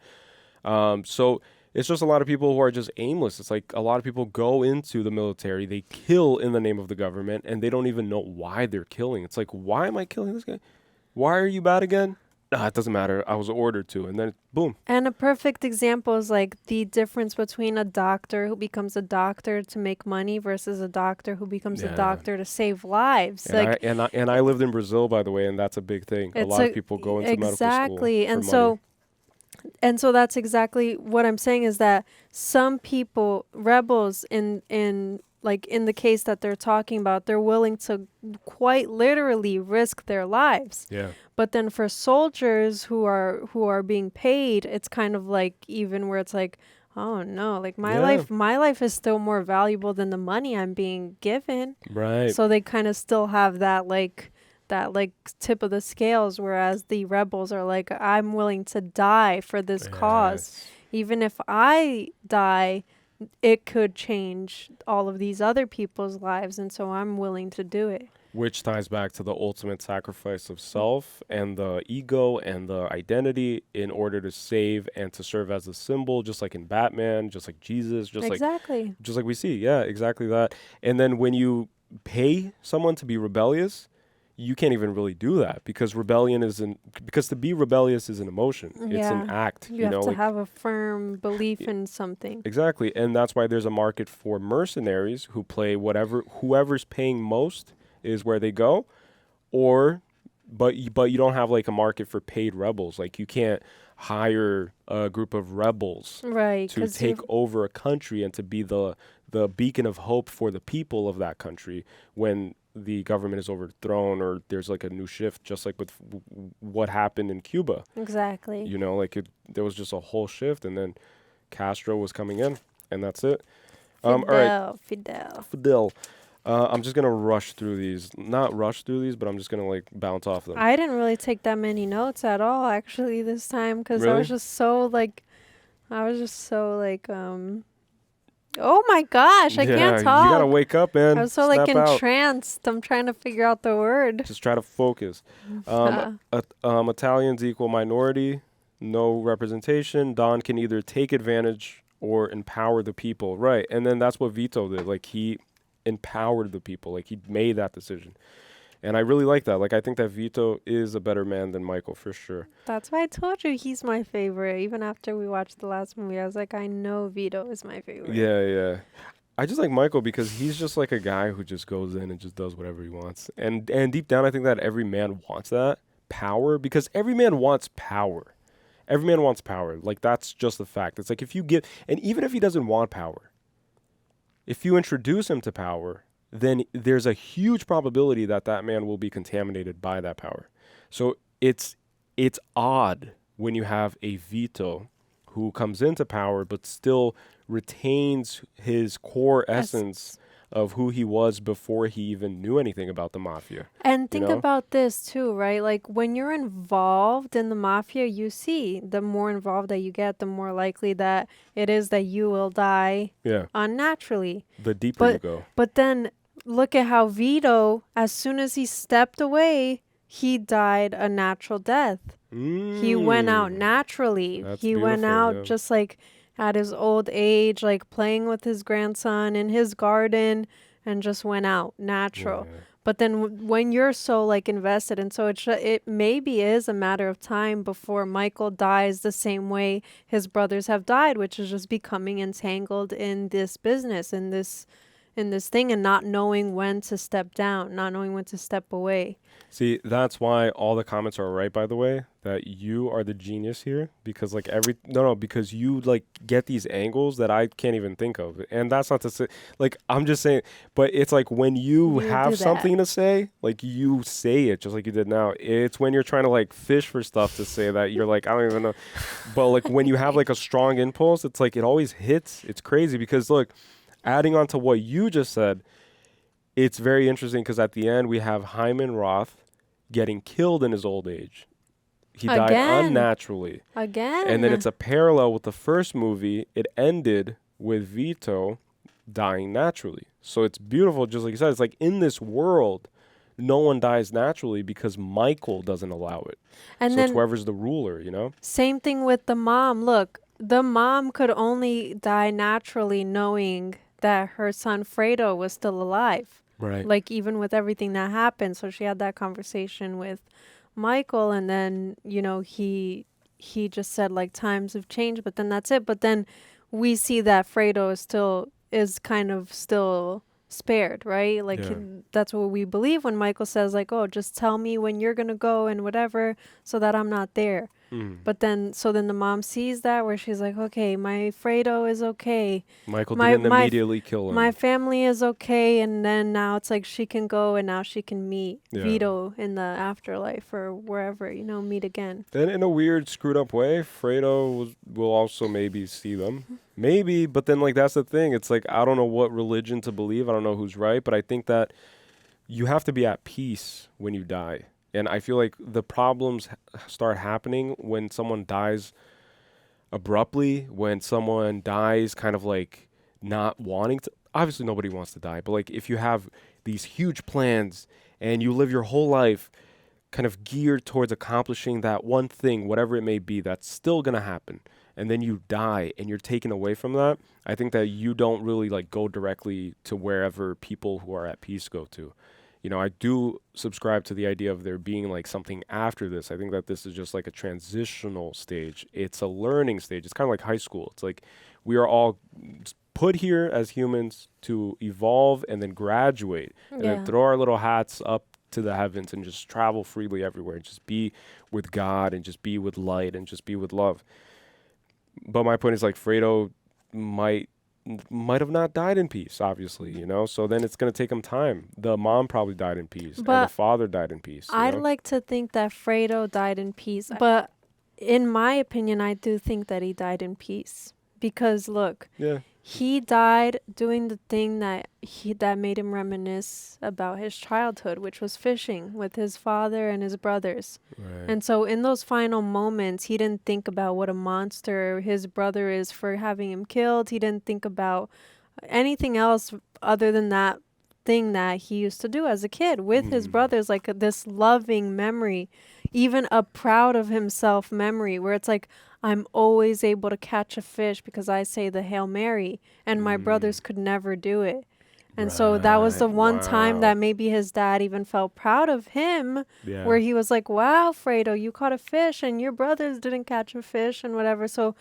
So it's just a lot of people who are just aimless. It's like a lot of people go into the military, they kill in the name of the government, and they don't even know why they're killing. It's like, why am I killing this guy? Why are you bad again? It doesn't matter. I was ordered to. And then, boom. And a perfect example is like the difference between a doctor who becomes a doctor to make money versus a doctor who becomes a doctor to save lives. And I lived in Brazil, by the way, and that's a big thing. A lot of people go into medical school exactly. for money. And so that's exactly what I'm saying, is that some people, rebels in the case that they're talking about, they're willing to quite literally risk their lives. Yeah. But then for soldiers who are being paid, it's kind of like even where it's like, oh no, like my life is still more valuable than the money I'm being given. Right. So they kind of still have that tip of the scales, whereas the rebels are like, I'm willing to die for this cause. Even if I die, it could change all of these other people's lives, and so I'm willing to do it. Which ties back to the ultimate sacrifice of self and the ego and the identity in order to save and to serve as a symbol, just like in Batman, just like Jesus, just like we see. Yeah, exactly that. And then when you pay someone to be rebellious, you can't even really do that, because to be rebellious is an emotion. Yeah. It's an act. You have to have a firm belief in something. Exactly. And that's why there's a market for mercenaries who play whoever's paying most is where they go, but you don't have like a market for paid rebels. Like you can't hire a group of rebels to take over a country and to be the beacon of hope for the people of that country when the government is overthrown or there's like a new shift, just like with what happened in Cuba. Exactly. There was just a whole shift, and then Castro was coming in, and that's it. All right. Fidel. I'm just going to not rush through these, but I'm just going to like bounce off them. I didn't really take that many notes at all, actually, this time, because really? I was just so oh my gosh, I can't talk. You got to wake up, man. I was so Snap like out. entranced. I'm trying to figure out the word. Just try to focus. Italians equal minority, no representation. Don can either take advantage or empower the people. Right. And then that's what Vito did. Like he empowered the people. Like he made that decision. And I really like that. Like I think that Vito is a better man than Michael for sure. That's why I told you he's my favorite. Even after we watched the last movie, I was like, I know Vito is my favorite. Yeah. I just like Michael because he's just like a guy who just goes in and just does whatever he wants. And deep down, I think that every man wants that power, because every man wants power. Every man wants power. Like that's just the fact. It's like if you give, and even if he doesn't want power, if you introduce him to power, then there's a huge probability that man will be contaminated by that power. So it's odd when you have a Vito who comes into power but still retains his core essence of who he was before he even knew anything about the mafia. And think about this too, right? Like when you're involved in the mafia, you see the more involved that you get, the more likely that it is that you will die unnaturally. The deeper you go. But then look at how Vito, as soon as he stepped away, he died a natural death. He went out naturally. He went out just like at his old age, like playing with his grandson in his garden, and just went out natural. Yeah. But then when you're so like invested, and so it maybe is a matter of time before Michael dies the same way his brothers have died, which is just becoming entangled in this business, in this thing, and not knowing when to step down, not knowing when to step away. See, that's why all the comments are right, by the way, that you are the genius here, because like because you like get these angles that I can't even think of. And that's not to say, like, I'm just saying, but it's like when you have something to say, like you say it just like you did now. It's when you're trying to like fish for stuff to say that you're like, I don't even know. But like when you have like a strong impulse, it's like it always hits. It's crazy because look, adding on to what you just said, it's very interesting because at the end we have Hyman Roth getting killed in his old age. He died unnaturally. Again. And then it's a parallel with the first movie. It ended with Vito dying naturally. So it's beautiful, just like you said. It's like in this world, no one dies naturally because Michael doesn't allow it. And so then it's whoever's the ruler, you know? Same thing with the mom. Look, the mom could only die naturally knowing that her son Fredo was still alive. Right. Like even with everything that happened. So she had that conversation with Michael, and then, you know, he just said like times have changed, but then that's it. But then we see that Fredo is kind of still spared, right? Like that's what we believe when Michael says like, oh, just tell me when you're gonna go and whatever, so that I'm not there. But then the mom sees that, where she's like, okay, my Fredo is okay. Michael didn't immediately kill him. My family is okay. And then now it's like she can go and now she can meet Vito in the afterlife or wherever, you know, meet again. Then in a weird screwed up way, Fredo will also maybe see them. Maybe, but then like that's the thing. It's like I don't know what religion to believe. I don't know who's right, but I think that you have to be at peace when you die. And I feel like the problems start happening when someone dies abruptly, when someone dies kind of like not wanting to. Obviously, nobody wants to die. But like if you have these huge plans and you live your whole life kind of geared towards accomplishing that one thing, whatever it may be, that's still going to happen. And then you die and you're taken away from that. I think that you don't really like go directly to wherever people who are at peace go to. You know, I do subscribe to the idea of there being like something after this. I think that this is just like a transitional stage. It's a learning stage. It's kind of like high school. It's like we are all put here as humans to evolve and then graduate and then throw our little hats up to the heavens and just travel freely everywhere and just be with God and just be with light and just be with love. But my point is like Fredo might have not died in peace, obviously, you know? So then it's going to take him time. The mom probably died in peace, and the father died in peace. I'd like to think that Fredo died in peace, but in my opinion, I do think that he died in peace. Because, look, he died doing the thing that made him reminisce about his childhood, which was fishing with his father and his brothers. Right. And so in those final moments, he didn't think about what a monster his brother is for having him killed. He didn't think about anything else other than that thing that he used to do as a kid with his brothers, like this loving memory, even a proud of himself memory, where it's like, I'm always able to catch a fish because I say the Hail Mary, and my brothers could never do it. And so that was the one time that maybe his dad even felt proud of him, where he was like, wow, Fredo, you caught a fish and your brothers didn't catch a fish and whatever. So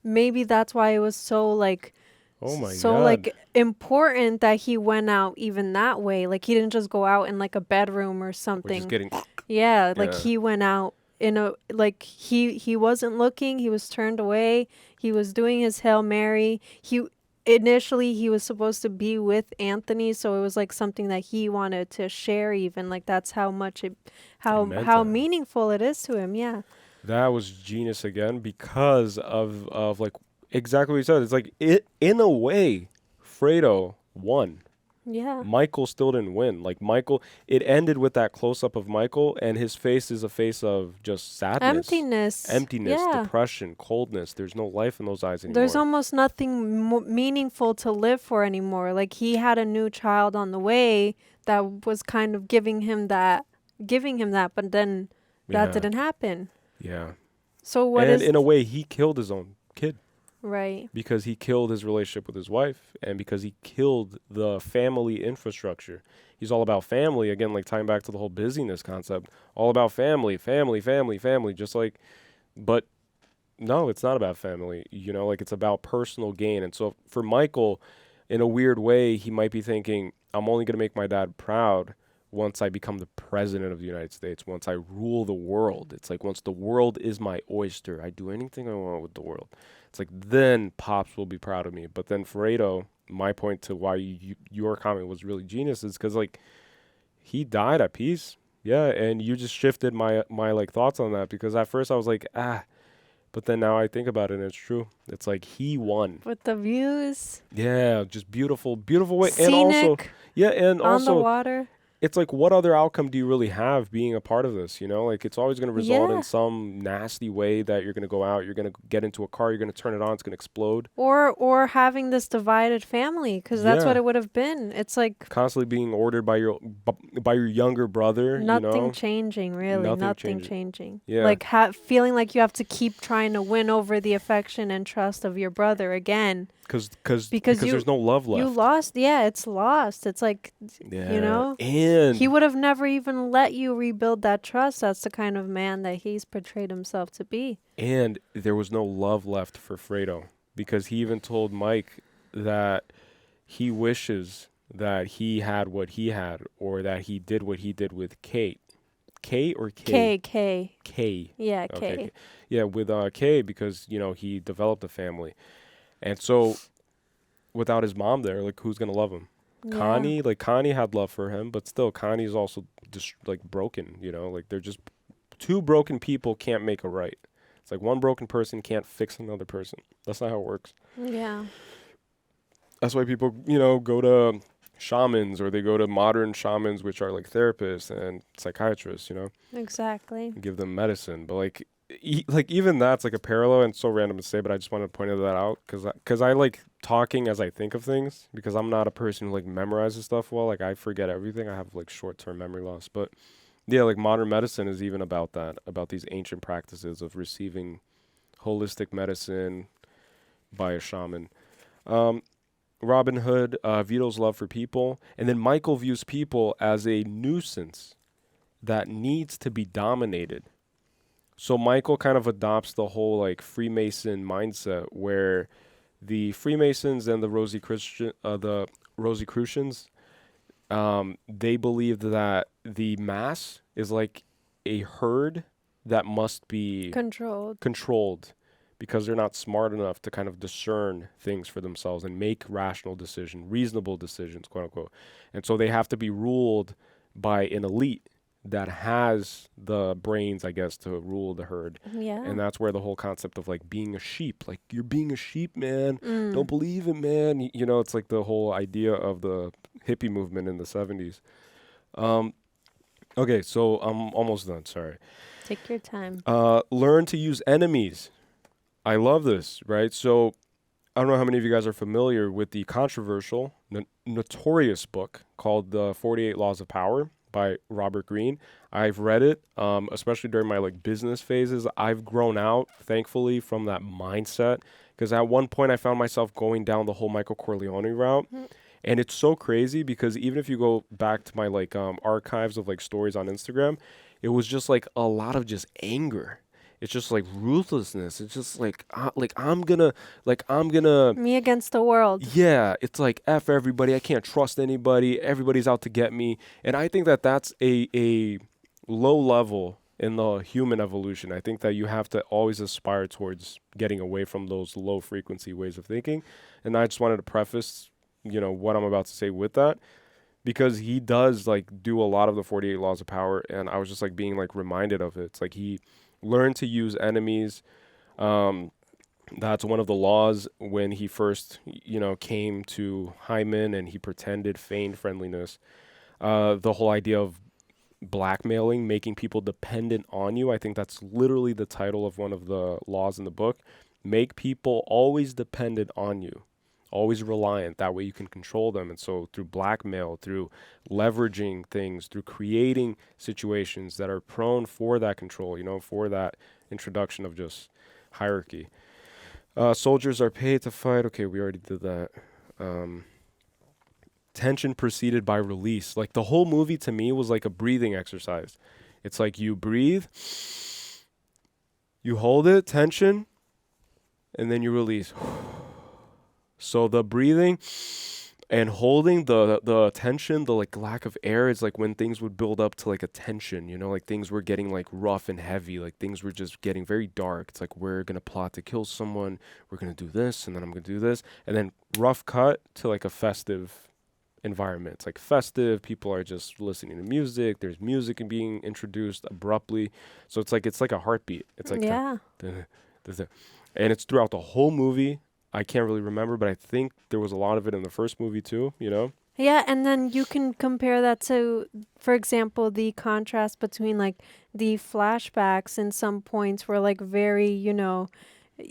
maybe that's why it was so like, like important that he went out even that way. Like he didn't just go out in like a bedroom or something. Like he went out in a, like he wasn't looking, he was turned away, he was doing his Hail Mary. Initially he was supposed to be with Anthony, so it was like something that he wanted to share, even like that's how much how meaningful it is to him. That was genius again, because of like exactly what you said. It's like in a way Fredo won. Yeah. Michael still didn't win. Like Michael, it ended with that close up of Michael, and his face is a face of just sadness, emptiness, Yeah. depression, coldness. There's no life in those eyes anymore. There's almost nothing meaningful to live for anymore. Like he had a new child on the way that was kind of giving him that, but then that didn't happen. Yeah. So what and is... in a way, he killed his own kid. Right. Because he killed his relationship with his wife, and because he killed the family infrastructure. He's all about family, again, like tying back to the whole busyness concept. All about family, just like, but no, it's not about family, you know, like it's about personal gain. And so for Michael, in a weird way, he might be thinking, I'm only going to make my dad proud once I become the president of the United States, once I rule the world. It's like once the world is my oyster, I do anything I want with the world. It's like then Pops will be proud of me. But then Fredo, my point to why your comment was really genius is because like he died at peace. Yeah, and you just shifted my like thoughts on that, because at first I was like, but then now I think about it and it's true. It's like he won. With the views. Yeah, just beautiful way. Scenic, and also, and on the water. It's like, what other outcome do you really have being a part of this? You know, like it's always going to result in some nasty way that you're going to go out, you're going to get into a car, you're going to turn it on, it's going to explode. Or having this divided family, because that's what it would have been. It's like constantly being ordered by your younger brother. Nothing changing, really. Nothing changing. Yeah. Like feeling like you have to keep trying to win over the affection and trust of your brother again. Because there's no love left. You lost. Yeah, it's lost. It's like, you know. And he would have never even let you rebuild that trust. That's the kind of man that he's portrayed himself to be. And there was no love left for Fredo, because he even told Mike that he wishes that he had what he had, or that he did what he did with Kate. K or K? K. K. Yeah, okay. K. Yeah, with K, because, you know, he developed a family. And so without his mom there, like, who's going to love him? Yeah. Connie had love for him, but still Connie's also just like broken, you know, like they're just two broken people can't make a right. It's like one broken person can't fix another person. That's not how it works. Yeah. That's why people, you know, go to shamans, or they go to modern shamans, which are like therapists and psychiatrists, you know. Exactly. Give them medicine, but like even that's like a parallel, and so random to say, but I just wanted to point that out because I like talking as I think of things, because I'm not a person who like memorizes stuff well. Like I forget everything. I have like short-term memory loss. But yeah, like modern medicine is even about that, about these ancient practices of receiving holistic medicine by a shaman. Robin Hood, Vito's love for people, and then Michael views people as a nuisance that needs to be dominated. So Michael kind of adopts the whole like Freemason mindset, where the Freemasons and the Rosicrucians, they believed that the mass is like a herd that must be controlled, because they're not smart enough to kind of discern things for themselves and make rational decisions, reasonable decisions, quote unquote. And so they have to be ruled by an elite that has the brains, I guess, to rule the herd. Yeah. And that's where the whole concept of like being a sheep, like you're being a sheep, man. Don't believe it, man. You know, it's like the whole idea of the hippie movement in the 70s. Okay, so I'm almost done. Sorry. Take your time. Learn to use enemies. I love this, right? So I don't know how many of you guys are familiar with the controversial, notorious book called The 48 Laws of Power by Robert Greene. I've read it, especially during my like business phases. I've grown out, thankfully, from that mindset, because at one point I found myself going down the whole Michael Corleone route. And it's so crazy, because even if you go back to my like archives of like stories on Instagram, it was just like a lot of just anger. It's just like ruthlessness. It's just like I'm gonna me against the world. Yeah, it's like F everybody. I can't trust anybody. Everybody's out to get me. And I think that that's a low level in the human evolution. I think that you have to always aspire towards getting away from those low frequency ways of thinking. And I just wanted to preface, you know, what I'm about to say with that, because he does like do a lot of the 48 Laws of Power, and I was just like being like reminded of it. It's like he learn to use enemies. That's one of the laws when he first, came to Hyman and he feigned friendliness. The whole idea of blackmailing, making people dependent on you. I think that's literally the title of one of the laws in the book. Make people always dependent on you, always reliant. That way you can control them. And so through blackmail, through leveraging things, through creating situations that are prone for that control, for that introduction of just hierarchy. Soldiers are paid to fight. Okay, we already did that. Tension preceded by release. Like the whole movie to me was like a breathing exercise. It's like you breathe, you hold it, tension, and then you release. So the breathing and holding the tension, the like lack of air, is like when things would build up to like a tension, like things were getting like rough and heavy, like things were just getting very dark. It's like, we're going to plot to kill someone, we're going to do this, and then I'm going to do this, and then rough cut to like a festive environment. It's like festive, people are just listening to music, there's music and being introduced abruptly. So it's like a heartbeat. It's like yeah. And it's throughout the whole movie. I can't really remember, but I think there was a lot of it in the first movie too, Yeah, and then you can compare that to, for example, the contrast between like the flashbacks in some points were like very,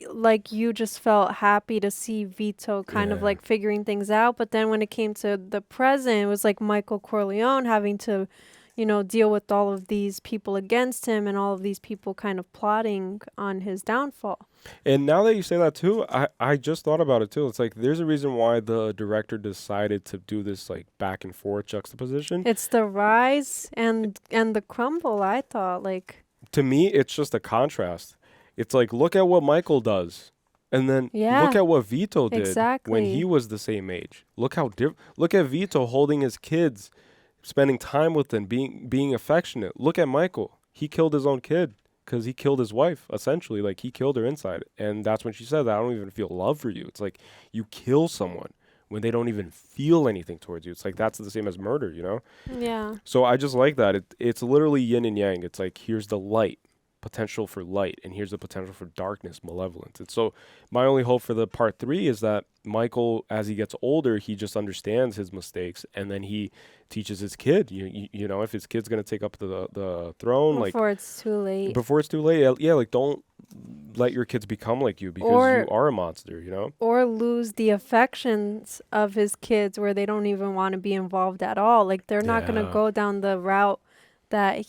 like you just felt happy to see Vito kind of like figuring things out. But then when it came to the present, it was like Michael Corleone having to, deal with all of these people against him and all of these people kind of plotting on his downfall. And now that you say that too, I just thought about it too. It's like there's a reason why the director decided to do this like back and forth juxtaposition. It's the rise and the crumble, I thought. Like, to me, it's just a contrast. It's like, look at what Michael does, and then look at what Vito did when he was the same age. Look how look at Vito holding his kids, spending time with them, being affectionate. Look at Michael. He killed his own kid because he killed his wife, essentially. Like, he killed her inside. And that's when she said that, I don't even feel love for you. It's like, you kill someone when they don't even feel anything towards you. It's like, that's the same as murder, Yeah. So I just like that. It's literally yin and yang. It's like, here's the light, potential for light, and here's the potential for darkness, malevolence. And so my only hope for the part 3 is that Michael, as he gets older, he just understands his mistakes, and then he teaches his kid, if his kid's going to take up the throne, before it's too late. Before it's too late, like, don't let your kids become like you, because you are a monster, Or lose the affections of his kids where they don't even want to be involved at all. Like, they're not going to go down the route that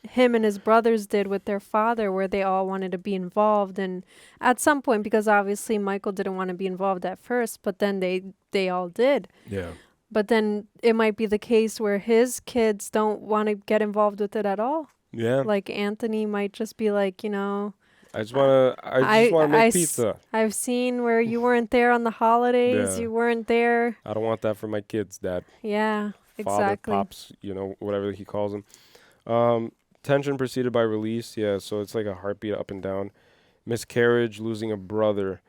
him and his brothers did with their father, where they all wanted to be involved. And at some point, because obviously Michael didn't want to be involved at first, but then they all did. Yeah. But then it might be the case where his kids don't want to get involved with it at all. Yeah. Like, Anthony might just be like, I just want to make pizza. I've seen where you weren't there on the holidays. Yeah. You weren't there. I don't want that for my kids, Dad. Yeah, Father, exactly. pops, whatever he calls them. Tension preceded by release. Yeah, so it's like a heartbeat up and down. Miscarriage, losing a brother.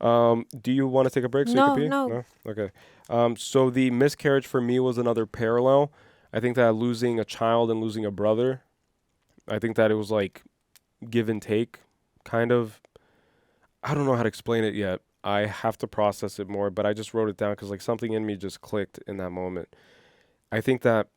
Do you want to take a break? So No, you can pee? no. Okay. So the miscarriage for me was another parallel. I think that losing a child and losing a brother, I think that it was like give and take, kind of. I don't know how to explain it yet. I have to process it more, but I just wrote it down because like something in me just clicked in that moment. I think that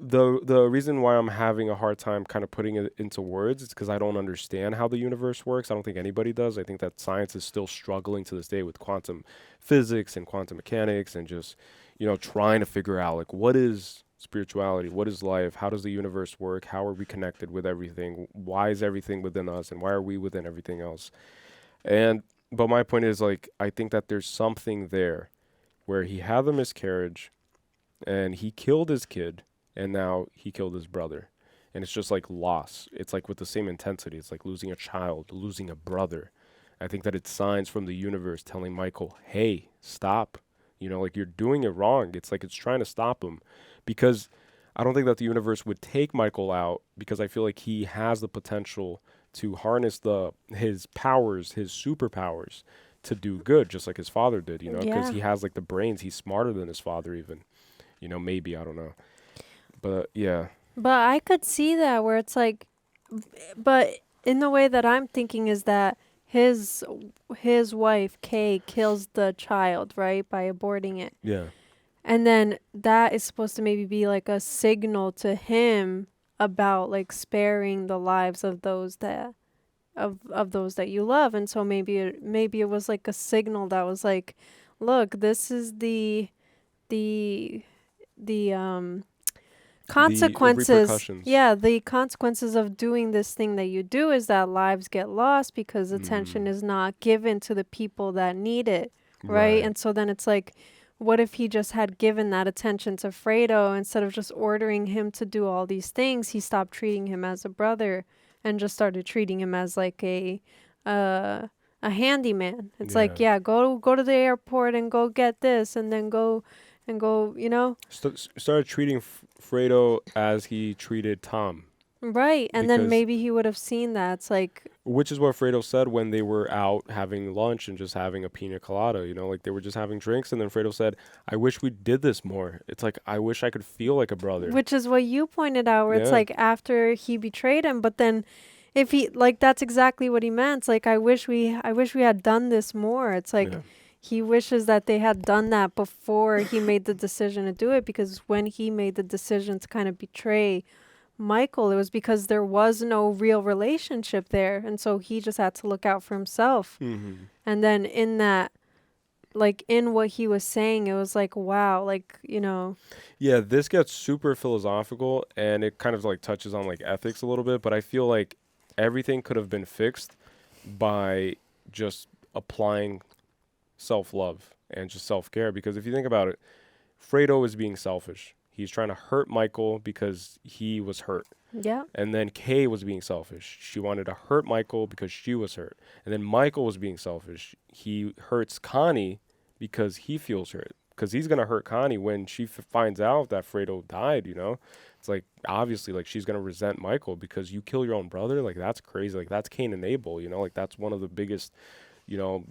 the reason why I'm having a hard time kind of putting it into words is because I don't understand how the universe works. I don't think anybody does. I think that science is still struggling to this day with quantum physics and quantum mechanics and just, trying to figure out like what is spirituality, what is life, how does the universe work, how are we connected with everything, why is everything within us, and why are we within everything else? But my point is, like, I think that there's something there where he had the miscarriage and he killed his kid, and now he killed his brother. And it's just like loss. It's like with the same intensity. It's like losing a child, losing a brother. I think that it's signs from the universe telling Michael, hey, stop. Like, you're doing it wrong. It's like it's trying to stop him. Because I don't think that the universe would take Michael out, because I feel like he has the potential to harness his powers, his superpowers, to do good, just like his father did, because he has like the brains. He's smarter than his father even. Maybe, I don't know. But yeah. But I could see that where it's like, but in the way that I'm thinking is that his wife Kay kills the child, right, by aborting it. Yeah. And then that is supposed to maybe be like a signal to him about like sparing the lives of those that of those that you love. And so maybe it was like a signal that was like, look, this is the consequences. The consequences of doing this thing that you do is that lives get lost because attention is not given to the people that need it, right? And so then it's like, what if he just had given that attention to Fredo instead of just ordering him to do all these things? He stopped treating him as a brother and just started treating him as like a handyman. It's like, go to the airport and go get this, and then go, you know. Started treating Fredo as he treated Tom. Right, and then maybe he would have seen that. It's like, which is what Fredo said when they were out having lunch and just having a pina colada, you know, like they were just having drinks, and then Fredo said, I wish we did this more. It's like, I wish I could feel like a brother. Which is what you pointed out, where it's like after he betrayed him, but then if he, like, that's exactly what he meant. It's like, I wish we had done this more. It's like, he wishes that they had done that before he made the decision to do it, because when he made the decision to kind of betray Michael, it was because there was no real relationship there, and so he just had to look out for himself. And then in that, like, in what he was saying, it was like, wow, like, you know. Yeah, this gets super philosophical, and it kind of like touches on like ethics a little bit, but I feel like everything could have been fixed by just applying self-love and just self-care. Because if you think about it, Fredo is being selfish. He's trying to hurt Michael because he was hurt. Yeah. And then Kay was being selfish. She wanted to hurt Michael because she was hurt. And then Michael was being selfish. He hurts Connie because he feels hurt. Because he's going to hurt Connie when she finds out that Fredo died, you know? It's like, obviously, like, she's going to resent Michael because you kill your own brother. Like, that's crazy. Like, that's Cain and Abel, you know? Like, that's one of the biggest, you know,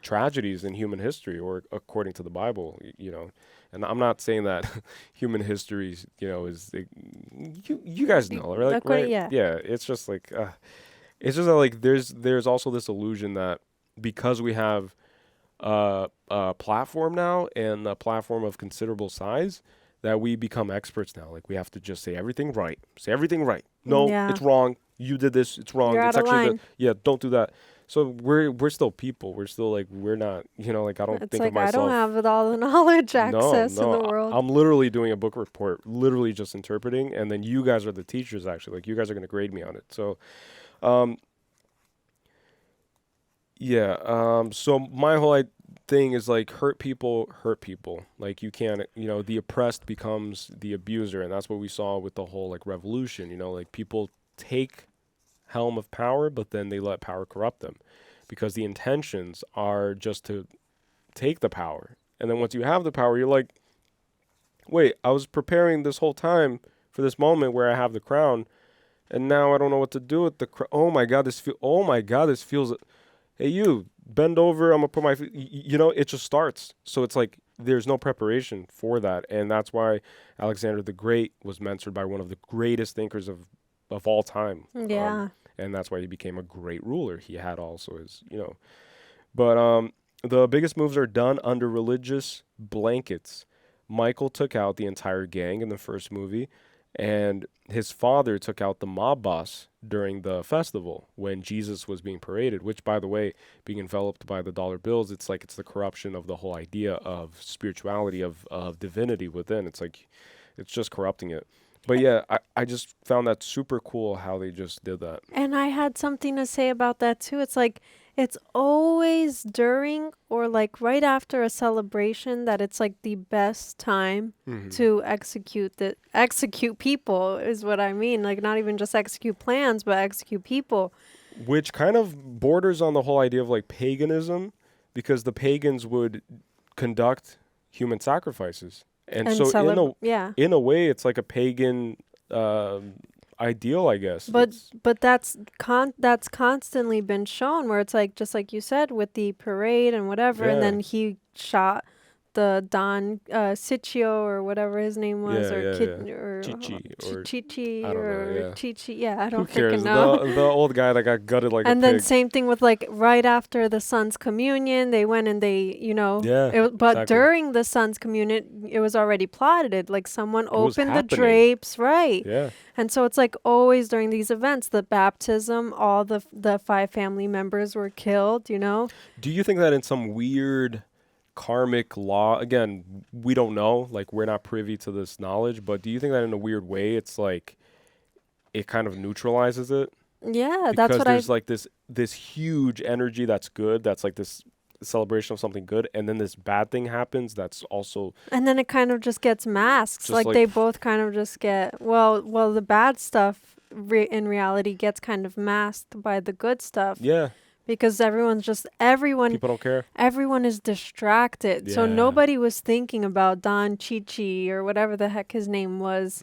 tragedies in human history, or according to the Bible, you know? And I'm not saying that human history, you know, is you guys know, right? Yeah. It's just like it's just that, like, there's also this illusion that because we have a platform now, and a platform of considerable size, that we become experts now. Like, we have to just say everything right. Say everything right. No, it's wrong. You did this. It's wrong. You're it's out of actually line. don't do that. So we're still people. We're still, like, we're not, you know, like, I don't think like, of myself. I don't have all the knowledge access in the world. I'm literally doing a book report, literally just interpreting, and then you guys are the teachers, actually. Like, you guys are going to grade me on it. So, so my whole thing is, like, hurt people. Like, you can't, you know, the oppressed becomes the abuser, and that's what we saw with the whole, like, revolution, you know, like, people take helm of power, but then they let power corrupt them, because the intentions are just to take the power. And then once you have the power, you're like, wait, I was preparing this whole time for this moment where I have the crown, and now I don't know what to do with the crown. Oh my god, this feels. Hey, you bend over. I'm gonna put my feet. You know, it just starts. So it's like there's no preparation for that, and that's why Alexander the Great was mentored by one of the greatest thinkers of all time. Yeah. And that's why he became a great ruler. He had also his, you know. But the biggest moves are done under religious blankets. Michael took out the entire gang in the first movie, and his father took out the mob boss during the festival when Jesus was being paraded, which, by the way, being enveloped by the dollar bills, it's like it's the corruption of the whole idea of spirituality, of divinity within. It's like it's just corrupting it. But yeah, I just found that super cool how they just did that. And I had something to say about that too. It's like, it's always during or like right after a celebration that it's like the best time to execute people is what I mean. Like, not even just execute plans, but execute people. Which kind of borders on the whole idea of, like, paganism, because the pagans would conduct human sacrifices. And so in a way, it's like a pagan ideal, I guess. But that's constantly been shown, where it's like, just like you said, with the parade and whatever, and then he shot the Don Ciccio or whatever his name was, or Chichi, or Chichi. Yeah, I don't Who cares? freaking know. The old guy that got gutted like and a then pig. same thing with like right after the son's communion, they went and they, but during the son's communion, it was already plotted. Like someone opened the drapes, right? Yeah. And so it's like always during these events, the baptism, all the 5 family members were killed, Do you think that in some weird karmic law, again, we don't know, like we're not privy to this knowledge, but do you think that in a weird way, it's like it kind of neutralizes it? Yeah, because that's what there's like this huge energy that's good, that's like this celebration of something good, and then this bad thing happens that's also, and then it kind of just gets masked, like they both kind of just get well the bad stuff in reality gets kind of masked by the good stuff, because people don't care, everyone is distracted, so nobody was thinking about Don Chichi or whatever the heck his name was,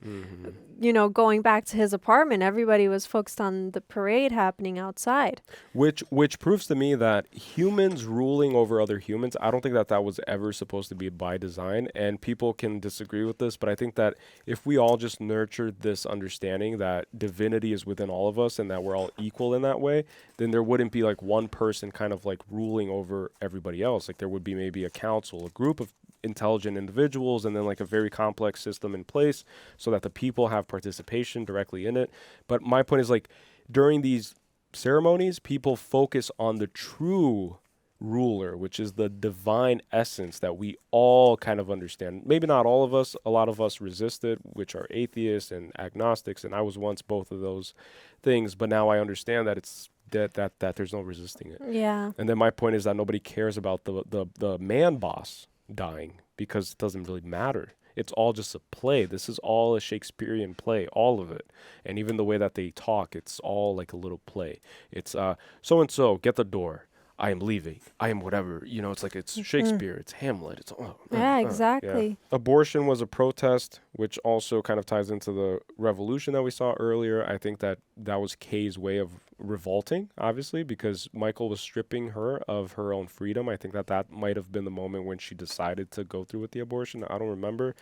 going back to his apartment. Everybody was focused on the parade happening outside. Which proves to me that humans ruling over other humans, I don't think that was ever supposed to be by design. And people can disagree with this, but I think that if we all just nurtured this understanding that divinity is within all of us and that we're all equal in that way, then there wouldn't be like one person kind of like ruling over everybody else. Like there would be maybe a council, a group of intelligent individuals, and then like a very complex system in place so that the people have participation directly in it. But my point is, like, during these ceremonies, people focus on the true ruler, which is the divine essence that we all kind of understand. Maybe not all of us, a lot of us resist it, which are atheists and agnostics, and I was once both of those things, but now I understand that it's that there's no resisting it. Yeah. And then my point is that nobody cares about the man boss dying, because it doesn't really matter. It's all just a play. This is all a Shakespearean play, all of it. And even the way that they talk, it's all like a little play. It's so-and-so, get the door. I am leaving. I am whatever. It's like it's Shakespeare. It's Hamlet. It's exactly. Yeah. Abortion was a protest, which also kind of ties into the revolution that we saw earlier. I think that was Kay's way of revolting, obviously, because Michael was stripping her of her own freedom. I think that might have been the moment when she decided to go through with the abortion. I don't remember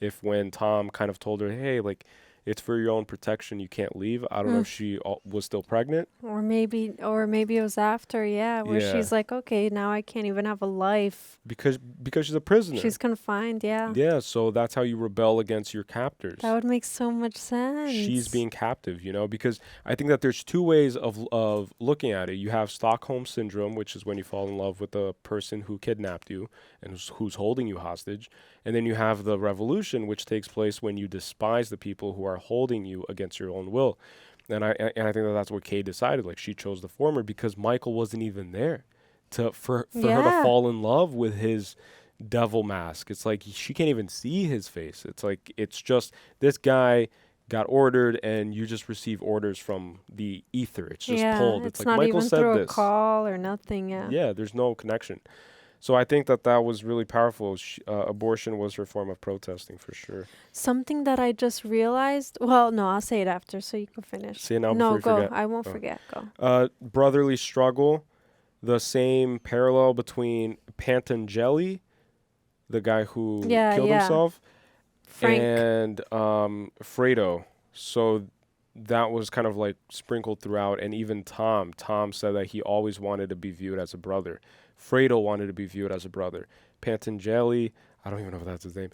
if when Tom kind of told her, hey, like, it's for your own protection, you can't leave. I don't know if she was still pregnant. Or maybe it was after, where she's like, okay, now I can't even have a life. Because she's a prisoner. She's confined, Yeah, so that's how you rebel against your captors. That would make so much sense. She's being captive, because I think that there's two ways of looking at it. You have Stockholm Syndrome, which is when you fall in love with the person who kidnapped you and who's holding you hostage. And then you have the revolution, which takes place when you despise the people who are holding you against your own will. And I think that's what Kay decided. Like, she chose the former because Michael wasn't even there for her to fall in love with his devil mask. It's like she can't even see his face. It's like it's just this guy got ordered, and you just receive orders from the ether. It's just pulled. It's like not Michael even said through this. A call or nothing. Yeah, there's no connection. So I think that was really powerful. Abortion was her form of protesting, for sure. Something that I just realized. Well, no, I'll say it after so you can finish. Say it now before you forget. No, go. I won't forget. Go. Brotherly struggle. The same parallel between Pantangeli, the guy who killed himself, Frank. and Fredo. So that was kind of like sprinkled throughout. And even Tom said that he always wanted to be viewed as a brother. Fredo wanted to be viewed as a brother. Pantangeli, I don't even know if that's his name,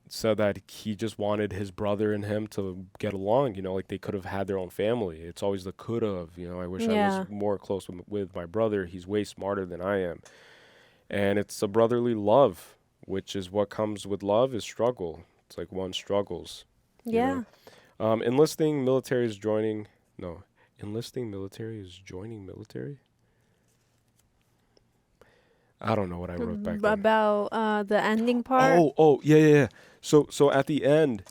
said that he just wanted his brother and him to get along. Like they could have had their own family. It's always the could have. I wish I was more close with my brother. He's way smarter than I am. And it's a brotherly love, which is what comes with love is struggle. It's like one struggles. Yeah. Enlisting military is joining military? I don't know what I wrote back then. About the ending part? Oh, yeah. So at the end,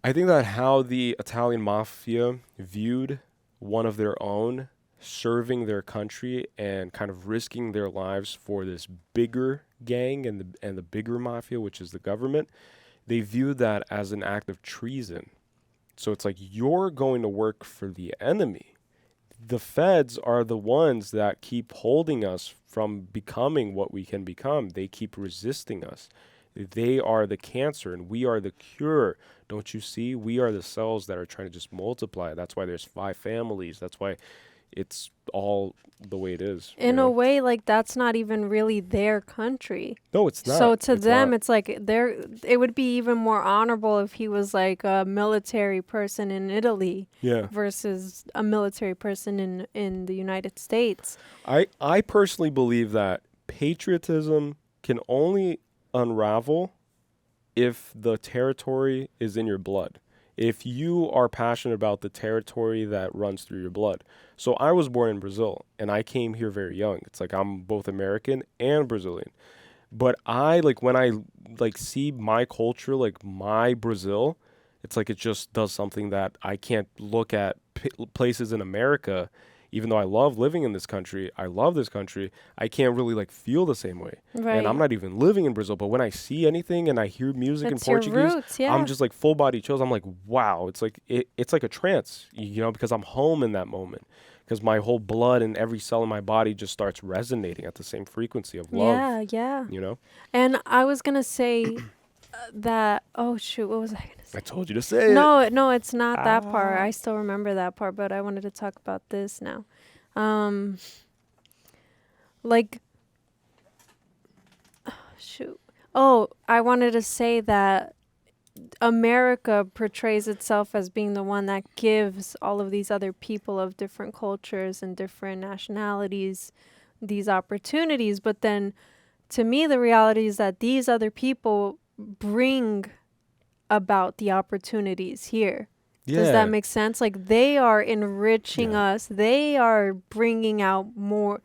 I think that how the Italian mafia viewed one of their own serving their country and kind of risking their lives for this bigger gang and the bigger mafia, which is the government, they viewed that as an act of treason. So it's like, you're going to work for the enemy. the feds are the ones that keep holding us from becoming what we can become. They keep resisting us. They are the cancer and we are the cure. Don't you see? We are the cells that are trying to just multiply. That's why there's 5 families. That's why it's all the way it is. In a way, like, that's not even really their country. No, it's not. So to them, it's like it would be even more honorable if he was like a military person in Italy versus a military person in the United States. I personally believe that patriotism can only unravel if the territory is in your blood. If you are passionate about the territory that runs through your blood. So I was born in Brazil and I came here very young. It's like I'm both American and Brazilian. But I like when I like see my culture, like my Brazil, it's like it just does something that I can't look at places in America. Even though I love living in this country, I love this country, I can't really like feel the same way. Right. And I'm not even living in Brazil, but when I see anything and I hear music in Portuguese, roots, I'm just like full body chills. I'm like, wow, it's like it's like a trance, you know, because I'm home in that moment. Because my whole blood and every cell in my body just starts resonating at the same frequency of love. Yeah, yeah. You know? And I was going to say that, oh shoot, what was I going to say? I told you to say it. No, it's not that part. I still remember that part, but I wanted to talk about this now. Like, oh, shoot. Oh, I wanted to say that America portrays itself as being the one that gives all of these other people of different cultures and different nationalities these opportunities. But then, to me, the reality is that these other people bring about the opportunities here. Yeah. Does that make sense? Like, they are enriching us. They are bringing out more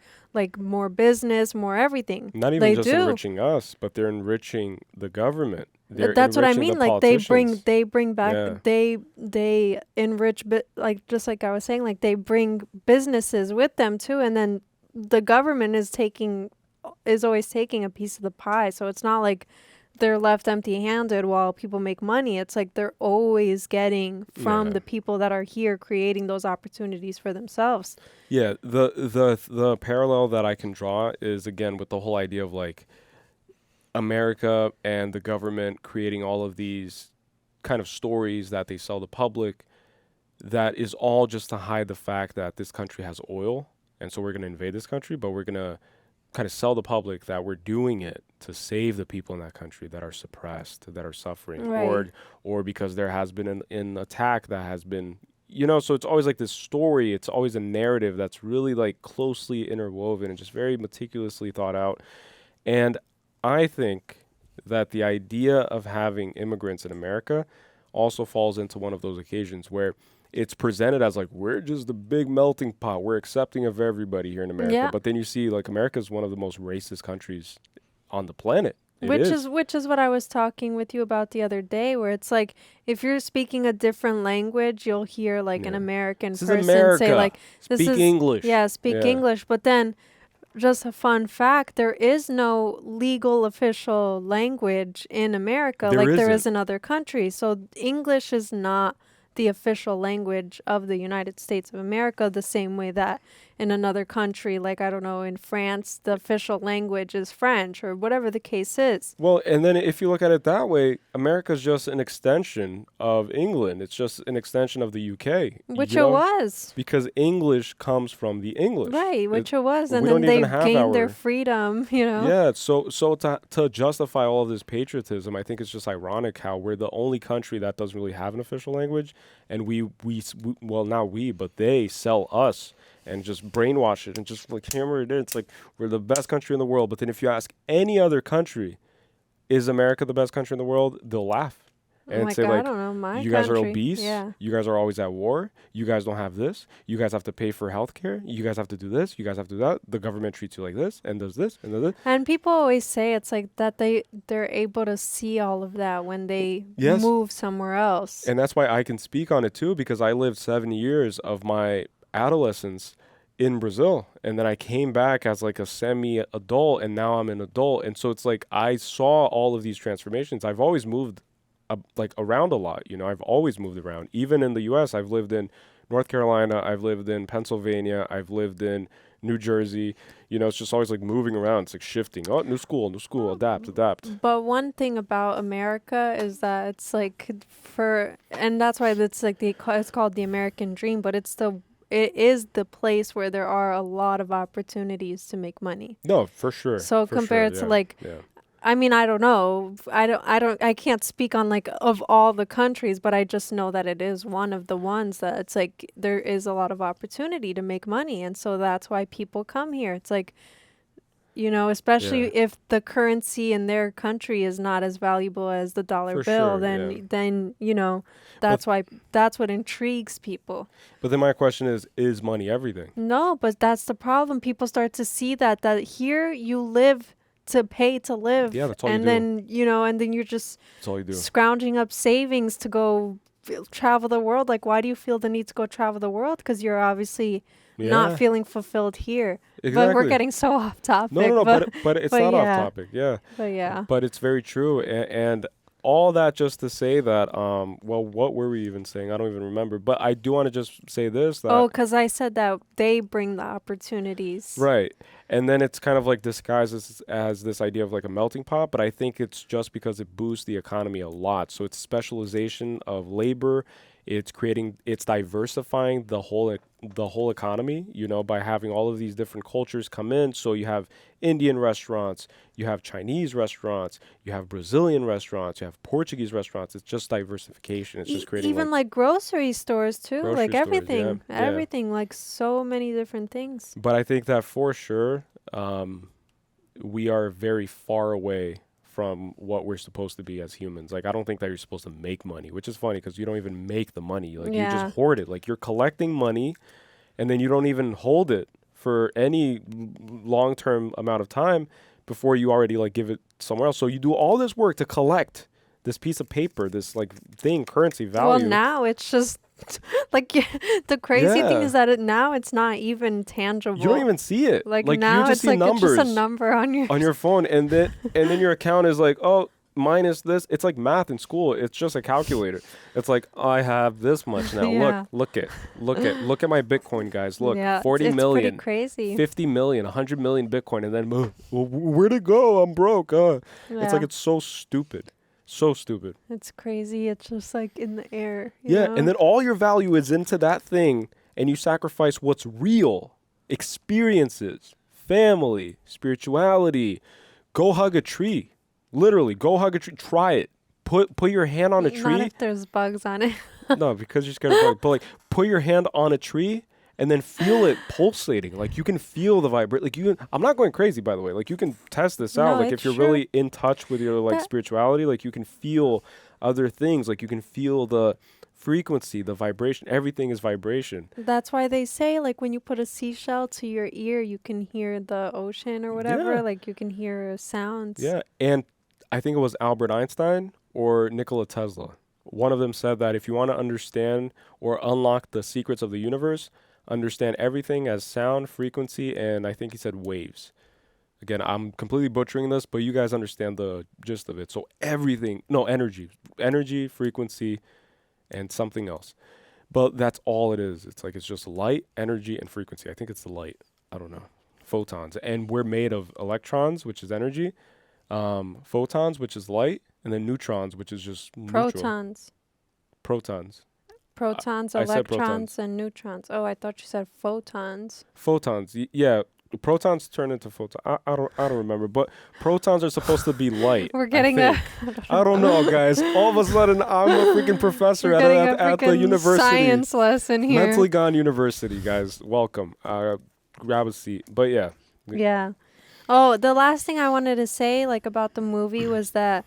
business, more everything. Not even just enriching us, but they're enriching the government. That's what I mean. Like, they bring back, they enrich, like, just like I was saying, like, they bring businesses with them too. And then the government is always taking a piece of the pie. So it's not like they're left empty-handed while people make money. It's like they're always getting from the people that are here, creating those opportunities for themselves. Yeah, the parallel that I can draw is, again, with the whole idea of like America and the government creating all of these kind of stories that they sell the public. That is all just to hide the fact that this country has oil, and so we're going to invade this country, but we're going to kind of sell the public that we're doing it to save the people in that country that are suppressed, that are suffering, or because there has been an attack that has been, you know, so it's always like this story. It's always a narrative that's really like closely interwoven and just very meticulously thought out. And I think that the idea of having immigrants in America also falls into one of those occasions where it's presented as like, we're just the big melting pot. We're accepting of everybody here in America. Yeah. But then you see like America is one of the most racist countries on the planet. Which is what I was talking with you about the other day, where it's like, if you're speaking a different language, you'll hear like an American person say like, speak English. Yeah, speak English. But then, just a fun fact, there is no legal official language in America there is in other countries. So English is not the official language of the United States of America, the same way that in another country, like, I don't know, in France, the official language is French or whatever the case is. Well, and then if you look at it that way, America's just an extension of England. It's just an extension of the UK. Which it was. Because English comes from the English. Right, which it was. And then they gained their freedom, you know. Yeah, so to justify all of this patriotism, I think it's just ironic how we're the only country that doesn't really have an official language. And but they sell us and just brainwash it and just like hammer it in. It's like we're the best country in the world. But then if you ask any other country, is America the best country in the world? They'll laugh and say like, you guys are obese. Yeah. You guys are always at war. You guys don't have this. You guys have to pay for healthcare. You guys have to do this. You guys have to do that. The government treats you like this and does this and does this. And people always say it's like that they're able to see all of that when they move somewhere else. And that's why I can speak on it too, because I lived 7 years of my adolescence in Brazil, and then I came back as like a semi-adult, and now I'm an adult. And so it's like I saw all of these transformations. I've always moved like around a lot. You know, I've always moved around. Even in the U.S., I've lived in North Carolina, I've lived in Pennsylvania, I've lived in New Jersey. You know, it's just always like moving around. It's like shifting. Oh, new school, adapt. But one thing about America is that it's like and that's why it's like it's called the American dream, but it is the place where there are a lot of opportunities to make money. No, for sure. So compared to like, I mean, I don't know. I can't speak on like of all the countries, but I just know that it is one of the ones that it's like there is a lot of opportunity to make money. And so that's why people come here. It's like, you know, especially if the currency in their country is not as valuable as the dollar bill, then, you know, that's what intrigues people. But then my question is money everything? No, but that's the problem. People start to see that here you live to pay to live. Yeah, that's all and you do. then, you know, and then you're just that's all you do. Scrounging up savings to go travel the world. Like, why do you feel the need to go travel the world? Because you're obviously not feeling fulfilled here. Exactly. But we're getting so off topic. No, but it's not off topic. Yeah. But yeah. But it's very true. And all that just to say that, well, what were we even saying? I don't even remember. But I do want to just say this. That because I said that they bring the opportunities. Right. And then it's kind of like disguised as this idea of like a melting pot. But I think it's just because it boosts the economy a lot. So it's specialization of labor. It's diversifying the whole economy, you know, by having all of these different cultures come in. So you have Indian restaurants, you have Chinese restaurants, you have Brazilian restaurants, you have Portuguese restaurants. It's just diversification. It's just creating even like grocery stores too, like everything, yeah. everything, like so many different things. But I think that for sure, we are very far away from what we're supposed to be as humans. Like, I don't think that you're supposed to make money, which is funny because you don't even make the money. Like, you just hoard it. Like, you're collecting money and then you don't even hold it for any long-term amount of time before you already like give it somewhere else. So you do all this work to collect this piece of paper, this like thing, currency value. Well, now it's just like the crazy thing is that now it's not even tangible. You don't even see it. Like you now just it's see like numbers it's just a number on your phone, and then your account is like, oh, minus this. It's like math in school. It's just a calculator. It's like, I have this much now. Look at my Bitcoin, guys. Look, 40 million, pretty crazy. 50 million, 100 million Bitcoin, and then where'd it go? I'm broke. It's like, it's so stupid. So stupid. It's crazy. It's just like in the air. Yeah, know? And then all your value is into that thing, and you sacrifice what's real, experiences, family, spirituality. Go hug a tree. Literally, go hug a tree. Try it. Put your hand on a tree. Not if there's bugs on it. No, because you're scared of bugs. But like, put your hand on a tree and then feel it pulsating. Like, you can feel the vibration. Like, I'm not going crazy, by the way. Like, you can test this out. No, like, if you're really in touch with your like spirituality, like, you can feel other things. Like, you can feel the frequency, the vibration. Everything is vibration. That's why they say, like, when you put a seashell to your ear, you can hear the ocean or whatever. Yeah. Like, you can hear sounds. Yeah, and I think it was Albert Einstein or Nikola Tesla. One of them said that if you want to understand or unlock the secrets of the universe, understand everything as sound, frequency, and I think he said waves. Again, I'm completely butchering this, but you guys understand the gist of it. So everything, energy, frequency, and something else. But that's all it is. It's like, it's just light, energy, and frequency. I think it's the light. I don't know. Photons. And we're made of electrons, which is energy, photons, which is light, and then neutrons, which is just neutral. Protons. Protons, electrons, and neutrons. Oh, I thought you said photons. Photons, yeah. Protons turn into photons. I don't remember, but protons are supposed to be light. We're getting I don't know, guys. All of a sudden, I'm a freaking professor at the university. Science lesson here. Mentally Gone University, guys. Welcome. Grab a seat. But yeah. Yeah. Oh, the last thing I wanted to say, like, about the movie was that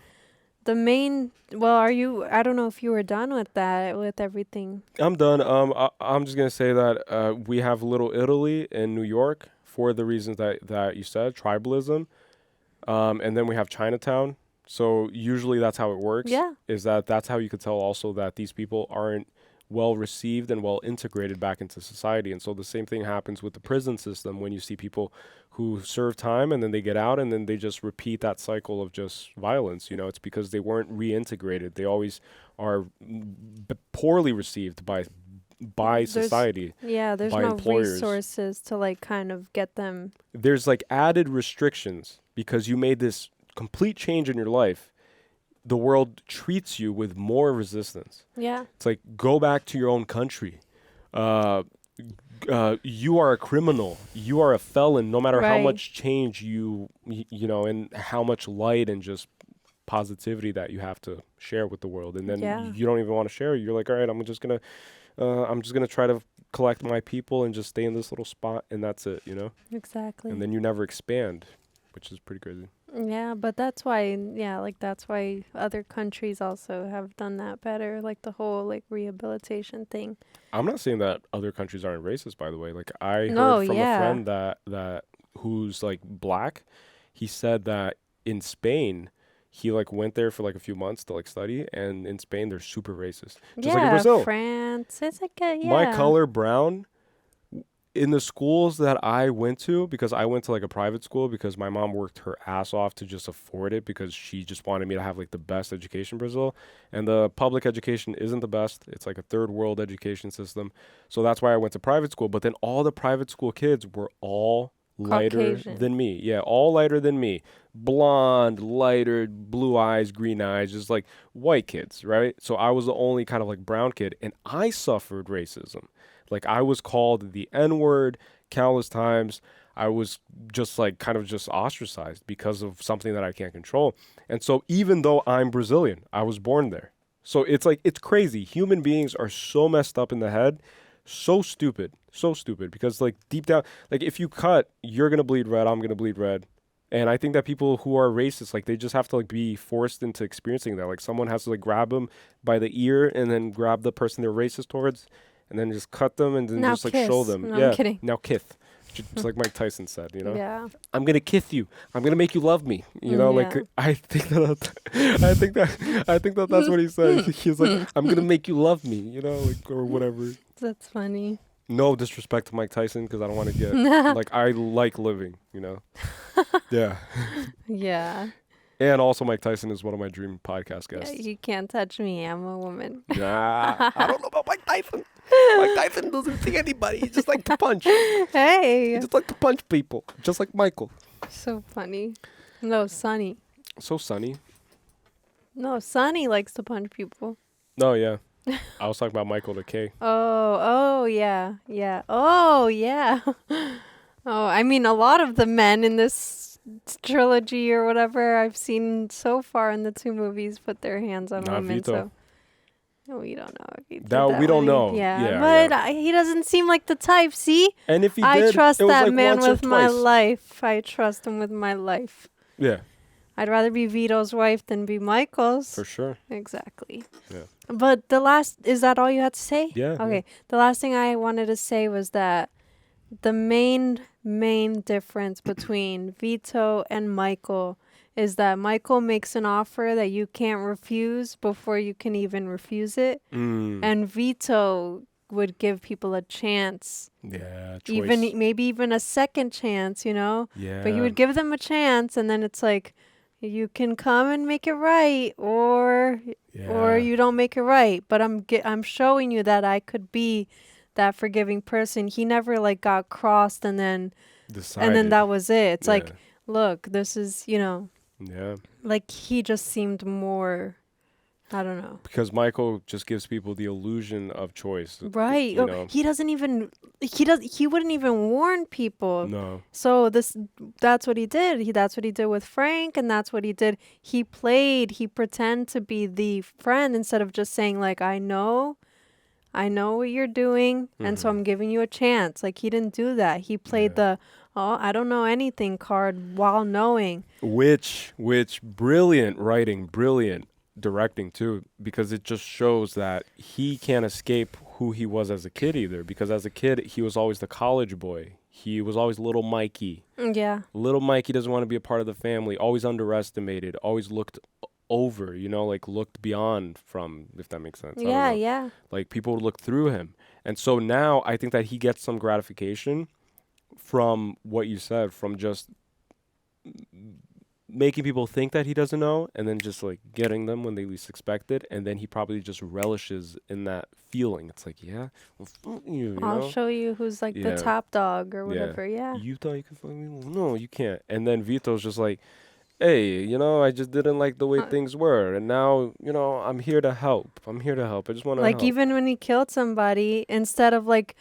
the main. Well, I don't know if you were done with that, with everything. I'm done. I'm just gonna say that we have Little Italy in New York for the reasons that you said, tribalism, and then we have Chinatown. So usually that's how it works. Yeah. Is that's how you could tell also that these people well received and well integrated back into society. And so the same thing happens with the prison system when you see people who serve time and then they get out and then they just repeat that cycle of just violence. You know, it's because they weren't reintegrated. They always are poorly received by society. Yeah, there's by no employers. resources to like kind of get them. There's like added restrictions because you made this complete change in your life. The world treats you with more resistance. Yeah. It's like, go back to your own country. You are a criminal. You are a felon, no matter how much change you know, and how much light and just positivity that you have to share with the world. And then you don't even want to share. You're like, all right, I'm just gonna try to collect my people and just stay in this little spot, and that's it, you know? Exactly. And then you never expand, which is pretty crazy. Yeah, but that's why, that's why other countries also have done that better, like the whole like rehabilitation thing. I'm not saying that other countries aren't racist, by the way. Like I heard from a friend that who's like black. He said that in Spain, he like went there for like a few months to like study, and in Spain they're super racist. Just like in Brazil. France, it's like my color brown. In the schools that I went to, because I went to like a private school because my mom worked her ass off to just afford it because she just wanted me to have like the best education in Brazil. And the public education isn't the best. It's like a third world education system. So that's why I went to private school. But then all the private school kids were all lighter Caucasian. than me. Yeah, all lighter than me. Blonde, lighter, blue eyes, green eyes, just like white kids, right? So I was the only kind of like brown kid, and I suffered racism. Like I was called the N-word countless times. I was just like kind of just ostracized because of something that I can't control. And so even though I'm Brazilian, I was born there. So it's like, it's crazy. Human beings are so messed up in the head, so stupid because like deep down, like if you cut, you're going to bleed red, I'm going to bleed red. And I think that people who are racist, like they just have to like be forced into experiencing that. Like someone has to like grab them by the ear and then grab the person they're racist towards, and then just cut them and then now just like kiss. show them. No, I'm kidding. Now kith. Just like Mike Tyson said, you know? Yeah. I'm gonna kiss you. I'm gonna make you love me. You know, like I think that that's what he said. He's like, I'm gonna make you love me, you know, like or whatever. That's funny. No disrespect to Mike Tyson because I don't want to get like I like living, you know. Yeah. Yeah. And also Mike Tyson is one of my dream podcast guests. Yeah, you can't touch me. I'm a woman. Nah, I don't know about Mike Tyson. Mike Tyson doesn't see anybody. He just like to punch. Hey. He just like to punch people, just like Michael. So funny. No, Sonny. So Sonny. No, Sonny likes to punch people. No, yeah. I was talking about Michael the K. Oh, yeah. Yeah. Oh, yeah. Oh, I mean, a lot of the men in this trilogy or whatever I've seen so far in the two movies put their hands on Not women. Vito. So we don't know if he did That we don't way. know. Yeah, Yeah, but he doesn't seem like the type. See, And if he I did, trust it was that like man once or with my twice. life. I trust him with my life. Yeah, I'd rather be Vito's wife than be Michael's. for sure. Exactly. Yeah. But is that all you had to say? Yeah. Okay. The last thing I wanted to say was that the main difference between Vito and Michael is that Michael makes an offer that you can't refuse before you can even refuse it. And Vito would give people a chance. Yeah, choice. Maybe even a second chance, you know? Yeah. But he would give them a chance, and then it's like, you can come and make it right, or you don't make it right. But I'm showing you that I could be that forgiving person. He never like got crossed and then that was it. It's like, look, this is, you know. Yeah. Like he just seemed more, I don't know. Because Michael just gives people the illusion of choice. Right. You know? He wouldn't even warn people. No. So that's what he did. That's what he did with Frank, and that's what he did. He pretended to be the friend instead of just saying like, I know what you're doing, and so I'm giving you a chance. Like he didn't do that. He played the I don't know anything card while knowing. Which brilliant writing, brilliant directing too, because it just shows that he can't escape who he was as a kid either, because as a kid he was always the college boy. He was always little Mikey. Yeah. Little Mikey doesn't want to be a part of the family, always underestimated, always looked over, you know, like looked beyond from, if that makes sense. Yeah, yeah. Like people would look through him. And so now I think that he gets some gratification from what you said, from just making people think that he doesn't know and then just like getting them when they least expect it. And then he probably just relishes in that feeling. It's like, yeah, well, fuck you, I'll know? show you who's like the top dog or whatever. Yeah. You thought you could fuck me? No, you can't. And then Vito's just like, hey, you know, I just didn't like the way things were. And now, you know, I'm here to help. I just want to like help. even when he killed somebody, instead of like,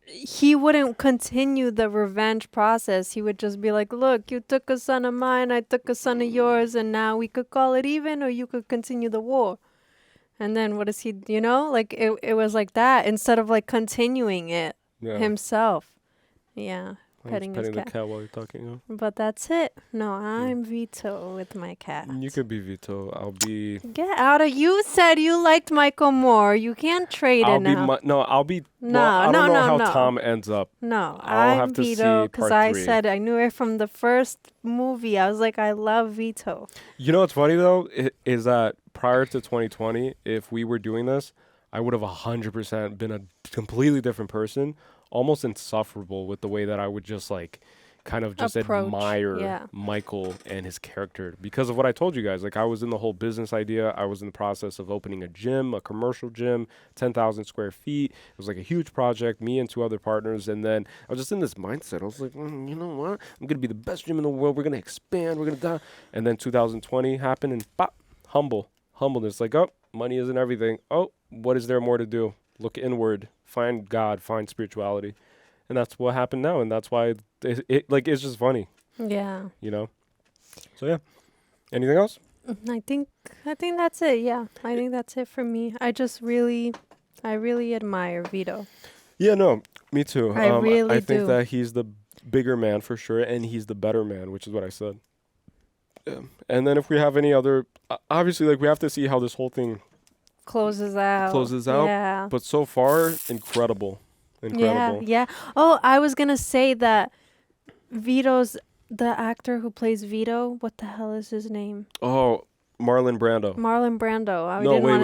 he wouldn't continue the revenge process. He would just be like, look, you took a son of mine, I took a son of yours, and now we could call it even, or you could continue the war. And then what is he, you know, like it was like that, instead of like continuing it himself. Yeah. Petting his cat. the cat while you're talking. But that's it. No, I'm Vito with my cat. You could be Vito. I'll be. Get out of. You said you liked Michael more. You can't trade it now. I'll be. No, well, I don't know how no. Tom ends up. No, I'll have I'm to Vito see because part I 3. said I knew it from the first movie. I was like, I love Vito. You know what's funny though is that prior to 2020, if we were doing this, I would have 100% been a completely different person. Almost insufferable with the way that I would just like kind of just admire Michael and his character because of what I told you guys. Like I was in the whole business idea. I was in the process of opening a gym, a commercial gym, 10,000 square feet. It was like a huge project, me and 2 other partners. And then I was just in this mindset. I was like, you know what? I'm going to be the best gym in the world. We're going to expand. We're going to die. And then 2020 happened and pop, humbleness. Like, oh, money isn't everything. Oh, what is there more to do? Look inward, find God, find spirituality. And that's what happened now. And that's why it's just funny. Yeah. You know? So, yeah. Anything else? I think that's it. Yeah. I think that's it for me. I really admire Vito. Yeah, no, me too. I really I think that he's the bigger man for sure. And he's the better man, which is what I said. Yeah. And then if we have any other, obviously, like we have to see how this whole thing closes out. Yeah. But so far, incredible. Yeah. Oh, I was going to say that Vito's, the actor who plays Vito, what the hell is his name? Oh, Marlon Brando.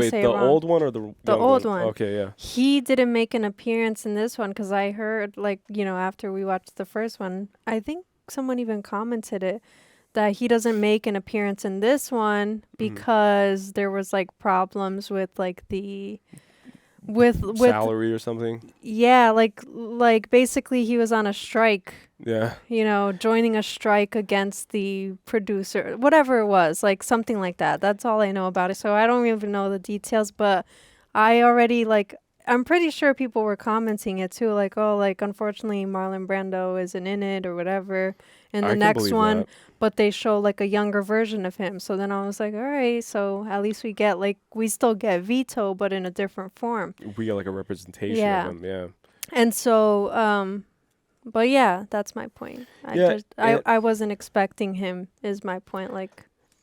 Wait. The old one or the old one? Okay, yeah. He didn't make an appearance in this one because I heard, like, you know, after we watched the first one, I think someone even commented it, that he doesn't make an appearance in this one because there was like problems with like the with salary or something. Yeah, like basically he was on a strike. Yeah. You know, joining a strike against the producer, whatever it was, like something like that. That's all I know about it. So I don't even know the details, but I already I'm pretty sure people were commenting it too, like, oh, like unfortunately Marlon Brando isn't in it or whatever in the next one. But they show like a younger version of him. So then I was like, all right, so at least we still get Vito, but in a different form. We get like a representation of him, yeah. And so, but yeah, that's my point. I wasn't expecting him, is my point.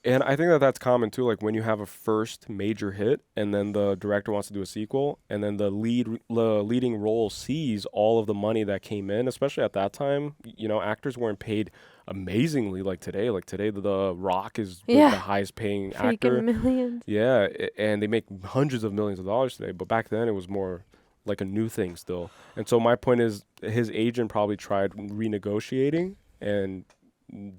And I think that's common too. Like when you have a first major hit and then the director wants to do a sequel and then the leading role sees all of the money that came in, especially at that time, you know, actors weren't paid amazingly like today. Like today, The Rock is the highest paying actor. Millions. Yeah, and they make hundreds of millions of dollars today. But back then it was more like a new thing still. And so my point is his agent probably tried renegotiating and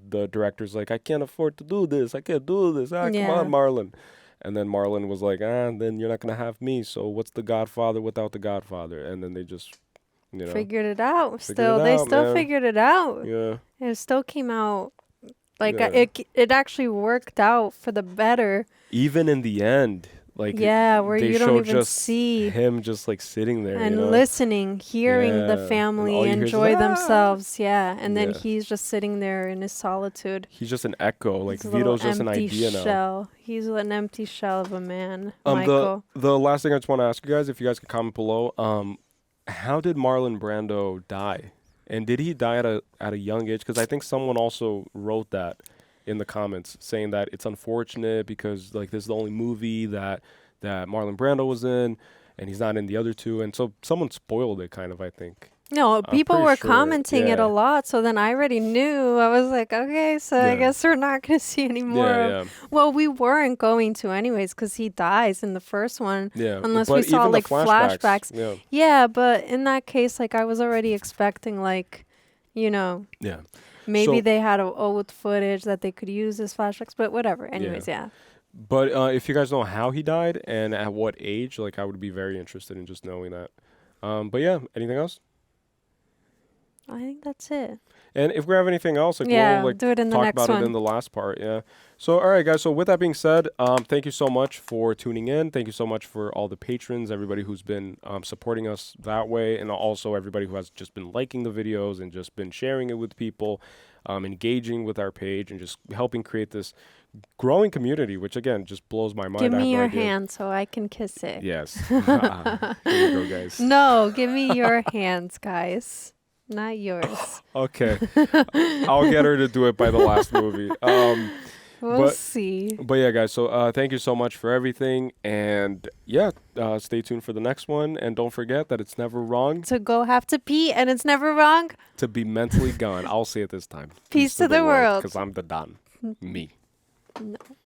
the director's like, I can't afford to do this. I can't do this. Come on, Marlon. And then Marlon was like, then you're not going to have me. So what's The Godfather without The Godfather? And then they just, you know. Figured it out. They still figured it out. Yeah. It still came out. It actually worked out for the better. Even in the end. Like where you don't even see him just like sitting there and listening, hearing the family enjoy themselves. And then he's just sitting there in his solitude. He's just an echo. Like Vito's just an idea now. He's an empty shell of a man. Michael. The last thing I just want to ask you guys, if you guys could comment below, how did Marlon Brando die? And did he die at a young age? Because I think someone also wrote that in the comments, saying that it's unfortunate because like this is the only movie that Marlon Brando was in, and he's not in the other two, and so someone spoiled it kind of, I think. No, people were commenting it yeah. a lot, so then I already knew. I was like, okay, so I guess we're not going to see any more of. Well, we weren't going to anyways, because he dies in the first one. Yeah, unless but we saw even the like flashbacks. Yeah. But in that case, like I was already expecting like, you know, yeah. maybe So- they had old footage that they could use as flashbacks, but whatever. Anyways, yeah. But if you guys know how he died and at what age, like I would be very interested in just knowing that. But yeah, anything else? I think that's it. And if we have anything else, like Yeah, we'll like do it in the talk next about one. it in the last part. Yeah. So all right, guys. So with that being said, thank you so much for tuning in. Thank you so much for all the patrons, everybody who's been supporting us that way, and also everybody who has just been liking the videos and just been sharing it with people, engaging with our page, and just helping create this growing community, which again just blows my mind. Give I have me no your idea. hand so I can kiss it. Yes. Here you go, guys. No, give me your hands, guys. Not yours. Okay. I'll get her to do it by the last movie. We'll see. But yeah, guys, so thank you so much for everything. And yeah, stay tuned for the next one. And don't forget that it's never wrong To go have to pee, and it's never wrong. to be mentally gone. I'll say it this time. Peace to the world. Because I'm the Don. Me. No.